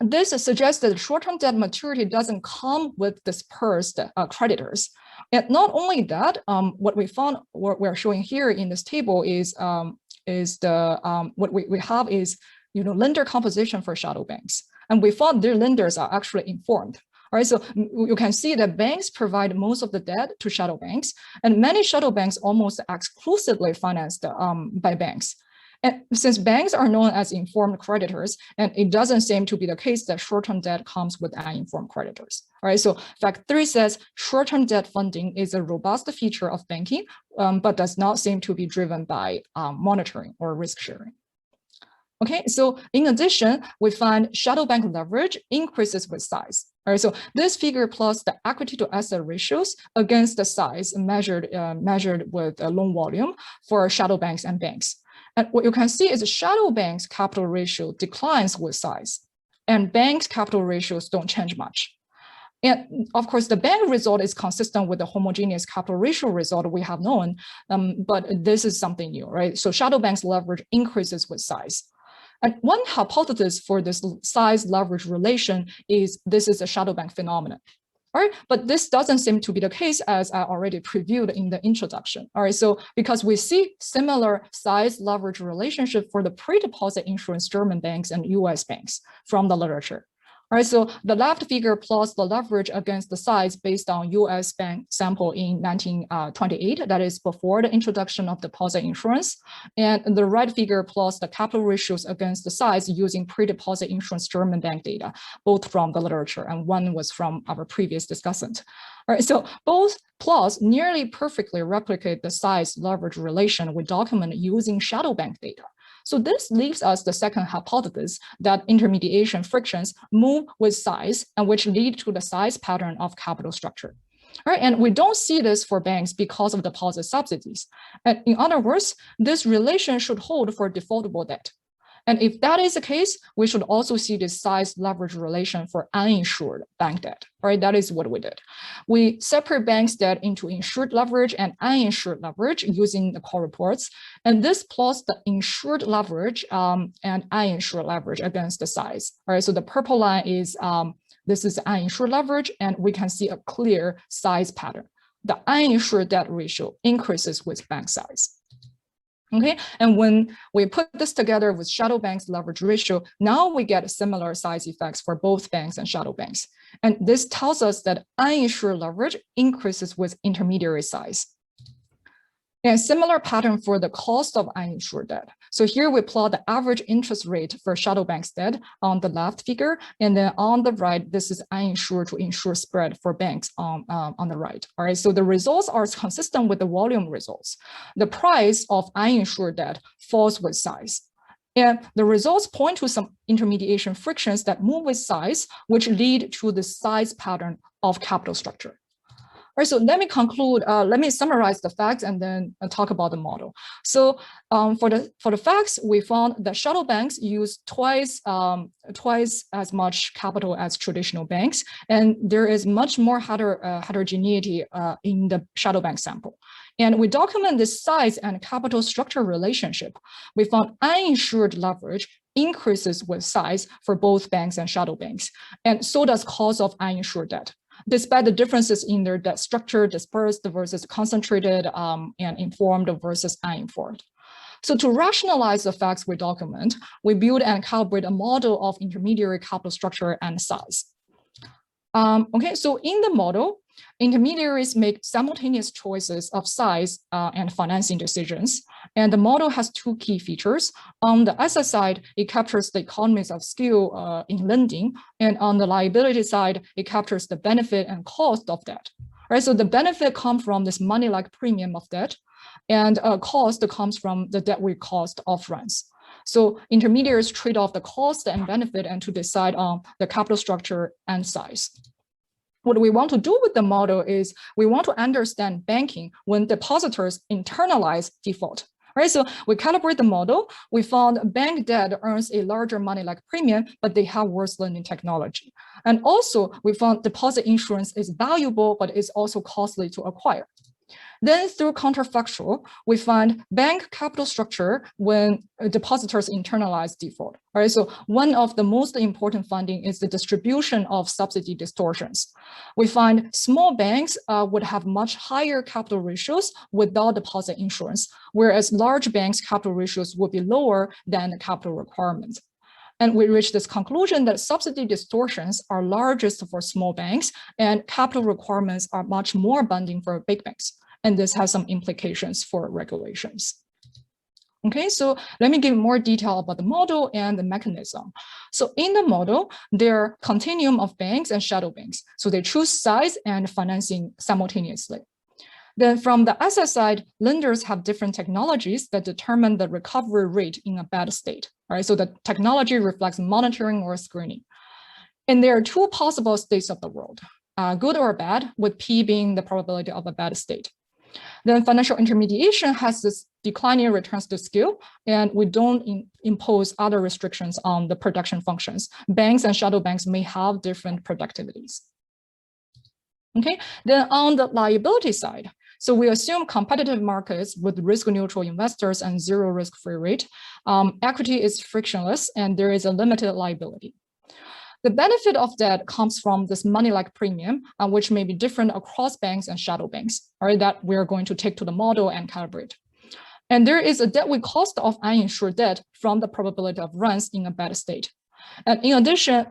this suggests that short-term debt maturity doesn't come with dispersed creditors. And not only that, what we found, what we're showing here in this table is what we have is lender composition for shadow banks, and we found their lenders are actually informed. All right, so you can see that banks provide most of the debt to shadow banks, and many shadow banks almost exclusively financed by banks. And since banks are known as informed creditors, and it doesn't seem to be the case that short-term debt comes with uninformed creditors. All right, so fact 3 says short-term debt funding is a robust feature of banking, but does not seem to be driven by monitoring or risk sharing. Okay, so in addition, we find shadow bank leverage increases with size. All right, so this figure plots the equity to asset ratios against the size measured with a loan volume for shadow banks and banks. And what you can see is shadow banks' capital ratio declines with size, and banks' capital ratios don't change much. And of course, the bank result is consistent with the homogeneous capital ratio result we have known, but this is something new, right? So shadow banks' leverage increases with size. And one hypothesis for this size leverage relation is this is a shadow bank phenomenon. All right, but this doesn't seem to be the case, as I already previewed in the introduction. All right, so because we see similar size leverage relationship for the pre-deposit insurance German banks and US banks from the literature. All right, so the left figure plots the leverage against the size based on US bank sample in 1928, that is before the introduction of deposit insurance. And the right figure plots the capital ratios against the size using pre-deposit insurance German bank data, both from the literature, and one was from our previous discussant. All right, so both plots nearly perfectly replicate the size leverage relation we document using shadow bank data. So this leaves us the second hypothesis that intermediation frictions move with size, and which lead to the size pattern of capital structure. All right, and we don't see this for banks because of deposit subsidies. And in other words, this relation should hold for defaultable debt. And if that is the case, we should also see this size leverage relation for uninsured bank debt. All right, that is what we did. We separate banks debt into insured leverage and uninsured leverage using the call reports. And this plots the insured leverage and uninsured leverage against the size. All right, so the purple line is, this is uninsured leverage, and we can see a clear size pattern. The uninsured debt ratio increases with bank size. Okay, and when we put this together with shadow banks leverage ratio, now we get similar size effects for both banks and shadow banks. And this tells us that uninsured leverage increases with intermediary size. And similar pattern for the cost of uninsured debt. So here we plot the average interest rate for shadow banks debt on the left figure, and then on the right, this is uninsured to insured spread for banks on the right. All right, so the results are consistent with the volume results. The price of uninsured debt falls with size. And the results point to some intermediation frictions that move with size, which lead to the size pattern of capital structure. right, so let me conclude, let me summarize the facts and then talk about the model. So for the facts, we found that shadow banks use twice as much capital as traditional banks, and there is much more heterogeneity in the shadow bank sample. And we document this size and capital structure relationship. We found uninsured leverage increases with size for both banks and shadow banks, and so does cost of uninsured debt, despite the differences in their debt structure, dispersed versus concentrated, and informed versus uninformed. So to rationalize the facts we document, we build and calibrate a model of intermediary capital structure and size. Okay, so in the model, intermediaries make simultaneous choices of size and financing decisions. And the model has two key features. On the asset side, it captures the economies of scale in lending. And on the liability side, it captures the benefit and cost of debt. Right, so the benefit comes from this money-like premium of debt, and cost comes from the debt we cost of rents. So intermediaries trade off the cost and benefit and to decide on the capital structure and size. What we want to do with the model is we want to understand banking when depositors internalize default. Right, so we calibrate the model. We found bank debt earns a larger money-like premium, but they have worse lending technology. And also, we found deposit insurance is valuable, but it's also costly to acquire. Then through counterfactual, we find bank capital structure when depositors internalize default. Right? So one of the most important finding is the distribution of subsidy distortions. We find small banks would have much higher capital ratios without deposit insurance, whereas large banks' capital ratios would be lower than the capital requirements. And we reached this conclusion that subsidy distortions are largest for small banks and capital requirements are much more binding for big banks. And this has some implications for regulations. Okay, so let me give more detail about the model and the mechanism. So in the model, there are continuum of banks and shadow banks. So they choose size and financing simultaneously. Then from the asset side, lenders have different technologies that determine the recovery rate in a bad state. Right? So the technology reflects monitoring or screening. And there are two possible states of the world, good or bad, with P being the probability of a bad state. Then financial intermediation has this declining returns to scale, and we don't impose other restrictions on the production functions. Banks and shadow banks may have different productivities. Okay, then on the liability side, so we assume competitive markets with risk-neutral investors and zero risk-free rate. Equity is frictionless, and there is a limited liability. The benefit of that comes from this money-like premium, which may be different across banks and shadow banks, right, that we're going to take to the model and calibrate. And there is a debt we cost of uninsured debt from the probability of runs in a bad state. And in addition,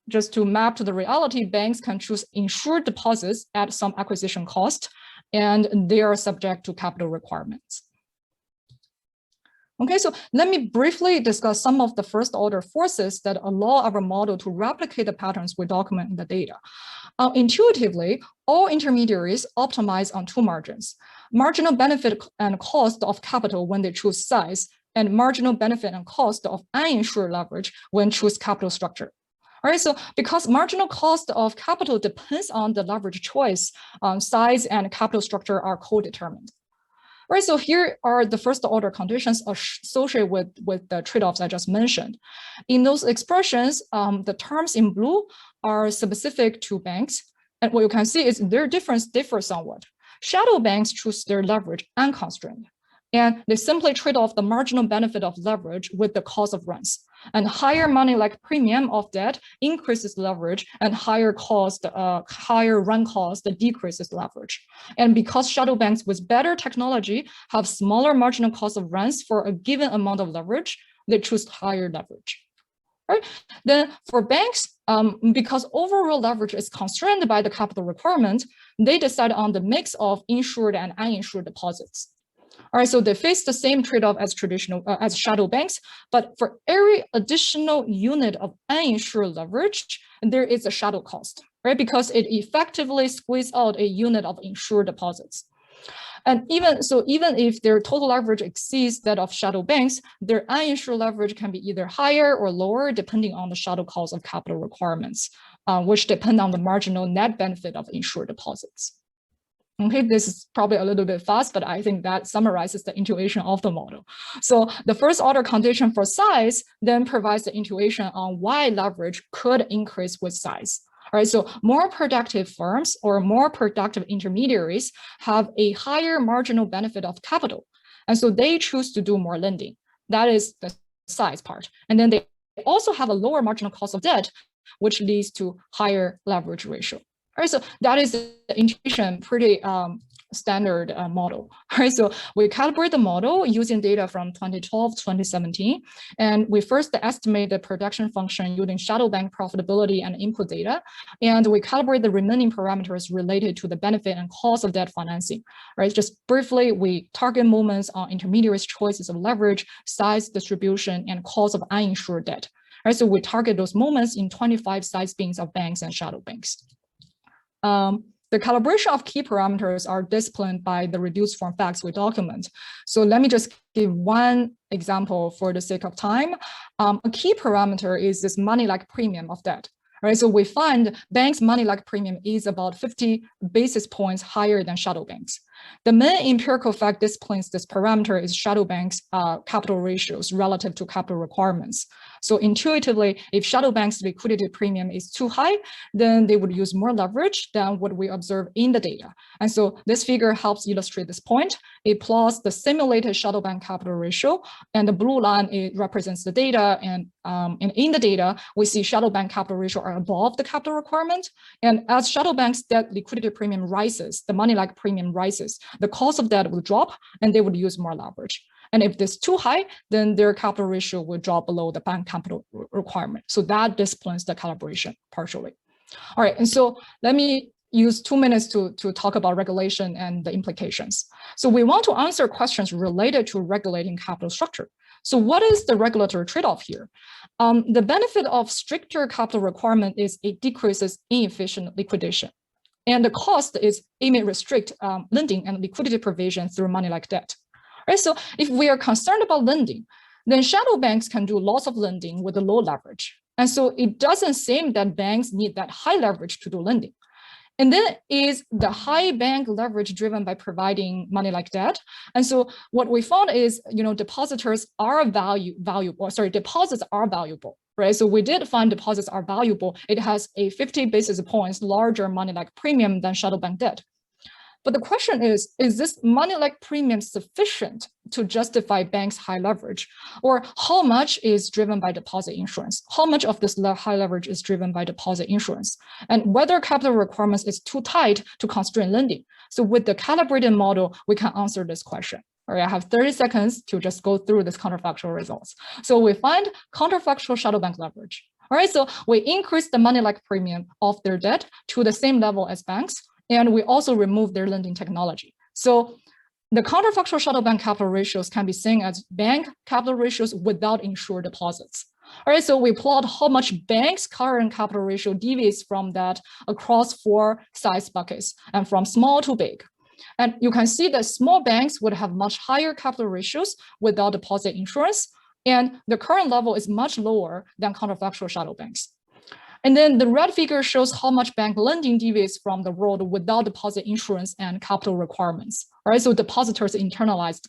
just to map to the reality, banks can choose insured deposits at some acquisition cost, and they are subject to capital requirements. Okay, so let me briefly discuss some of the first order forces that allow our model to replicate the patterns we document in the data. Intuitively, all intermediaries optimize on two margins: marginal benefit and cost of capital when they choose size, and marginal benefit and cost of uninsured leverage when choose capital structure. All right, so because marginal cost of capital depends on the leverage choice, size and capital structure are co-determined. Right, so here are the first order conditions associated with the trade-offs I just mentioned. In those expressions, the terms in blue are specific to banks. And what you can see is their difference differs somewhat. Shadow banks choose their leverage unconstrained, and they simply trade off the marginal benefit of leverage with the cost of rents. And higher money-like premium of debt increases leverage, and higher run cost decreases leverage. And because shadow banks with better technology have smaller marginal cost of rents for a given amount of leverage, they choose higher leverage. Right? Then for banks, because overall leverage is constrained by the capital requirement, they decide on the mix of insured and uninsured deposits. All right, so they face the same trade-off as shadow banks, but for every additional unit of uninsured leverage, there is a shadow cost, right? Because it effectively squeezes out a unit of insured deposits. And even if their total leverage exceeds that of shadow banks, their uninsured leverage can be either higher or lower depending on the shadow cost of capital requirements, which depend on the marginal net benefit of insured deposits. Okay, this is probably a little bit fast, but I think that summarizes the intuition of the model. So the first order condition for size then provides the intuition on why leverage could increase with size. All right, so more productive firms or more productive intermediaries have a higher marginal benefit of capital. And so they choose to do more lending. That is the size part. And then they also have a lower marginal cost of debt, which leads to higher leverage ratio. All right, so that is the intuition, pretty standard model. All right, so we calibrate the model using data from 2012, 2017, and we first estimate the production function using shadow bank profitability and input data, and we calibrate the remaining parameters related to the benefit and cost of debt financing. Right, just briefly, we target moments on intermediaries' choices of leverage, size, distribution, and cost of uninsured debt. All right, so we target those moments in 25 size bins of banks and shadow banks. The calibration of key parameters are disciplined by the reduced form facts we document. So let me just give one example for the sake of time. A key parameter is this money-like premium of debt. Right, so we find banks' money-like premium is about 50 basis points higher than shadow banks. The main empirical fact disciplines this parameter is shadow banks' capital ratios relative to capital requirements. So intuitively, if shadow banks' liquidity premium is too high, then they would use more leverage than what we observe in the data. And so this figure helps illustrate this point. It plots the simulated shadow bank capital ratio, and the blue line, it represents the data. And in the data, we see shadow bank capital ratio are above the capital requirement. And as shadow banks' debt liquidity premium rises, the money-like premium rises, the cost of debt will drop, and they would use more leverage. And if this is too high, then their capital ratio will drop below the bank capital requirement. So that disciplines the calibration partially. All right, and so let me use 2 minutes to talk about regulation and the implications. So we want to answer questions related to regulating capital structure. So what is the regulatory trade-off here? The benefit of stricter capital requirement is it decreases inefficient liquidation. And the cost is it may restrict lending and liquidity provision through money-like debt. Right, so if we are concerned about lending, then shadow banks can do lots of lending with a low leverage. And so it doesn't seem that banks need that high leverage to do lending. And then is the high bank leverage driven by providing money-like debt? And so what we found is, depositors are deposits are valuable, right? So we did find deposits are valuable. It has a 50 basis points larger money-like premium than shadow bank debt. But the question is this money-like premium sufficient to justify banks' high leverage? Or how much is driven by deposit insurance? How much of this high leverage is driven by deposit insurance? And whether capital requirements is too tight to constrain lending? So with the calibrated model, we can answer this question. All right, I have 30 seconds to just go through this counterfactual results. So we find counterfactual shadow bank leverage. All right, so we increase the money-like premium of their debt to the same level as banks. And we also remove their lending technology. So the counterfactual shadow bank capital ratios can be seen as bank capital ratios without insured deposits. All right, so we plot how much banks' current capital ratio deviates from that across 4 size buckets and from small to big. And you can see that small banks would have much higher capital ratios without deposit insurance. And the current level is much lower than counterfactual shadow banks. And then the red figure shows how much bank lending deviates from the world without deposit insurance and capital requirements. All right, so depositors internalized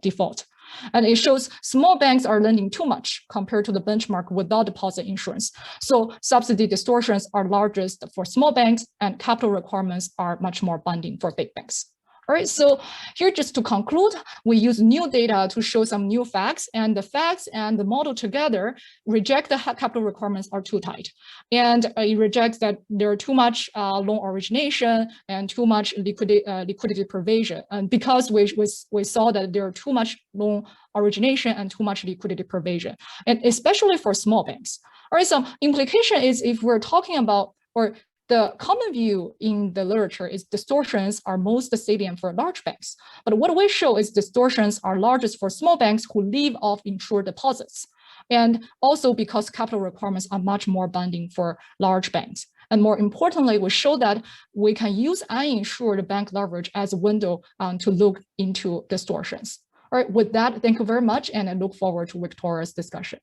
default. And it shows small banks are lending too much compared to the benchmark without deposit insurance. So subsidy distortions are largest for small banks and capital requirements are much more binding for big banks. All right, so here just to conclude, we use new data to show some new facts, and the facts and the model together reject the capital requirements are too tight. And it rejects that there are too much loan origination and too much liquidity provision. And because we saw that there are too much loan origination and too much liquidity provision, and especially for small banks. All right, so implication is if we're talking about, or the common view in the literature is distortions are most salient for large banks. But what we show is distortions are largest for small banks who leave off insured deposits. And also because capital requirements are much more binding for large banks. And more importantly, we show that we can use uninsured bank leverage as a window to look into distortions. All right, with that, thank you very much. And I look forward to Victoria's discussion.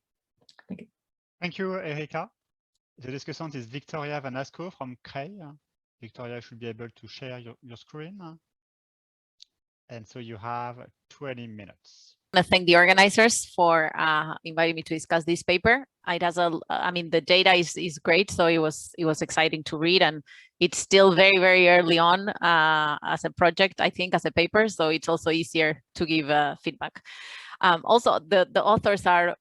Thank you. Thank you, Erika. The discussant is Victoria Vanasco from CREI. Victoria should be able to share your screen. And so you have 20 minutes. I want to thank the organizers for inviting me to discuss this paper. It has I mean, the data is great, so it was exciting to read, and it's still very, very early on as a project, I think, as a paper, so it's also easier to give feedback. Also, the authors are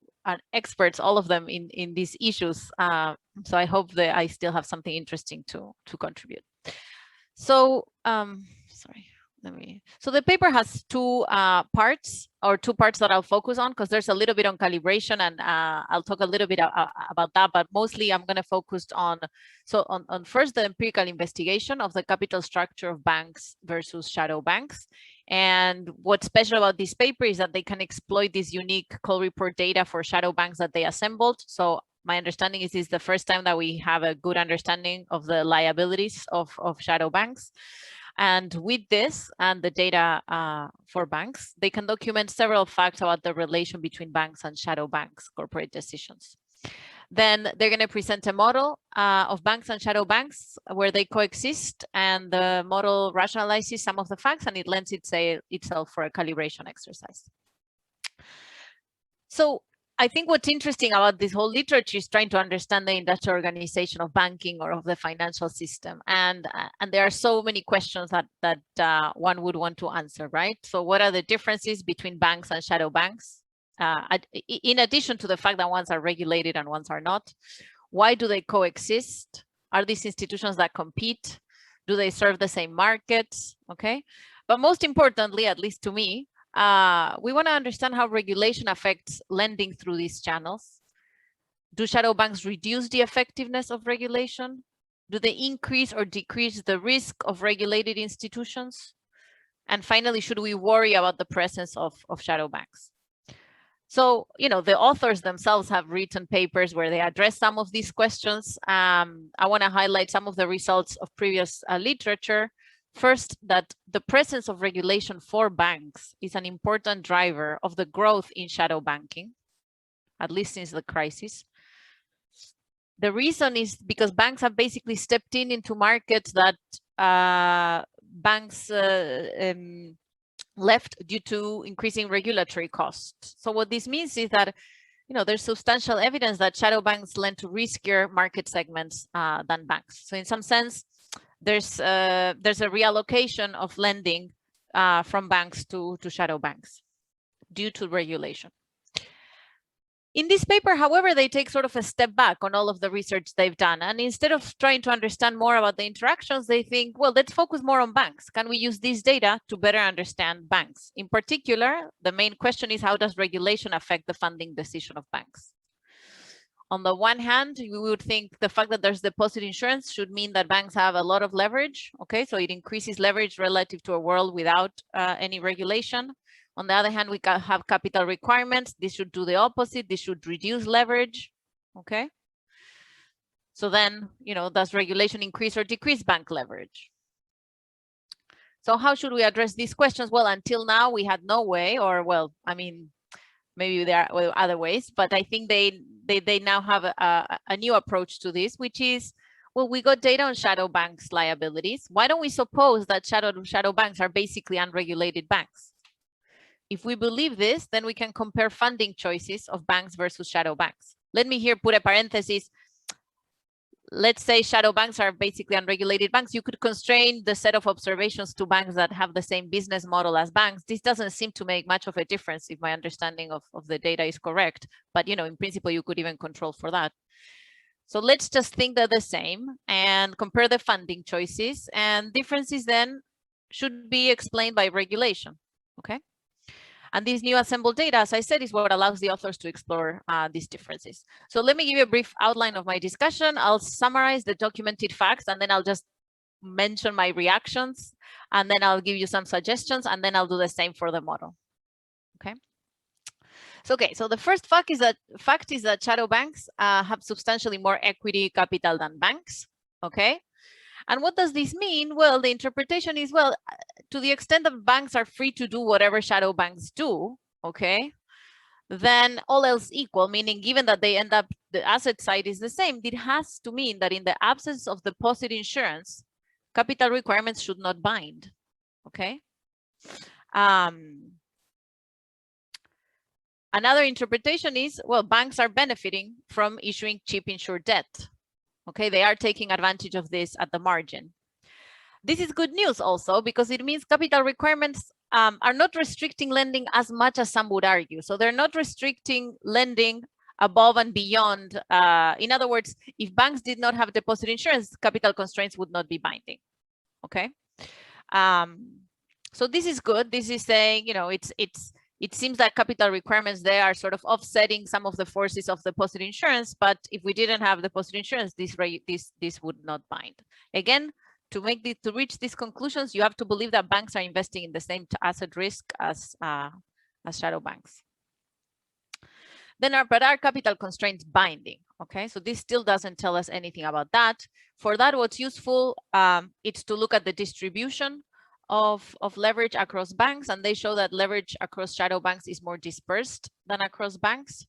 experts, all of them, in these issues, so I hope that I still have something interesting to contribute. So, sorry. So the paper has two parts that I'll focus on, because there's a little bit on calibration, and I'll talk a little bit about that, but mostly I'm going to focus on first the empirical investigation of the capital structure of banks versus shadow banks. And what's special about this paper is that they can exploit this unique call report data for shadow banks that they assembled. So my understanding is this is the first time that we have a good understanding of the liabilities of shadow banks. And with this and the data for banks, they can document several facts about the relation between banks and shadow banks' corporate decisions. Then they're going to present a model of banks and shadow banks where they coexist, and the model rationalizes some of the facts, and it lends itself for a calibration exercise. So I think what's interesting about this whole literature is trying to understand the industrial organization of banking or of the financial system. And there are so many questions that one would want to answer, right? So what are the differences between banks and shadow banks? In addition to the fact that ones are regulated and ones are not, why do they coexist? Are these institutions that compete? Do they serve the same markets? Okay. But most importantly, at least to me, we want to understand how regulation affects lending through these channels. Do shadow banks reduce the effectiveness of regulation? Do they increase or decrease the risk of regulated institutions? And finally, should we worry about the presence of shadow banks? So, you know, the authors themselves have written papers where they address some of these questions. I want to highlight some of the results of previous literature. First, that the presence of regulation for banks is an important driver of the growth in shadow banking, at least since the crisis. The reason is because banks have basically stepped into markets that banks left due to increasing regulatory costs. So what this means is that, you know, there's substantial evidence that shadow banks lend to riskier market segments than banks. So in some sense, there's a reallocation of lending from banks to shadow banks due to regulation. In this paper, however, they take sort of a step back on all of the research they've done. And instead of trying to understand more about the interactions, they think, well, let's focus more on banks. Can we use this data to better understand banks? In particular, the main question is, how does regulation affect the funding decision of banks? On the one hand, we would think the fact that there's deposit insurance should mean that banks have a lot of leverage. Okay, so it increases leverage relative to a world without any regulation. On the other hand, we have capital requirements. This should do the opposite. This should reduce leverage. Okay. So then, you know, does regulation increase or decrease bank leverage? So how should we address these questions? Well, until now, we had no way, or well, I mean, maybe there are other ways, but I think they now have a new approach to this, which is, well, we got data on shadow banks' liabilities. Why don't we suppose that shadow banks are basically unregulated banks? If we believe this, then we can compare funding choices of banks versus shadow banks. Let me here put a parenthesis. Let's say shadow banks are basically unregulated banks. You could constrain the set of observations to banks that have the same business model as banks. This doesn't seem to make much of a difference if my understanding of the data is correct. But, you know, in principle, you could even control for that. So let's just think they're the same and compare the funding choices, and differences then should be explained by regulation. Okay. And this new assembled data, as I said, is what allows the authors to explore these differences. So let me give you a brief outline of my discussion. I'll summarize the documented facts, and then I'll just mention my reactions, and then I'll give you some suggestions, and then I'll do the same for the model. Okay. So the first fact is that shadow banks have substantially more equity capital than banks. Okay. And what does this mean? Well, the interpretation is, well, to the extent that banks are free to do whatever shadow banks do, okay, then all else equal, meaning given that they end up, the asset side is the same, it has to mean that in the absence of deposit insurance, capital requirements should not bind, okay? Another interpretation is, well, banks are benefiting from issuing cheap insured debt. Okay, they are taking advantage of this at the margin. This is good news also, because it means capital requirements are not restricting lending as much as some would argue. So they're not restricting lending above and beyond. In other words, if banks did not have deposit insurance, capital constraints would not be binding. Okay. So this is good. This is saying, you know, it seems that capital requirements there are sort of offsetting some of the forces of deposit insurance. But if we didn't have deposit insurance, this would not bind. Again, to reach these conclusions, you have to believe that banks are investing in the same asset risk as shadow banks. Then are capital constraints binding? Okay, so this still doesn't tell us anything about that. For that, what's useful, it's to look at the distribution of leverage across banks, and they show that leverage across shadow banks is more dispersed than across banks.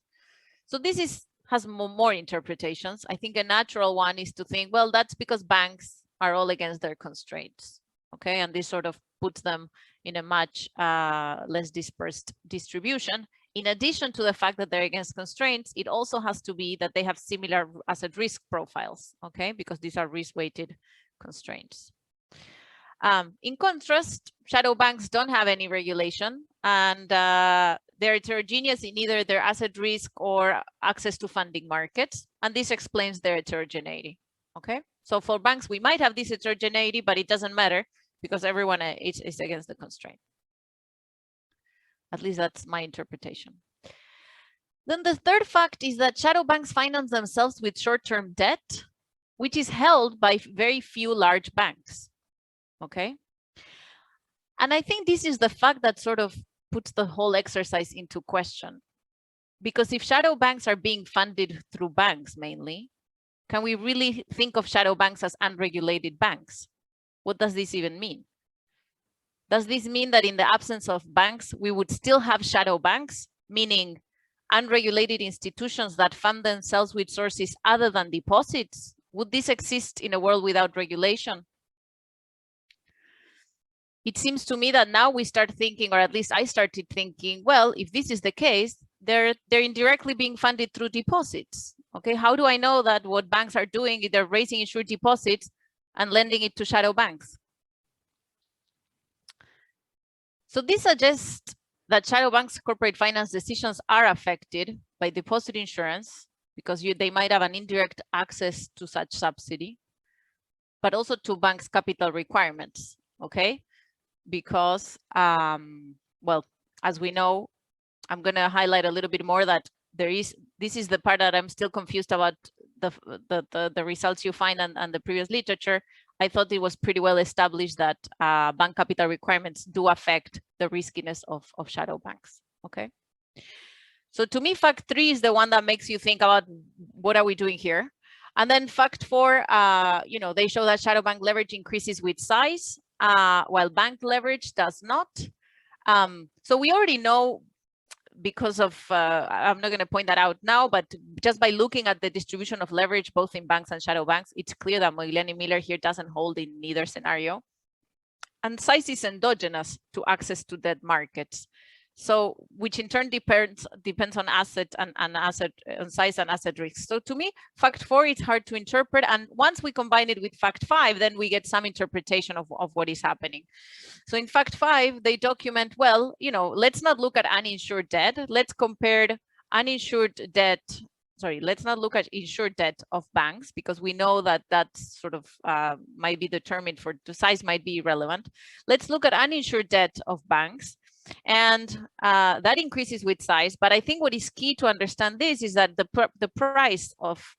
So this has more interpretations. I think a natural one is to think, well, that's because banks are all against their constraints. Okay, and this sort of puts them in a much less dispersed distribution. In addition to the fact that they're against constraints, it also has to be that they have similar asset risk profiles, okay, because these are risk-weighted constraints. In contrast, shadow banks don't have any regulation, and they're heterogeneous in either their asset risk or access to funding markets, and this explains their heterogeneity, okay? So for banks, we might have this heterogeneity, but it doesn't matter because everyone is against the constraint. At least that's my interpretation. Then the third fact is that shadow banks finance themselves with short-term debt, which is held by very few large banks, okay? And I think this is the fact that sort of puts the whole exercise into question. Because if shadow banks are being funded through banks mainly, can we really think of shadow banks as unregulated banks? What does this even mean? Does this mean that in the absence of banks, we would still have shadow banks, meaning unregulated institutions that fund themselves with sources other than deposits? Would this exist in a world without regulation? It seems to me that now we start thinking, or at least I started thinking, well, if this is the case, they're indirectly being funded through deposits. Okay, how do I know that what banks are doing is they're raising insured deposits and lending it to shadow banks? So this suggests that shadow banks' corporate finance decisions are affected by deposit insurance because they might have an indirect access to such subsidy, but also to banks' capital requirements, okay? Because, well, as we know, I'm gonna highlight a little bit more that this is the part that I'm still confused about the results you find and the previous literature. I thought it was pretty well established that bank capital requirements do affect the riskiness of shadow banks, okay? So to me, fact 3 is the one that makes you think about what are we doing here? And then fact 4, you know, they show that shadow bank leverage increases with size, while bank leverage does not. So we already know because of, I'm not going to point that out now, but just by looking at the distribution of leverage, both in banks and shadow banks, it's clear that Miller here doesn't hold in neither scenario. And size is endogenous to access to debt markets. So, which in turn depends on asset and asset size and asset risk. So to me, fact 4 is hard to interpret. And once we combine it with fact 5, then we get some interpretation of what is happening. So in fact 5, they document, well, you know, let's not look at uninsured debt. Let's compare uninsured debt. Sorry, let's not look at insured debt of banks because we know that that's sort of might be determined for the size might be irrelevant. Let's look at uninsured debt of banks. And that increases with size. But I think what is key to understand this is that the price of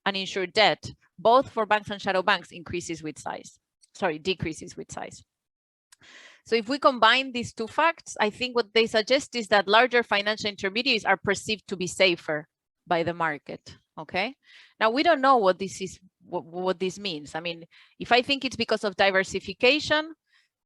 uninsured debt, both for banks and shadow banks, decreases with size. So if we combine these two facts, I think what they suggest is that larger financial intermediaries are perceived to be safer by the market. Okay. Now we don't know what this is, what this means. I mean, if I think it's because of diversification,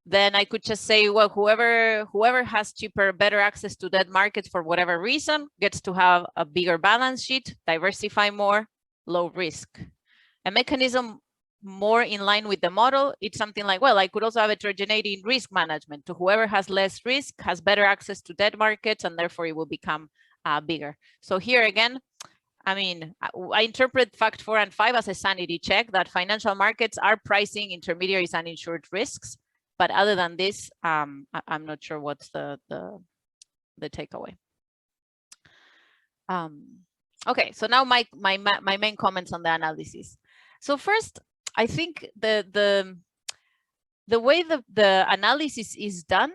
then I could just say, well, whoever has cheaper, better access to debt markets for whatever reason gets to have a bigger balance sheet, diversify more, low risk. A mechanism more in line with the model, it's something like, well, I could also have heterogeneity in risk management. To whoever has less risk has better access to debt markets, and therefore it will become bigger. So here again, I mean, I interpret fact 4 and 5 as a sanity check that financial markets are pricing intermediaries and insured risks. But other than this, I'm not sure what's the takeaway. Okay, so now my main comments on the analysis. So first, I think the way the analysis is done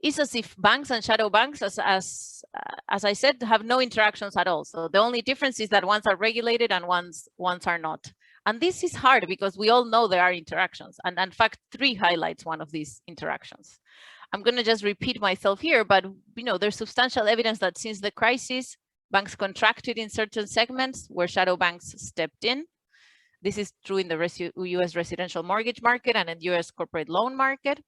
is as if banks and shadow banks, as I said, have no interactions at all. So the only difference is that ones are regulated and ones are not. And this is hard because we all know there are interactions. And in fact, 3 highlights one of these interactions. I'm going to just repeat myself here, but you know, there's substantial evidence that since the crisis, banks contracted in certain segments where shadow banks stepped in. This is true in the US residential mortgage market and in the US corporate loan market.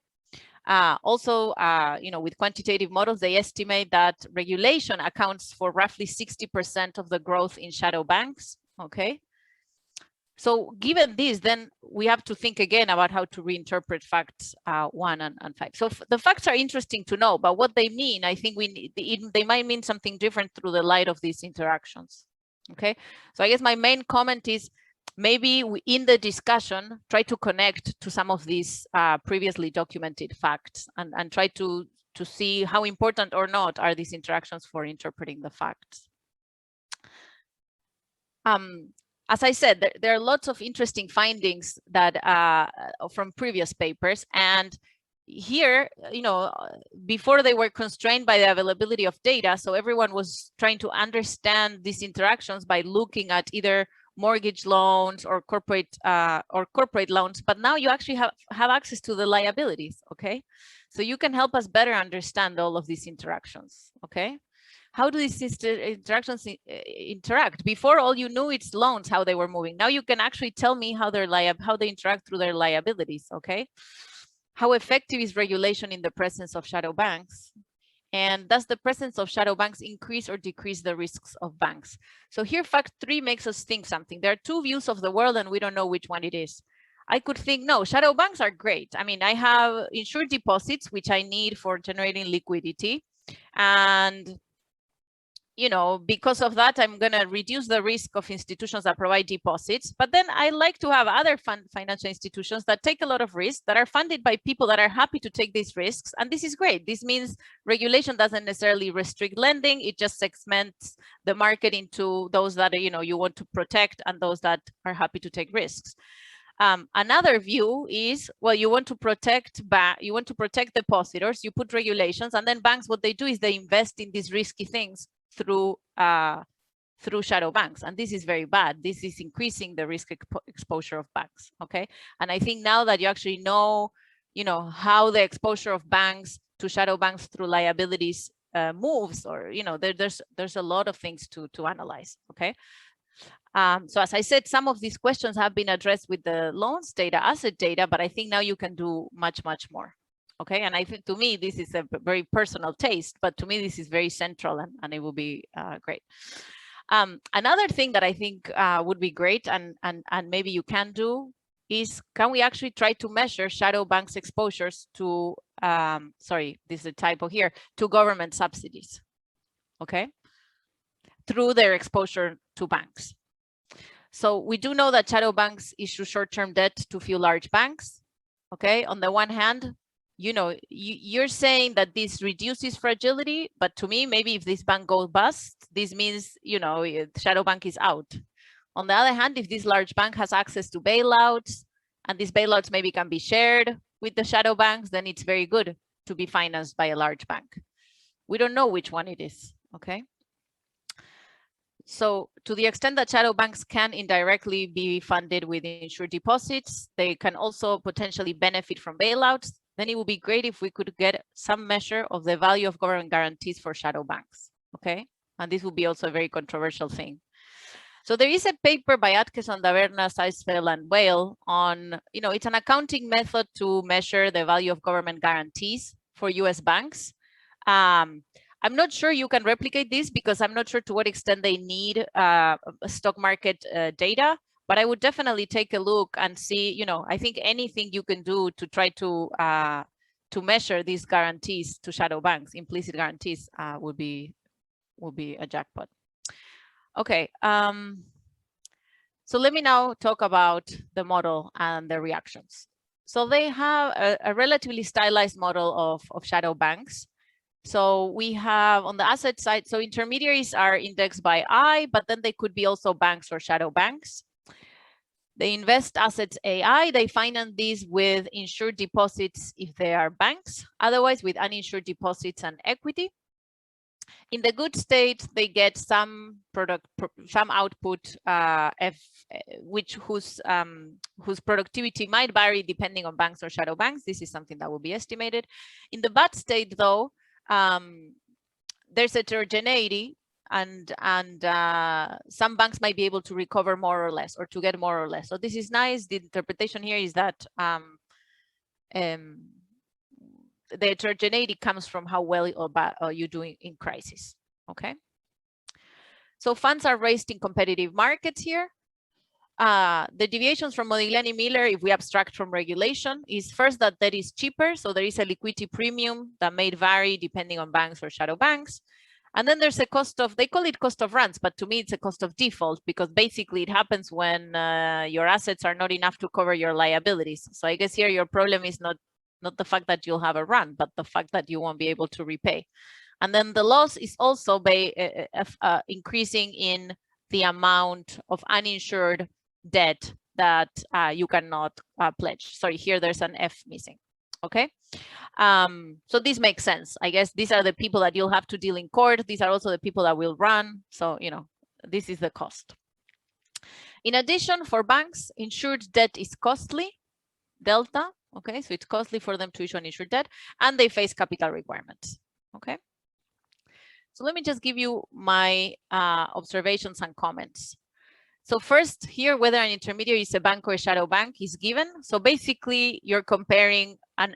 Also, you know, with quantitative models, they estimate that regulation accounts for roughly 60% of the growth in shadow banks. Okay. So given this, then we have to think again about how to reinterpret facts 1 and 5. So the facts are interesting to know, but what they mean, I think they might mean something different through the light of these interactions. Okay. So I guess my main comment is, maybe in the discussion, try to connect to some of these previously documented facts and try to see how important or not are these interactions for interpreting the facts. As I said, there are lots of interesting findings that from previous papers, and here, you know, before they were constrained by the availability of data, so everyone was trying to understand these interactions by looking at either mortgage loans or corporate loans, but now you actually have access to the liabilities. Okay, so you can help us better understand all of these interactions. Okay, how do these interactions interact? Before, all you knew it's loans, how they were moving. Now you can actually tell me how they interact through their liabilities. Okay, how effective is regulation in the presence of shadow banks? And does the presence of shadow banks increase or decrease the risks of banks? So here, fact 3 makes us think something. There are 2 views of the world and we don't know which one it is. I could think, no, shadow banks are great. I mean, I have insured deposits, which I need for generating liquidity. And, you know, because of that, I'm going to reduce the risk of institutions that provide deposits. But then I like to have other financial institutions that take a lot of risk, that are funded by people that are happy to take these risks. And this is great. This means regulation doesn't necessarily restrict lending. It just segments the market into those that, you know, you want to protect and those that are happy to take risks. Another view is, well, you want to protect depositors, you put regulations, and then banks, what they do is they invest in these risky things through shadow banks, and this is very bad. This is increasing the risk exposure of banks. Okay, and I think now that you actually know, you know, how the exposure of banks to shadow banks through liabilities moves, or you know, there's a lot of things to analyze. Okay, so as I said, some of these questions have been addressed with the loans data, asset data, but I think now you can do much more. Okay, and I think to me, this is a very personal taste, but to me, this is very central and it will be great. Another thing that I think would be great and maybe you can do is, can we actually try to measure shadow banks exposures to, sorry, this is a typo here, to government subsidies, okay, through their exposure to banks. So we do know that shadow banks issue short-term debt to few large banks, okay? On the one hand, you know, you're saying that this reduces fragility, but to me, maybe if this bank goes bust, this means, you know, shadow bank is out. On the other hand, if this large bank has access to bailouts, and these bailouts maybe can be shared with the shadow banks, then it's very good to be financed by a large bank. We don't know which one it is, okay? So to the extent that shadow banks can indirectly be funded with insured deposits, they can also potentially benefit from bailouts. Then it would be great if we could get some measure of the value of government guarantees for shadow banks, okay? And this would be also a very controversial thing. So there is a paper by Atkinson, Taverna, Seisfeld, and Whale on, you know, it's an accounting method to measure the value of government guarantees for US banks. I'm not sure you can replicate this because I'm not sure to what extent they need stock market data, But I would definitely take a look and see, you know, I think anything you can do to try to measure these guarantees to shadow banks, implicit guarantees, would be a jackpot. Okay, so let me now talk about the model and the reactions. So they have a relatively stylized model of shadow banks. So we have on the asset side, so intermediaries are indexed by I, but then they could be also banks or shadow banks. They invest assets AI, they finance these with insured deposits if they are banks, otherwise with uninsured deposits and equity. In the good state, they get some output, whose productivity might vary depending on banks or shadow banks. This is something that will be estimated. In the bad state, though, there's heterogeneity, and some banks might be able to recover more or less, or to get more or less. So this is nice. The interpretation here is that the heterogeneity comes from how well or bad are you doing in crisis. Okay. So funds are raised in competitive markets here. The deviations from Modigliani-Miller, if we abstract from regulation, is first that debt is cheaper. So there is a liquidity premium that may vary depending on banks or shadow banks. And then there's a cost of, they call it cost of runs, but to me it's a cost of default, because basically it happens when your assets are not enough to cover your liabilities. So I guess here your problem is not the fact that you'll have a run, but the fact that you won't be able to repay. And then the loss is also by increasing in the amount of uninsured debt that you cannot pledge. Sorry, here there's an F missing. Okay, so this makes sense. I guess these are the people that you'll have to deal in court. These are also the people that will run. So, you know, this is the cost. In addition, for banks, insured debt is costly, delta. Okay, so it's costly for them to issue an insured debt, and they face capital requirements. Okay, so let me just give you my observations and comments. So first here, whether an intermediary is a bank or a shadow bank is given. So basically you're comparing an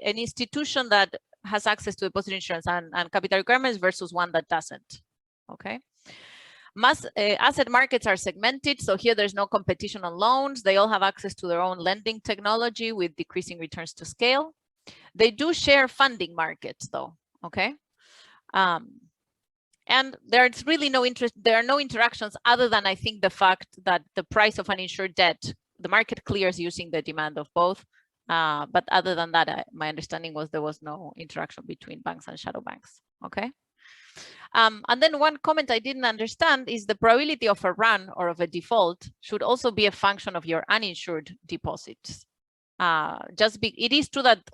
institution that has access to deposit insurance and capital requirements versus one that doesn't. Okay. Asset markets are segmented. So here there's no competition on loans. They all have access to their own lending technology with decreasing returns to scale. They do share funding markets though. Okay. And there's really no interest. There are no interactions other than, I think, the fact that the price of uninsured debt, the market clears using the demand of both. But other than that, my understanding was there was no interaction between banks and shadow banks. Okay. And then one comment I didn't understand is the probability of a run or of a default should also be a function of your uninsured deposits. It is true that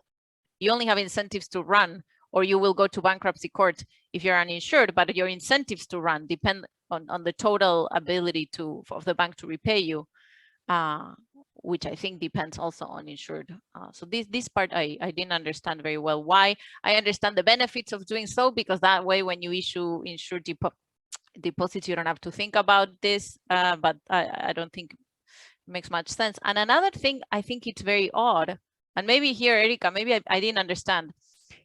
you only have incentives to run, or you will go to bankruptcy court if you're uninsured, but your incentives to run depend on the total ability of the bank to repay you, which I think depends also on insured. So this part I didn't understand very well. Why? I understand the benefits of doing so, because that way when you issue insured deposits, you don't have to think about this, but I don't think it makes much sense. And another thing, I think it's very odd, and maybe here, Erika, maybe I didn't understand.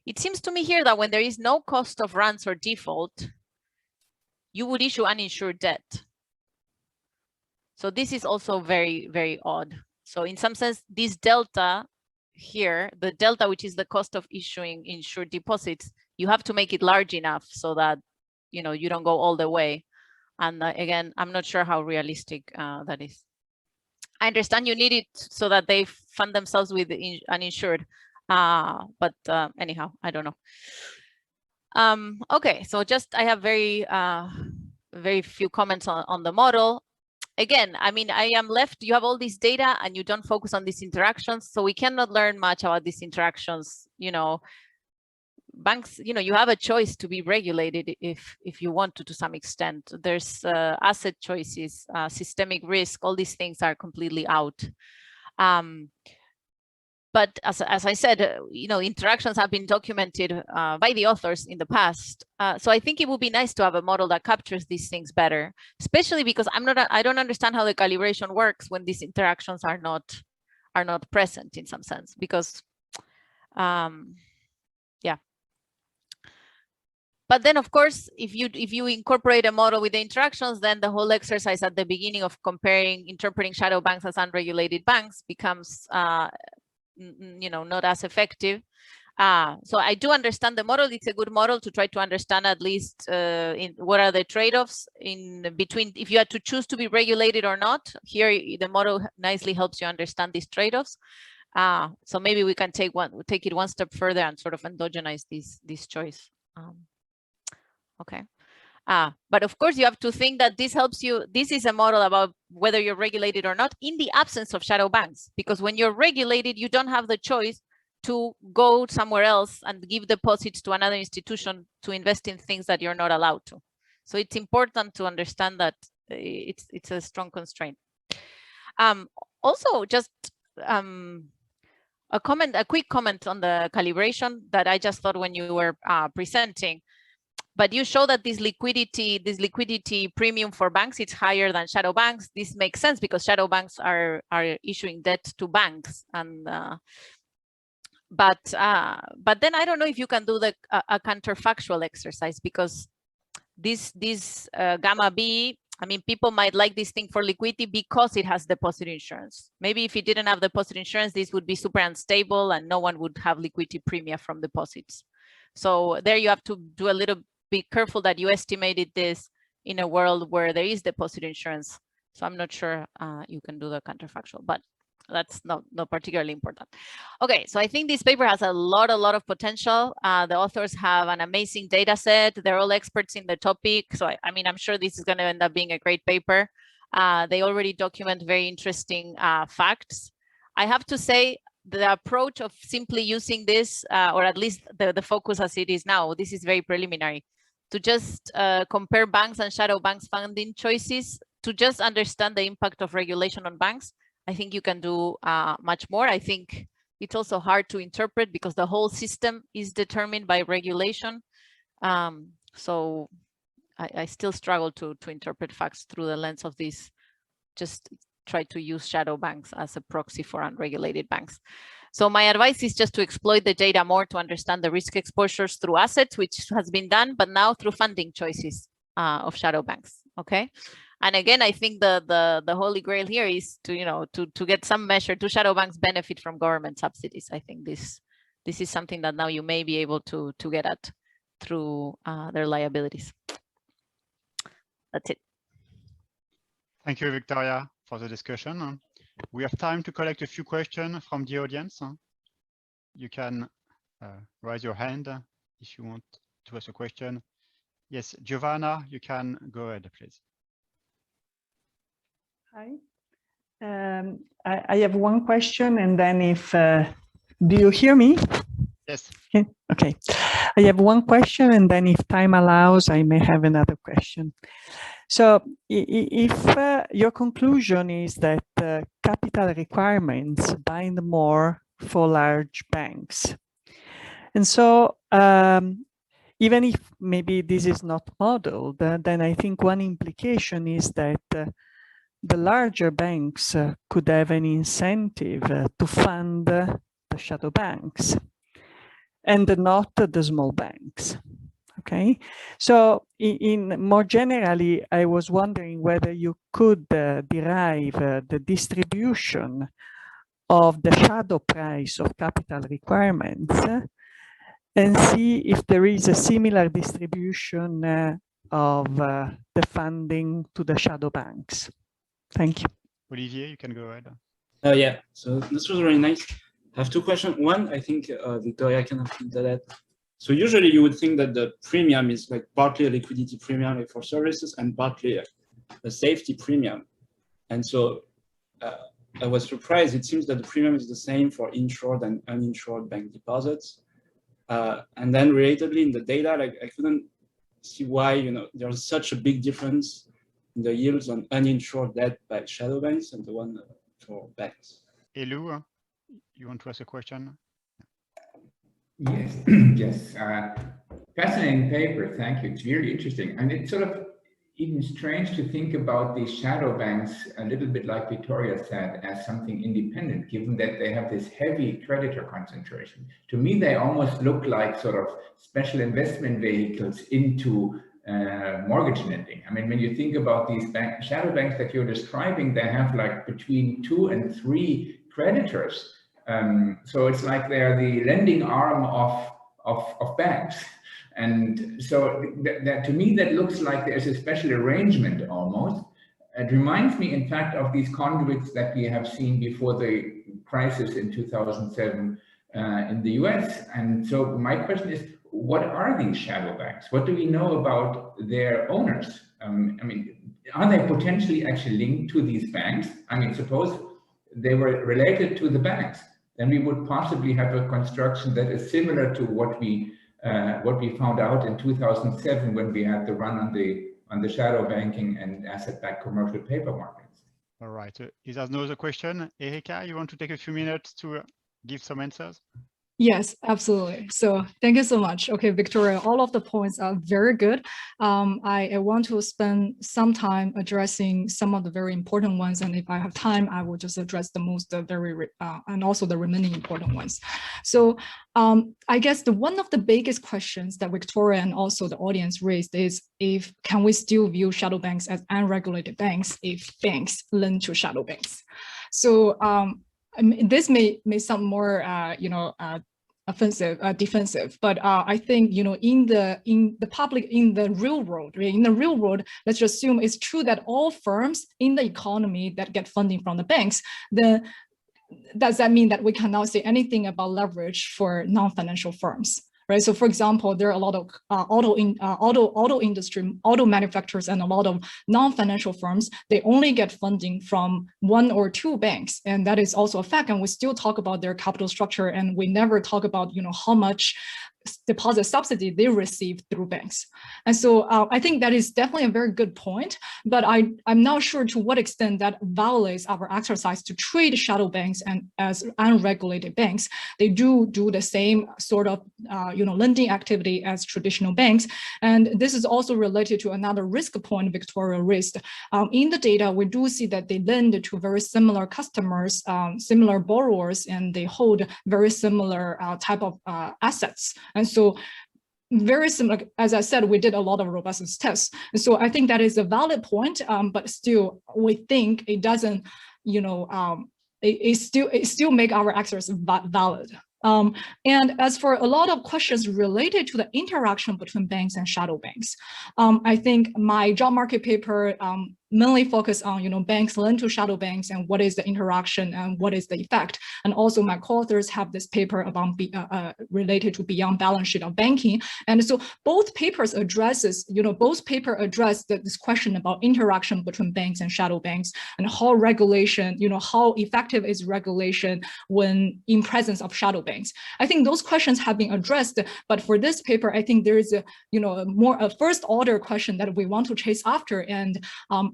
It seems to me here that when there is no cost of runs or default, you would issue uninsured debt. So this is also very, very odd. So in some sense, this delta here, the delta, which is the cost of issuing insured deposits, you have to make it large enough so that, you know, you don't go all the way. And again, I'm not sure how realistic that is. I understand you need it so that they fund themselves with uninsured. But anyhow, I don't know. Okay, so just I have very few comments on the model. Again, I mean, I am left, you have all this data and you don't focus on these interactions. So we cannot learn much about these interactions. You know, banks, you know, you have a choice to be regulated if you want to some extent. There's asset choices, systemic risk, all these things are completely out. But as I said, you know, interactions have been documented by the authors in the past. So I think it would be nice to have a model that captures these things better, especially because I don't understand how the calibration works when these interactions are not present in some sense, because yeah. But then, of course, if you incorporate a model with the interactions, then the whole exercise at the beginning of interpreting shadow banks as unregulated banks becomes, not as effective. So I do understand the model. It's a good model to try to understand at least what are the trade-offs in between if you had to choose to be regulated or not. Here, the model nicely helps you understand these trade-offs. So maybe we can take it one step further and sort of endogenize this choice. Okay. But of course, you have to think that this helps you. This is a model about whether you're regulated or not in the absence of shadow banks, because when you're regulated, you don't have the choice to go somewhere else and give deposits to another institution to invest in things that you're not allowed to. So it's important to understand that it's a strong constraint. Also, just a quick comment on the calibration that I just thought when you were presenting. But you show that this liquidity premium for banks, it's higher than shadow banks. This makes sense because shadow banks are issuing debt to banks, and but then I don't know if you can do a counterfactual exercise, because this gamma B, I mean, people might like this thing for liquidity because it has deposit insurance. Maybe if it didn't have deposit insurance, this would be super unstable and no one would have liquidity premia from deposits. So there you have to be careful that you estimated this in a world where there is deposit insurance. So I'm not sure you can do the counterfactual, but that's not particularly important. Okay, so I think this paper has a lot of potential. The authors have an amazing data set. They're all experts in the topic. So I mean, I'm sure this is going to end up being a great paper. They already document very interesting facts. I have to say, the approach of simply using this, or at least the focus as it is now, this is very preliminary, to just compare banks and shadow banks funding choices, to just understand the impact of regulation on banks. I think you can do much more. I think it's also hard to interpret because the whole system is determined by regulation. So I still struggle to interpret facts through the lens of this. Just try to use shadow banks as a proxy for unregulated banks. So my advice is just to exploit the data more to understand the risk exposures through assets, which has been done, but now through funding choices of shadow banks. Okay. And again, I think the holy grail here is to get some measure. Do shadow banks benefit from government subsidies? I think this is something that now you may be able to get at through their liabilities. That's it. Thank you, Victoria, for the discussion. We have time to collect a few questions from the audience. You can raise your hand if you want to ask a question. Yes, Giovanna, you can go ahead, please. Hi. I have one question, and then if do you hear me? Yes. Okay. I have one question, and then if time allows, I may have another question. So if your conclusion is that capital requirements bind more for large banks, and so even if maybe this is not modeled, then I think one implication is that the larger banks could have an incentive to fund the shadow banks and not the small banks. Okay, so in more generally, I was wondering whether you could derive the distribution of the shadow price of capital requirements and see if there is a similar distribution of the funding to the shadow banks. Thank you. Olivier, you can go ahead. Yeah, so this was really nice. I have two questions. One, I think Victoria can have hinted at. So usually you would think that the premium is like partly a liquidity premium for services and partly a safety premium. And so I was surprised. It seems that the premium is the same for insured and uninsured bank deposits. And then relatedly in the data, like I couldn't see why there's such a big difference in the yields on uninsured debt by shadow banks and the one for banks. Elu, you want to ask a question? Yes, yes. Fascinating paper. Thank you. It's really interesting. And it sort of even strange to think about these shadow banks, a little bit like Victoria said, as something independent, given that they have this heavy creditor concentration. To me, they almost look like sort of special investment vehicles into mortgage lending. I mean, when you think about these shadow banks that you're describing, they have like between 2 and 3 creditors. So it's like they're the lending arm of banks. And so that to me, that looks like there's a special arrangement almost. It reminds me, in fact, of these conduits that we have seen before the crisis in 2007 in the US. And so my question is, what are these shadow banks? What do we know about their owners? I mean, are they potentially actually linked to these banks? I mean, suppose they were related to the banks, then we would possibly have a construction that is similar to what we found out in 2007 when we had the run on the shadow banking and asset-backed commercial paper markets. All right. Is there no other question? Erika, you want to take a few minutes to give some answers? Yes, absolutely. So thank you so much. Okay, Victoria, all of the points are very good. I want to spend some time addressing some of the very important ones. And if I have time, I will just address the most and also the remaining important ones. So I guess one of the biggest questions that Victoria and also the audience raised is can we still view shadow banks as unregulated banks if banks lend to shadow banks? So I mean, this may sound more, defensive, but I think, in the real world, let's just assume it's true that all firms in the economy that get funding from the banks, then does that mean that we cannot say anything about leverage for non-financial firms? Right. So, for example, there are a lot of auto industry, auto manufacturers, and a lot of non-financial firms. They only get funding from 1 or 2 banks, and that is also a fact. And we still talk about their capital structure, and we never talk about how much deposit subsidy they receive through banks. And so I think that is definitely a very good point, but I'm not sure to what extent that violates our exercise to treat shadow banks as unregulated banks. They do the same sort of lending activity as traditional banks. And this is also related to another risk point Victoria raised. In the data, we do see that they lend to very similar customers, similar borrowers, and they hold very similar type of assets. And so very similar, as I said, we did a lot of robustness tests. And so I think that is a valid point, but still we think it doesn't, it still make our exercise valid. And as for a lot of questions related to the interaction between banks and shadow banks, I think my job market paper mainly focus on, banks lend to shadow banks and what is the interaction and what is the effect. And also my co-authors have this paper about related to beyond balance sheet of banking. And so both papers address this question about interaction between banks and shadow banks and how regulation, how effective is regulation when in presence of shadow banks. I think those questions have been addressed, but for this paper, I think there is a first order question that we want to chase after. And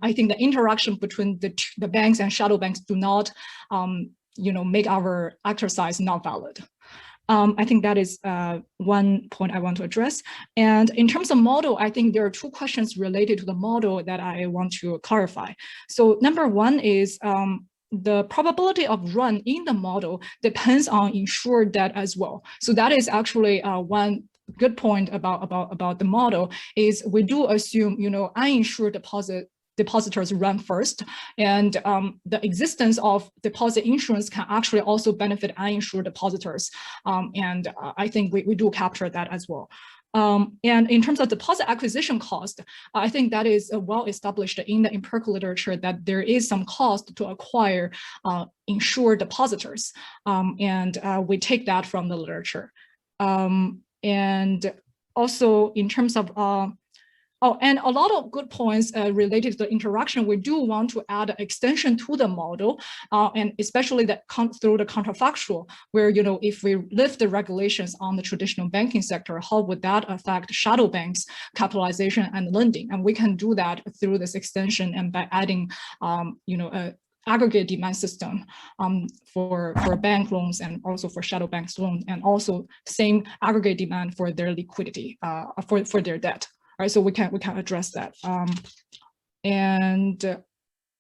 I think the interaction between the banks and shadow banks do not, make our exercise not valid. I think that is one point I want to address. And in terms of model, I think there are 2 questions related to the model that I want to clarify. So number 1 is the probability of run in the model depends on insured debt as well. So that is actually one good point about the model is we do assume, uninsured depositors run first, and the existence of deposit insurance can actually also benefit uninsured depositors. And I think we do capture that as well. And in terms of deposit acquisition cost, I think that is well established in the empirical literature that there is some cost to acquire insured depositors. And we take that from the literature. And also in terms of and a lot of good points related to the interaction. We do want to add an extension to the model, and especially that through the counterfactual, where if we lift the regulations on the traditional banking sector, how would that affect shadow banks' capitalization and lending? And we can do that through this extension and by adding, a aggregate demand system for bank loans and also for shadow banks loans, and also same aggregate demand for their liquidity for their debt. Right, so we can address that. And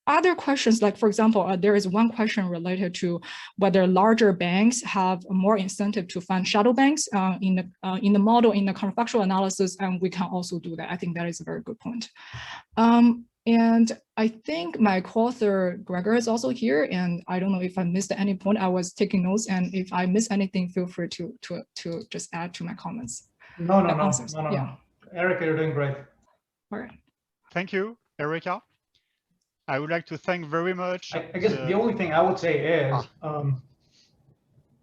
other questions, like for example, there is one question related to whether larger banks have more incentive to fund shadow banks in the model, in the counterfactual analysis, and we can also do that. I think that is a very good point. And I think my co-author Gregor is also here, and I don't know if I missed any point. I was taking notes, and if I miss anything, feel free to just add to my comments. No. Yeah. Erica, you're doing great. All right. Thank you, Erica. I would like to thank very much. I guess the only thing I would say is,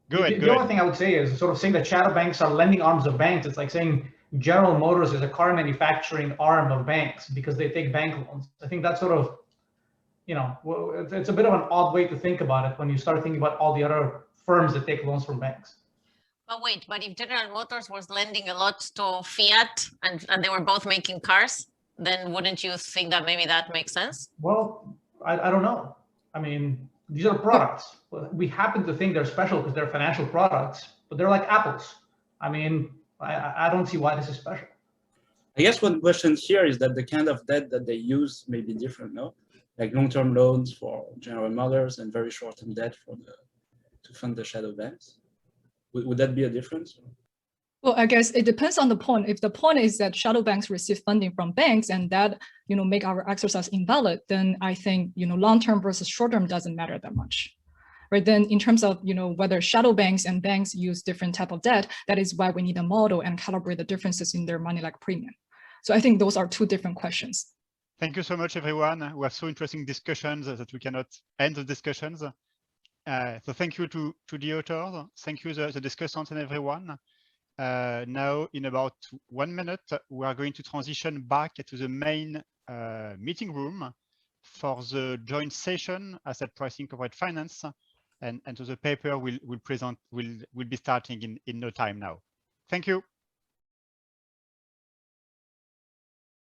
the only thing I would say is sort of saying that shadow banks are lending arms of banks. It's like saying General Motors is a car manufacturing arm of banks because they take bank loans. I think that's sort of, it's a bit of an odd way to think about it when you start thinking about all the other firms that take loans from banks. But wait, but if General Motors was lending a lot to Fiat and they were both making cars, then wouldn't you think that maybe that makes sense? Well, I don't know. I mean, these are products. We happen to think they're special because they're financial products, but they're like apples. I mean, I don't see why this is special. I guess one question here is that the kind of debt that they use may be different, no? Like long-term loans for General Motors and very short-term debt to fund the shadow banks. Would that be a difference? Well, I guess it depends on the point. If the point is that shadow banks receive funding from banks and that, make our exercise invalid, then I think, long-term versus short-term doesn't matter that much. Right? Then in terms of, whether shadow banks and banks use different type of debt, that is why we need a model and calibrate the differences in their money like premium. So I think those are two different questions. Thank you so much, everyone. We have so interesting discussions that we cannot end the discussions. So thank you to the authors. Thank you, the discussants and everyone. Now, in about 1 minute, we are going to transition back to the main meeting room for the joint session, asset pricing, corporate finance, and so the paper will be starting in no time now. Thank you.